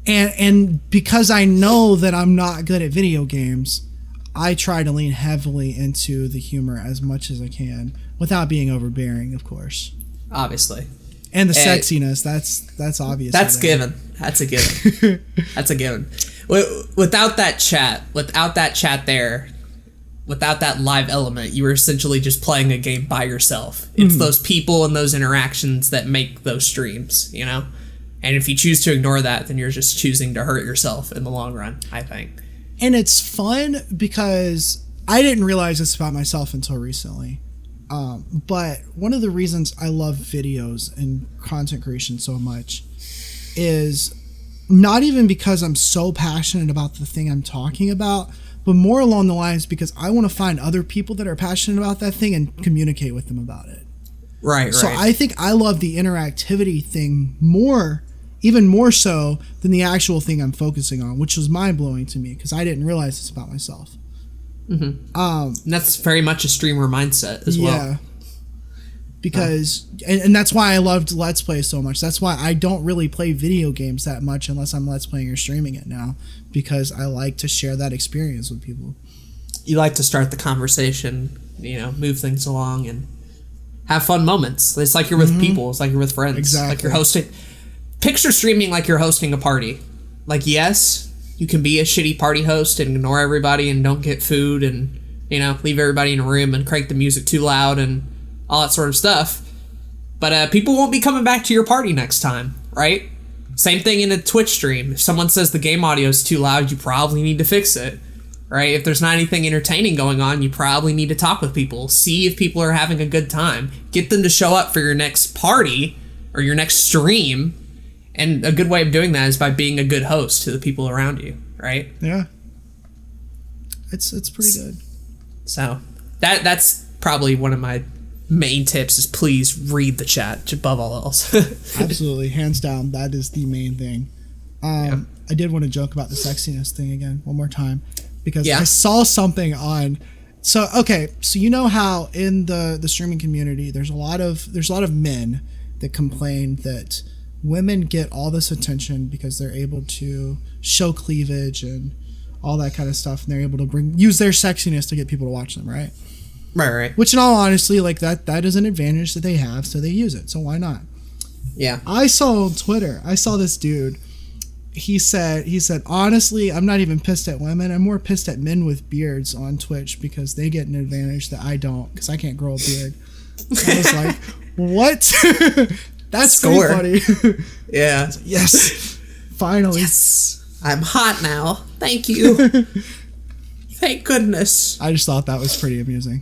and because I know that I'm not good at video games, I try to lean heavily into the humor as much as I can without being overbearing, of course. Obviously. And the sexiness, that's obvious. That's given. That's a given. That's a given. Without that chat there, without that live element, you were essentially just playing a game by yourself. It's those people and those interactions that make those streams, you know? And if you choose to ignore that, then you're just choosing to hurt yourself in the long run, I think. And it's fun because I didn't realize this about myself until recently. But one of the reasons I love videos and content creation so much is not even because I'm so passionate about the thing I'm talking about, but more along the lines because I want to find other people that are passionate about that thing and communicate with them about it. Right. So I think I love the interactivity thing even more so than the actual thing I'm focusing on, which was mind-blowing to me because I didn't realize this about myself. Mm-hmm. And that's very much a streamer mindset as well. Yeah. Because, and that's why I loved Let's Play so much. That's why I don't really play video games that much unless I'm Let's Playing or streaming it now, because I like to share that experience with people. You like to start the conversation, you know, move things along and have fun moments. It's like you're with people. It's like you're with friends. Exactly. Like you're hosting. Picture streaming like you're hosting a party. Like, yes, you can be a shitty party host and ignore everybody and don't get food and, you know, leave everybody in a room and crank the music too loud and all that sort of stuff. But people won't be coming back to your party next time, right? Same thing in a Twitch stream. If someone says the game audio is too loud, you probably need to fix it, right? If there's not anything entertaining going on, you probably need to talk with people. See if people are having a good time. Get them to show up for your next party or your next stream. And a good way of doing that is by being a good host to the people around you, right? Yeah. It's pretty good. So that's probably one of my main tips is please read the chat above all else. Absolutely. Hands down. That is the main thing. I did want to joke about the sexiness thing again one more time because I saw something on. So you know how in the streaming community, there's a lot of men that complain that women get all this attention because they're able to show cleavage and all that kind of stuff, and they're able to use their sexiness to get people to watch them, right? Right. Which in all honesty, like that is an advantage that they have, so they use it. So why not? Yeah. I saw on Twitter, this dude he said, honestly, I'm not even pissed at women. I'm more pissed at men with beards on Twitch because they get an advantage that I don't because I can't grow a beard. I was like, what? That's Score. pretty funny. Yeah. Yes. Finally. Yes. I'm hot now. Thank you. Thank goodness. I just thought that was pretty amusing.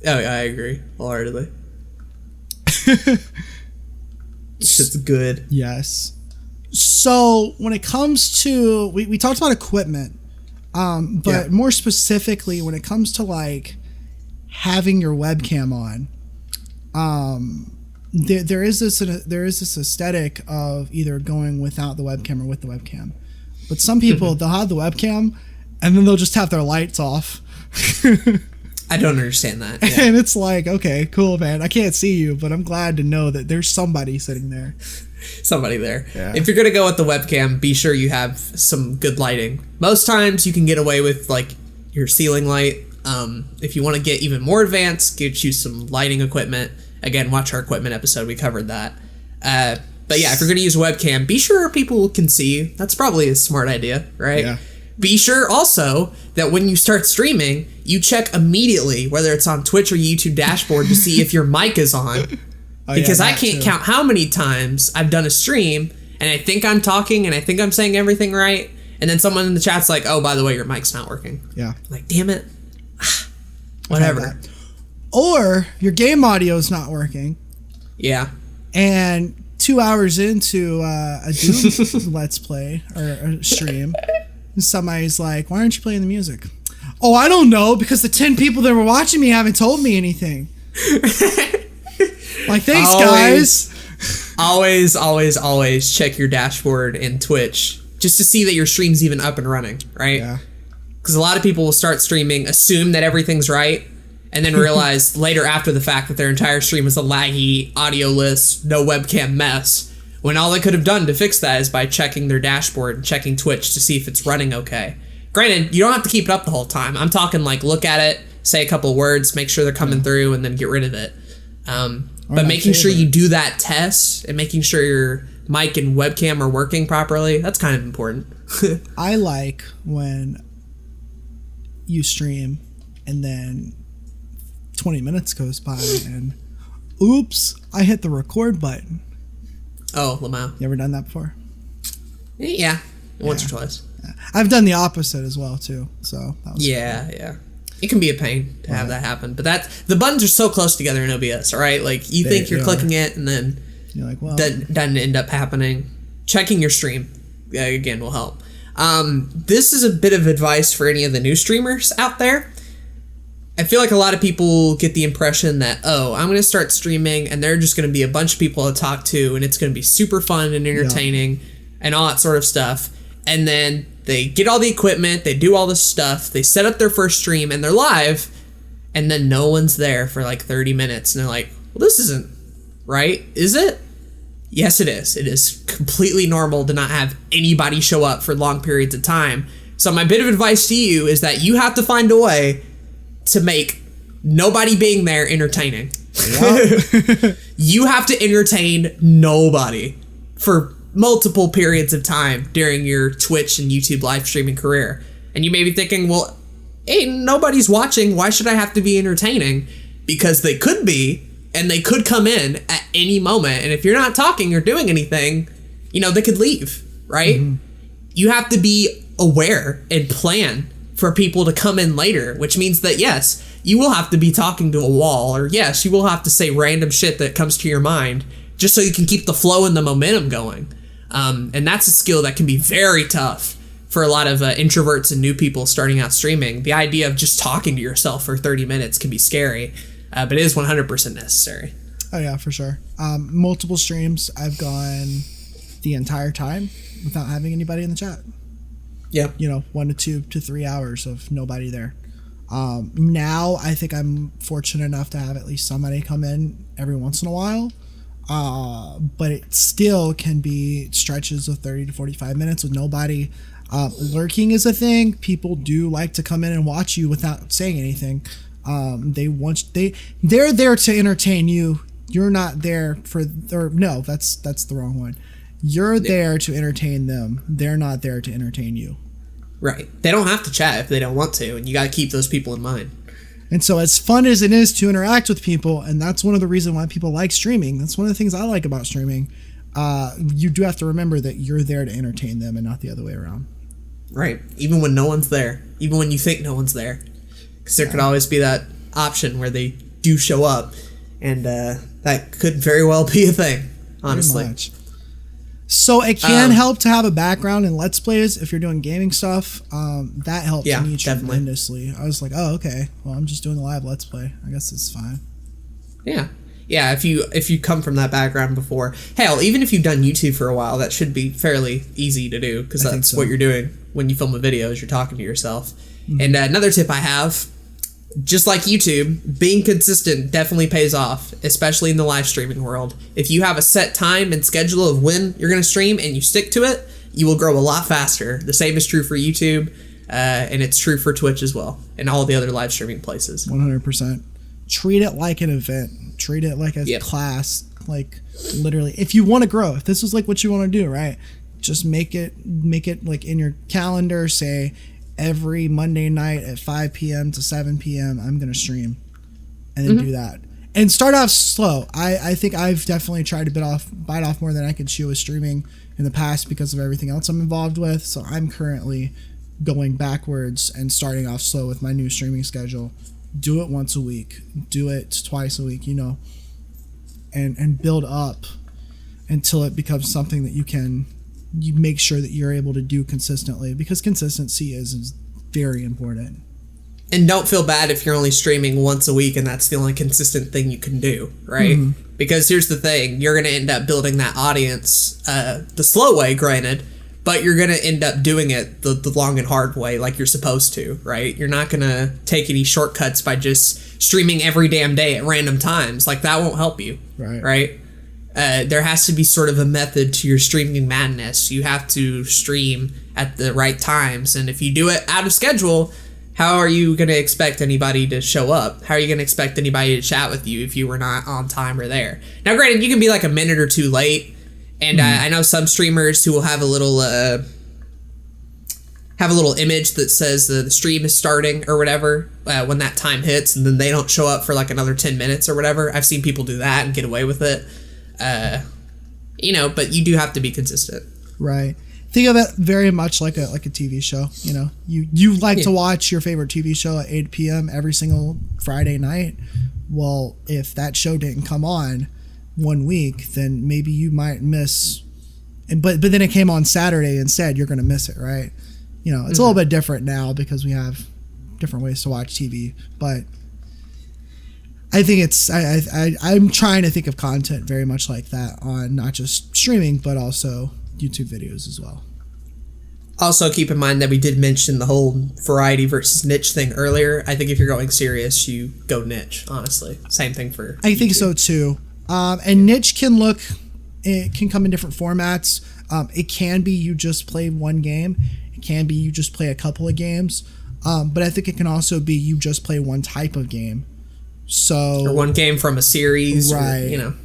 Oh, yeah, I agree wholeheartedly. It's good. Yes. So when it comes to, we talked about equipment, but more specifically when it comes to like having your webcam on, there is this aesthetic of either going without the webcam or with the webcam. But some people, they'll have the webcam and then they'll just have their lights off. I don't understand that. Yeah. And it's like, okay, cool, man. I can't see you, but I'm glad to know that there's somebody sitting there. Somebody there. Yeah. If you're going to go with the webcam, be sure you have some good lighting. Most times you can get away with like your ceiling light. If you want to get even more advanced, get you some lighting equipment. Again, watch our equipment episode. We covered that. But yeah, if you're going to use a webcam, be sure people can see you. That's probably a smart idea, right? Yeah. Be sure also that when you start streaming, you check immediately, whether it's on Twitch or YouTube dashboard, to see if your mic is on. Because I can't count how many times I've done a stream and I think I'm talking and I think I'm saying everything right. And then someone in the chat's like, oh, by the way, your mic's not working. Yeah. I'm like, damn it. Whatever. Or your game audio is not working. Yeah. And 2 hours into a Doom Let's Play or a stream, somebody's like, why aren't you playing the music? Oh, I don't know, because the 10 people that were watching me haven't told me anything. Like, thanks, guys. Always check your dashboard in Twitch just to see that your stream's even up and running, right? Yeah. Because a lot of people will start streaming, assume that everything's right, and then realize later after the fact that their entire stream was a laggy, audio-less, no webcam mess, when all they could have done to fix that is by checking their dashboard and checking Twitch to see if it's running okay. Granted, you don't have to keep it up the whole time. I'm talking like look at it, say a couple words, make sure they're coming through, and then get rid of it. But making sure you do that test and making sure your mic and webcam are working properly, that's kind of important. I like when you stream and then 20 minutes goes by and oops, I hit the record button. Oh, Lamau. You ever done that before? Yeah. Once or twice. Yeah. I've done the opposite as well too. So that was yeah. It can be a pain to have that happen, but the buttons are so close together in OBS, all right? Like you think you're clicking it and then you're like, well, doesn't end up happening. Checking your stream again will help. This is a bit of advice for any of the new streamers out there. I feel like a lot of people get the impression that, oh, I'm going to start streaming and there are just going to be a bunch of people to talk to and it's going to be super fun and entertaining and all that sort of stuff. And then they get all the equipment, they do all this stuff, they set up their first stream and they're live, and then no one's there for like 30 minutes. And they're like, well, this isn't right, is it? Yes, it is. It is completely normal to not have anybody show up for long periods of time. So my bit of advice to you is that you have to find a way to make nobody being there entertaining. Yep. You have to entertain nobody for multiple periods of time during your Twitch and YouTube live streaming career. And you may be thinking, well, hey, nobody's watching. Why should I have to be entertaining? Because they could be, and they could come in at any moment. And if you're not talking or doing anything, they could leave, right? Mm-hmm. You have to be aware and plan for people to come in later, which means that, yes, you will have to be talking to a wall, or yes, you will have to say random shit that comes to your mind just so you can keep the flow and the momentum going. And that's a skill that can be very tough for a lot of introverts and new people starting out streaming. The idea of just talking to yourself for 30 minutes can be scary, but it is 100% necessary. Oh, yeah, for sure. Multiple streams, I've gone the entire time without having anybody in the chat. Yeah. 1 to 2 to 3 hours of nobody there. Now, I think I'm fortunate enough to have at least somebody come in every once in a while. But it still can be stretches of 30 to 45 minutes with nobody. Lurking is a thing. People do like to come in and watch you without saying anything. They're there to entertain you. You're not there for, or no, that's the wrong one. You're there to entertain them. They're not there to entertain you. Right. They don't have to chat if they don't want to, and you got to keep those people in mind. And so as fun as it is to interact with people, and that's one of the reasons why people like streaming, that's one of the things I like about streaming, you do have to remember that you're there to entertain them and not the other way around. Right. Even when no one's there. Even when you think no one's there. Because there could always be that option where they do show up, and that could very well be a thing, honestly. So it can help to have a background in Let's Plays if you're doing gaming stuff. That helps me tremendously. I was like, oh, okay. Well, I'm just doing a live Let's Play. I guess it's fine. Yeah. Yeah, if you come from that background before. Hell, even if you've done YouTube for a while, that should be fairly easy to do, because that's what you're doing when you film a video is you're talking to yourself. Mm-hmm. And another tip I have, just like YouTube, being consistent definitely pays off, especially in the live streaming world. If you have a set time and schedule of when you're going to stream and you stick to it, you will grow a lot faster. The same is true for YouTube, and it's true for Twitch as well, and all the other live streaming places. 100%. Treat it like an event. Treat it like a class. Like, literally, if you want to grow, if this is like what you want to do, right? Just make it like in your calendar, say, every Monday night at 5 p.m. to 7 p.m. I'm going to stream, and then do that. And start off slow. I think I've definitely tried to bite off more than I could chew with streaming in the past because of everything else I'm involved with. So I'm currently going backwards and starting off slow with my new streaming schedule. Do it once a week. Do it twice a week, and build up until it becomes something that you make sure that you're able to do consistently, because consistency is very important. And don't feel bad if you're only streaming once a week and that's the only consistent thing you can do, right? Mm-hmm. Because here's the thing, you're going to end up building that audience the slow way, granted, but you're going to end up doing it the long and hard way like you're supposed to, right? You're not going to take any shortcuts by just streaming every damn day at random times. Like, that won't help you, right? There has to be sort of a method to your streaming madness. You have to stream at the right times, and if you do it out of schedule, how are you going to expect anybody to show up? How are you going to expect anybody to chat with you if you were not on time or there? Now, granted, you can be like a minute or two late, and I know some streamers who will have a little image that says the stream is starting or whatever when that time hits, and then they don't show up for like another 10 minutes or whatever. I've seen people do that and get away with it. But you do have to be consistent. Right. Think of it very much like a TV show. You like to watch your favorite TV show at 8 p.m. every single Friday night. Well, if that show didn't come on one week, then maybe you might miss. But then it came on Saturday instead. You're going to miss it, right? It's a little bit different now because we have different ways to watch TV. But I think I'm trying to think of content very much like that on not just streaming, but also YouTube videos as well. Also, keep in mind that we did mention the whole variety versus niche thing earlier. I think if you're going serious, you go niche, honestly. Same thing for I think so too. And niche it can come in different formats. It can be you just play one game. It can be you just play a couple of games. But I think it can also be you just play one type of game. Or one game from a series, right? Or,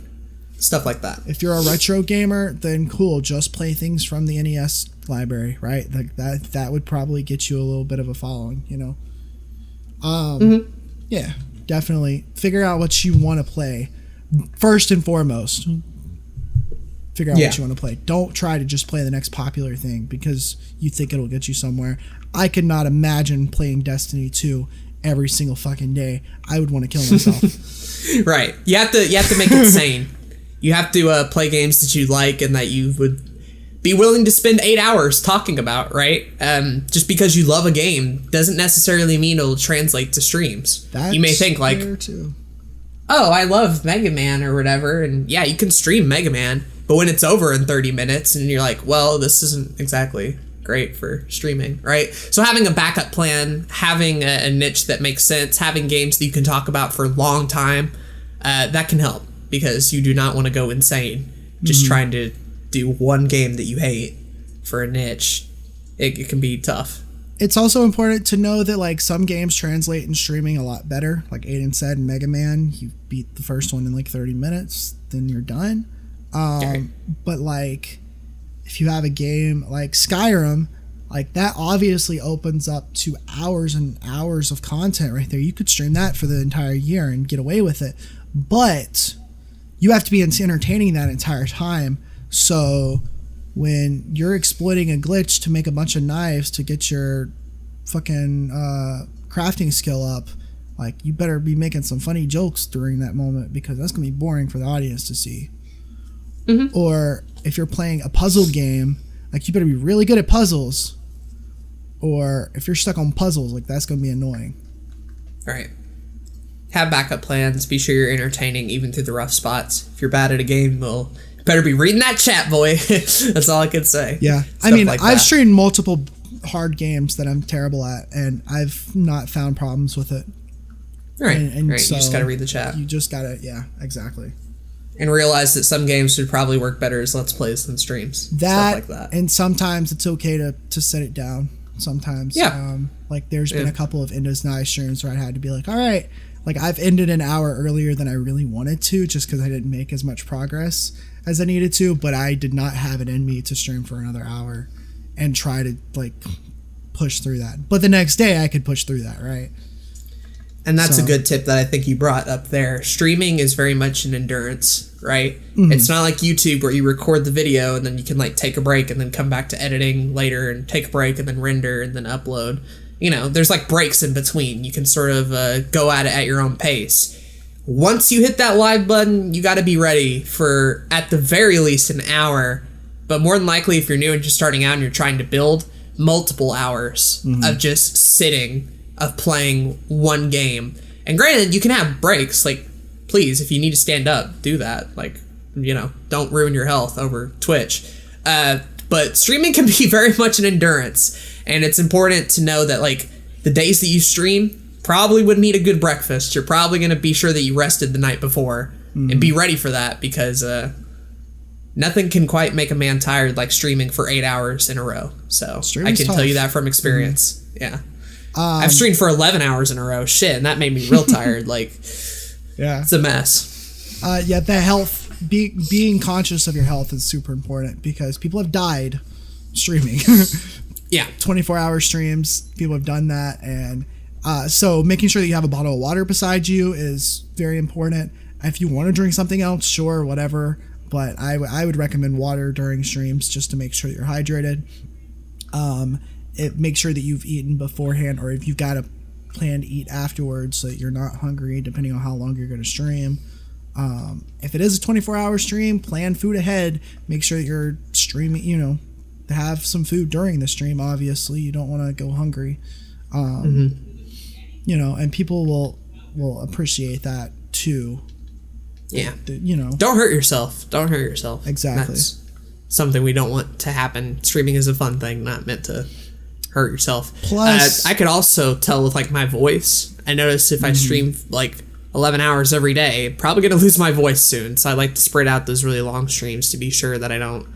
stuff like that. If you're a retro gamer, then cool, just play things from the NES library, right? Like that would probably get you a little bit of a following, Yeah, definitely figure out what you want to play first and foremost. Figure out what you want to play. Don't try to just play the next popular thing because you think it'll get you somewhere. I could not imagine playing Destiny 2 every single fucking day. I would want to kill myself. Right. You have to make it sane. You have to play games that you like and that you would be willing to spend 8 hours talking about, right? Just because you love a game doesn't necessarily mean it'll translate to streams. You may think like, oh, I love Mega Man or whatever, and yeah, you can stream Mega Man, but when it's over in 30 minutes and you're like, well, this isn't exactly great for streaming, right? So having a backup plan, having a niche that makes sense, having games that you can talk about for a long time, that can help, because you do not want to go insane just trying to do one game that you hate for a niche. It can be tough. It's also important to know that like some games translate in streaming a lot better. Like Aden said, in Mega Man, you beat the first one in like 30 minutes, then you're done. But like if you have a game like Skyrim, like that obviously opens up to hours and hours of content right there. You could stream that for the entire year and get away with it. But you have to be entertaining that entire time. So when you're exploiting a glitch to make a bunch of knives to get your fucking crafting skill up, like you better be making some funny jokes during that moment, because that's gonna be boring for the audience to see. Mm-hmm. Or if you're playing a puzzle game, like you better be really good at puzzles. Or if you're stuck on puzzles, like that's gonna be annoying. Right. Have backup plans. Be sure you're entertaining even through the rough spots. If you're bad at a game, well, you better be reading that chat, boy. That's all I can say. Yeah. I mean, like I've streamed multiple hard games that I'm terrible at, and I've not found problems with it. Right. And right. So you just gotta read the chat. You just gotta, yeah, exactly. And realize that some games would probably work better as Let's Plays than streams. Stuff like that. And sometimes it's okay to set it down. Sometimes. Yeah. Like there's been a couple of Endo's Nice streams where I had to be like, all right, like I've ended an hour earlier than I really wanted to, just because I didn't make as much progress as I needed to, but I did not have it in me to stream for another hour and try to like push through that. But the next day I could push through that, right? And that's a good tip that I think you brought up there. Streaming is very much an endurance, right? Mm-hmm. It's not like YouTube where you record the video and then you can like take a break and then come back to editing later and take a break and then render and then upload. You know, there's like breaks in between. You can sort of go at it at your own pace. Once you hit that live button, you got to be ready for at the very least an hour. But more than likely, if you're new and just starting out and you're trying to build, multiple hours of just sitting, of playing one game. And granted, you can have breaks. Like, please, if you need to stand up, do that. Like, you know, don't ruin your health over Twitch. But streaming can be very much an endurance. And it's important to know that, like, the days that you stream probably would need a good breakfast. You're probably going to be sure that you rested the night before and be ready for that, because nothing can quite make a man tired like streaming for 8 hours in a row. So I can tell you that from experience. Yeah. I've streamed for 11 hours in a row. Shit, and that made me real tired. Like, yeah, it's a mess. Yeah, the health, being conscious of your health is super important, because people have died streaming. Yeah. 24-hour streams, people have done that. And so making sure that you have a bottle of water beside you is very important. If you want to drink something else, sure, whatever. But I would recommend water during streams just to make sure that you're hydrated. Make sure that you've eaten beforehand, or if you've got a plan to eat afterwards so that you're not hungry, depending on how long you're going to stream. If it is a 24-hour stream, plan food ahead. Make sure that you're streaming, you know, to have some food during the stream. Obviously, you don't want to go hungry. You know, and people will appreciate that too. Yeah. You know, don't hurt yourself. Don't hurt yourself. Exactly. That's something we don't want to happen. Streaming is a fun thing, not meant to hurt yourself. Plus, I could also tell with like my voice. I notice if I stream like 11 hours every day, probably gonna lose my voice soon. So I like to spread out those really long streams to be sure that I don't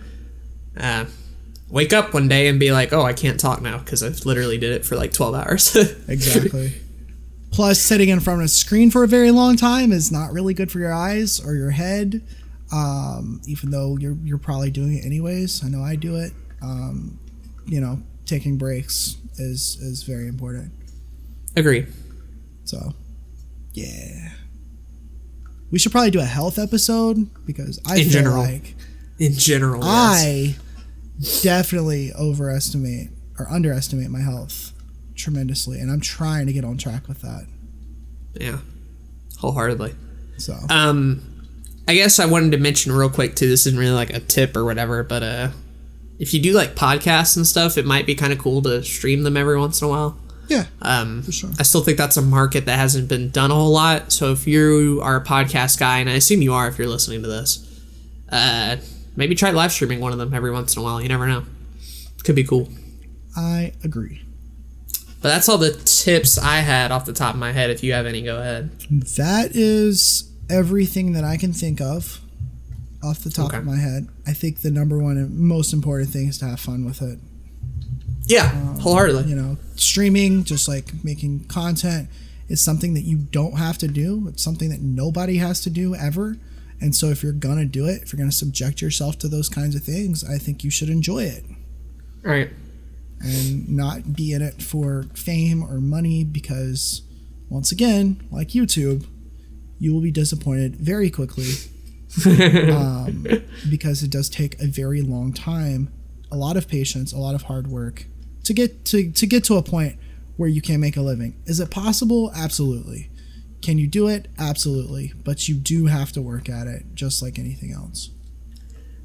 wake up one day and be like, oh, I can't talk now because I've literally did it for like 12 hours. Exactly. Plus, sitting in front of a screen for a very long time is not really good for your eyes or your head, even though you're probably doing it anyways. I know I do it. You know, taking breaks is very important. Agree. So, yeah. We should probably do a health episode, because I feel like... In general, I definitely overestimate or underestimate my health tremendously, and I'm trying to get on track with that. Yeah, wholeheartedly. So I guess I wanted to mention real quick too, this isn't really like a tip or whatever, but if you do like podcasts and stuff, it might be kind of cool to stream them every once in a while. Yeah, for sure. I still think that's a market that hasn't been done a whole lot. So if you are a podcast guy, and I assume you are if you're listening to this, maybe try live streaming one of them every once in a while. You never know. Could be cool. I agree. But that's all the tips I had off the top of my head. If you have any, go ahead. That is everything that I can think of off the top of my head. I think the number one and most important thing is to have fun with it. Yeah, wholeheartedly. You know, streaming, just like making content, is something that you don't have to do. It's something that nobody has to do ever. And so if you're going to do it, if you're going to subject yourself to those kinds of things, I think you should enjoy it. Right. And not be in it for fame or money, because once again, like YouTube, you will be disappointed very quickly. Because it does take a very long time, a lot of patience, a lot of hard work to get to a point where you can make a living. Is it possible? Absolutely. Can you do it? Absolutely. But you do have to work at it, just like anything else.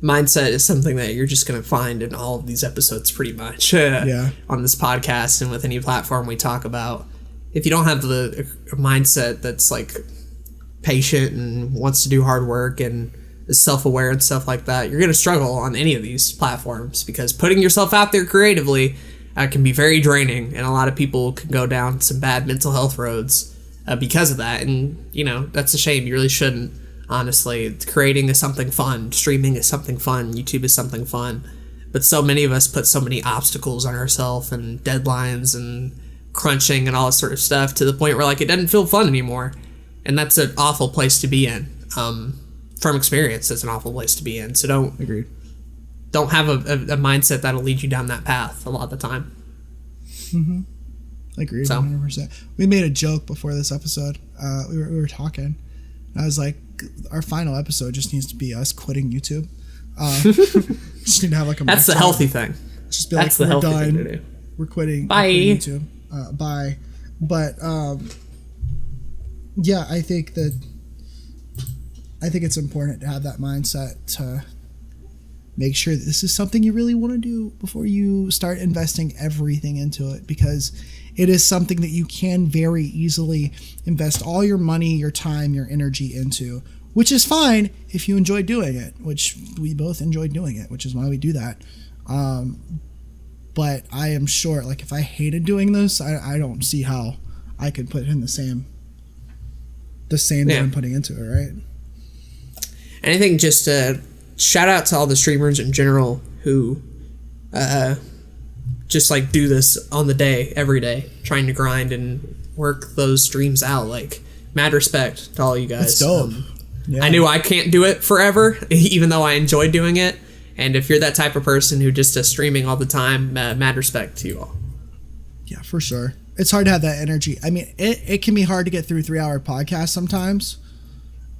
Mindset is something that you're just going to find in all of these episodes pretty much on this podcast and with any platform we talk about. If you don't have the mindset that's like patient and wants to do hard work and is self-aware and stuff like that, you're going to struggle on any of these platforms, because putting yourself out there creatively can be very draining, and a lot of people can go down some bad mental health roads because of that. And that's a shame. You really shouldn't. Honestly, creating is something fun, streaming is something fun, YouTube is something fun, but so many of us put so many obstacles on ourselves and deadlines and crunching and all this sort of stuff to the point where like it doesn't feel fun anymore. And that's an awful place to be in. From experience, it's an awful place to be in. So don't have a mindset that'll lead you down that path a lot of the time. Mm-hmm. Agreed, 100%. We made a joke before this episode. We were talking. I was like, our final episode just needs to be us quitting YouTube. Just need to have like a. That's the healthy thing. Just be like, we're done. We're quitting. Bye. We're quitting YouTube. Bye. But yeah, I think it's important to have that mindset to make sure that this is something you really want to do before you start investing everything into it, because it is something that you can very easily invest all your money, your time, your energy into, which is fine if you enjoy doing it, which we both enjoy doing it, which is why we do that. But I am sure, like, if I hated doing this, I don't see how I could put in the same that I'm putting into it, right? And I think just shout out to all the streamers in general who just like do this on the day, every day, trying to grind and work those streams out. Like, mad respect to all you guys. It's dope. Yeah. I knew I can't do it forever, even though I enjoy doing it. And if you're that type of person who just does streaming all the time, mad respect to you all. Yeah, for sure. It's hard to have that energy. I mean, it can be hard to get through 3-hour podcasts sometimes.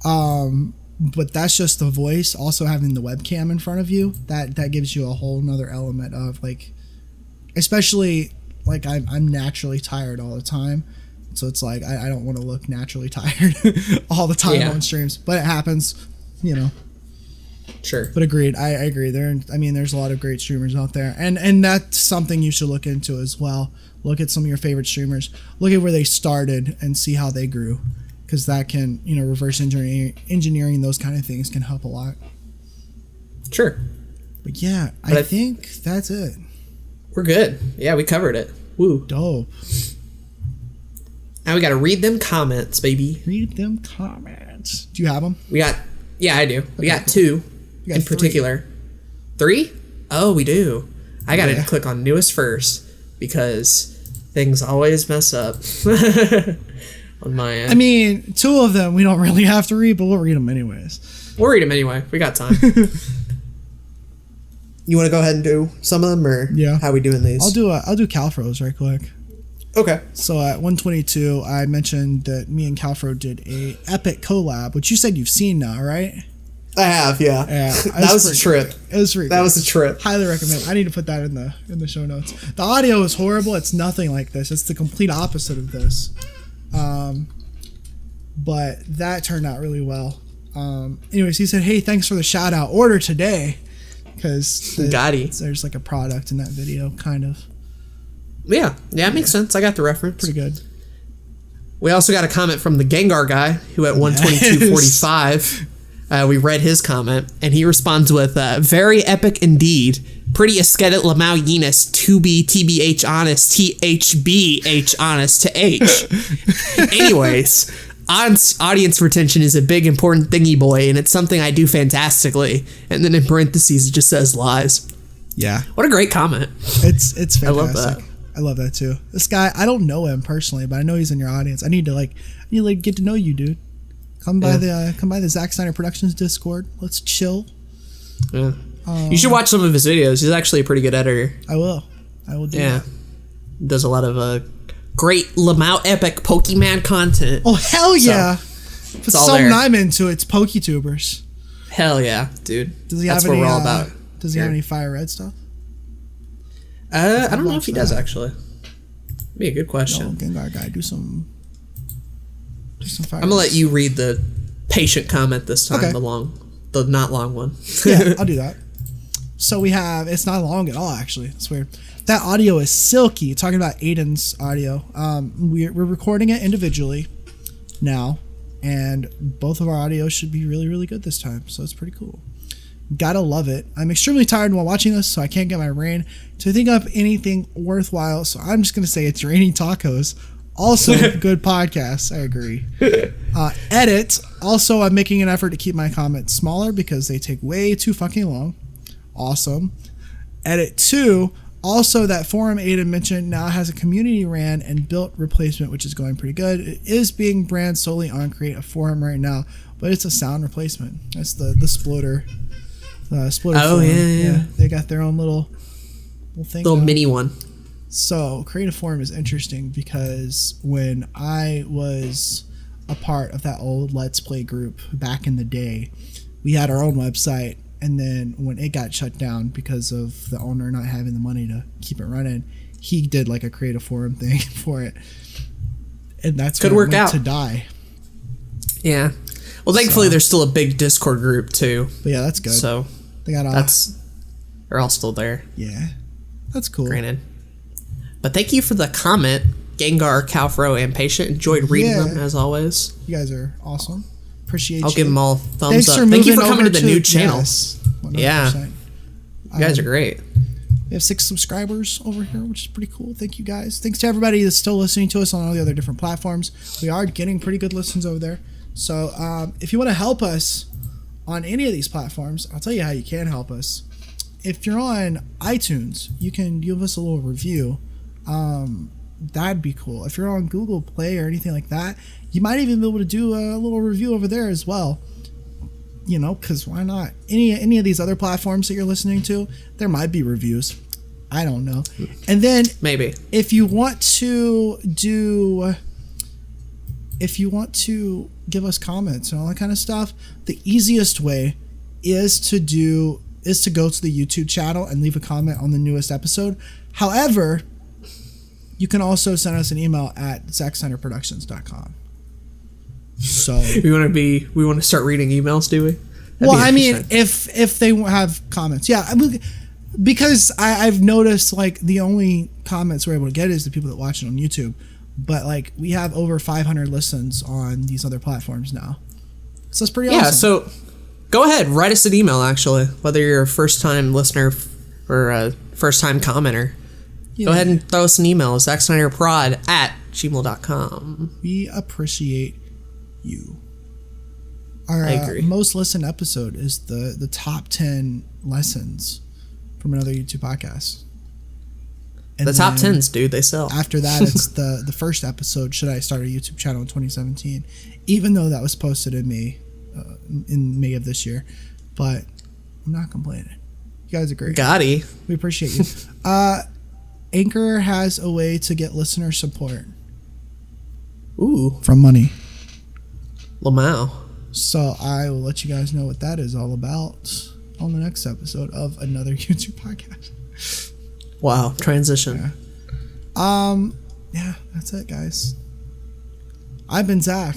But that's just the voice. Also having the webcam in front of you, that gives you a whole nother element of, like, especially like I'm naturally tired all the time. So it's like I don't want to look naturally tired all the time on streams, but it happens, Sure. But agreed. I agree. There's a lot of great streamers out there, and that's something you should look into as well. Look at some of your favorite streamers. Look at where they started and see how they grew, because that can, reverse engineering those kind of things can help a lot. Sure. But yeah, I think that's it. We're good. Yeah, we covered it. Woo. Dope. Now we got to read them comments, baby. Read them comments. Do you have them? Yeah, I do. We got two in particular. 3? Oh, we do. I got to click on newest first because things always mess up on my end. I mean, 2 of them we don't really have to read, but we'll read them anyways. We'll read them anyway. We got time. You want to go ahead and do some of them, or how are we doing these? I'll do Calfro's right quick. Okay. So at 122, I mentioned that me and Calfro did a epic collab, which you said you've seen now, right? I have, yeah. That was a trip. It was pretty. That was a trip. Highly recommend. I need to put that in the show notes. The audio is horrible. It's nothing like this. It's the complete opposite of this. But that turned out really well. Anyways, he said, "Hey, thanks for the shout out. Order today." Because there's like a product in that video, kind of. Yeah, it makes sense. I got the reference. Pretty good. We also got a comment from the Gengar guy, who at 122.45, we read his comment, and he responds with, very epic indeed. Pretty aesthetic Lamau Yenis, to be TBH honest, THBH honest to H. Anyways, audience retention is a big important thingy boy, and it's something I do fantastically. And then in parentheses, it just says lies. Yeah. What a great comment. It's fantastic. I love that. I love that too. This guy, I don't know him personally, but I know he's in your audience. I need to get to know you, dude. Come by the Zack Snyder Productions Discord. Let's chill. Yeah. You should watch some of his videos. He's actually a pretty good editor. I will do that. Does a lot of great Lamau epic Pokemon content. Oh, hell yeah. So, If it's something I'm into, it's PokeTubers. Hell yeah, dude. Does he That's have what any, we're all about. Does he have any Fire Red stuff? I don't know if he does, actually. Be a good question. No, Gengar guy, do some Fire I'm going to let Reds. you read the patient comment this time, Okay. the not long one. Yeah, I'll do that. So we have, it's not long at all, actually. It's weird. That audio is silky. Talking about Aden's audio. We're recording it individually now, and both of our audio should be really, really good this time. So it's pretty cool. Gotta love it. I'm extremely tired while watching this, so I can't get my brain to think up anything worthwhile. So I'm just gonna say it's Raining Tacos. Also, good podcast. I agree. Edit. Also, I'm making an effort to keep my comments smaller because they take way too fucking long. Awesome. Edit 2. Also, that forum Aden mentioned now has a community ran and built replacement, which is going pretty good. It is being branded solely on Create a Forum right now, but it's a sound replacement. That's the Sploder. Sploder Oh, forum. yeah. They got their own little thing. Little mini one. So, Create a Forum is interesting because when I was a part of that old Let's Play group back in the day, we had our own website. And then when it got shut down because of the owner not having the money to keep it running, he did like a Create a Forum thing for it. And that's could when work it went out to die. Yeah. Well, thankfully, there's still a big Discord group, too. But yeah, that's good. So, they got they're all still there. Yeah. That's cool. Granted. But thank you for the comment, Gengar, Calfro, and Patient. Enjoyed reading them, as always. You guys are awesome. Appreciate I'll you. give them all thumbs Thanks up. For Thank you for moving coming to over the new channel. Yes, 100%. Yeah. You guys are great. We have 6 subscribers over here, which is pretty cool. Thank you guys. Thanks to everybody that's still listening to us on all the other different platforms. We are getting pretty good listens over there. So if you want to help us on any of these platforms, I'll tell you how you can help us. If you're on iTunes, you can give us a little review. That'd be cool. If you're on Google Play or anything like that, you might even be able to do a little review over there as well. You know, because why not? Any of these other platforms that you're listening to, there might be reviews. I don't know. And then maybe if you want to give us comments and all that kind of stuff, the easiest way is to go to the YouTube channel and leave a comment on the newest episode. However, you can also send us an email at zacksnyderproductions.com. So we want to start reading emails, do we? Well, I mean, if they have comments, yeah, because I've noticed like the only comments we're able to get is the people that watch it on YouTube, but like we have over 500 listens on these other platforms now, so it's pretty awesome. Yeah, so go ahead, write us an email. Actually, whether you're a first-time listener or a first-time commenter, go ahead and throw us an email. zacksnyderprod@gmail.com. We appreciate you. Our I agree. Most listened episode is the top 10 lessons from another YouTube podcast. And the top 10s, dude, they sell. After that, it's the first episode, Should I Start a YouTube Channel in 2017? Even though that was posted in May of this year. But I'm not complaining. You guys are great. Gotti. We appreciate you. Anchor has a way to get listener support. Ooh. From money. Lamau. So I will let you guys know what that is all about on the next episode of another YouTube podcast. Wow, transition. Yeah, that's it, guys. I've been Zach.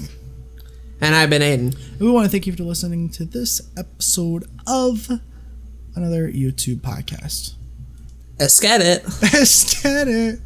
And I've been Aden. And we want to thank you for listening to this episode of another YouTube podcast. Escat it. Escat it.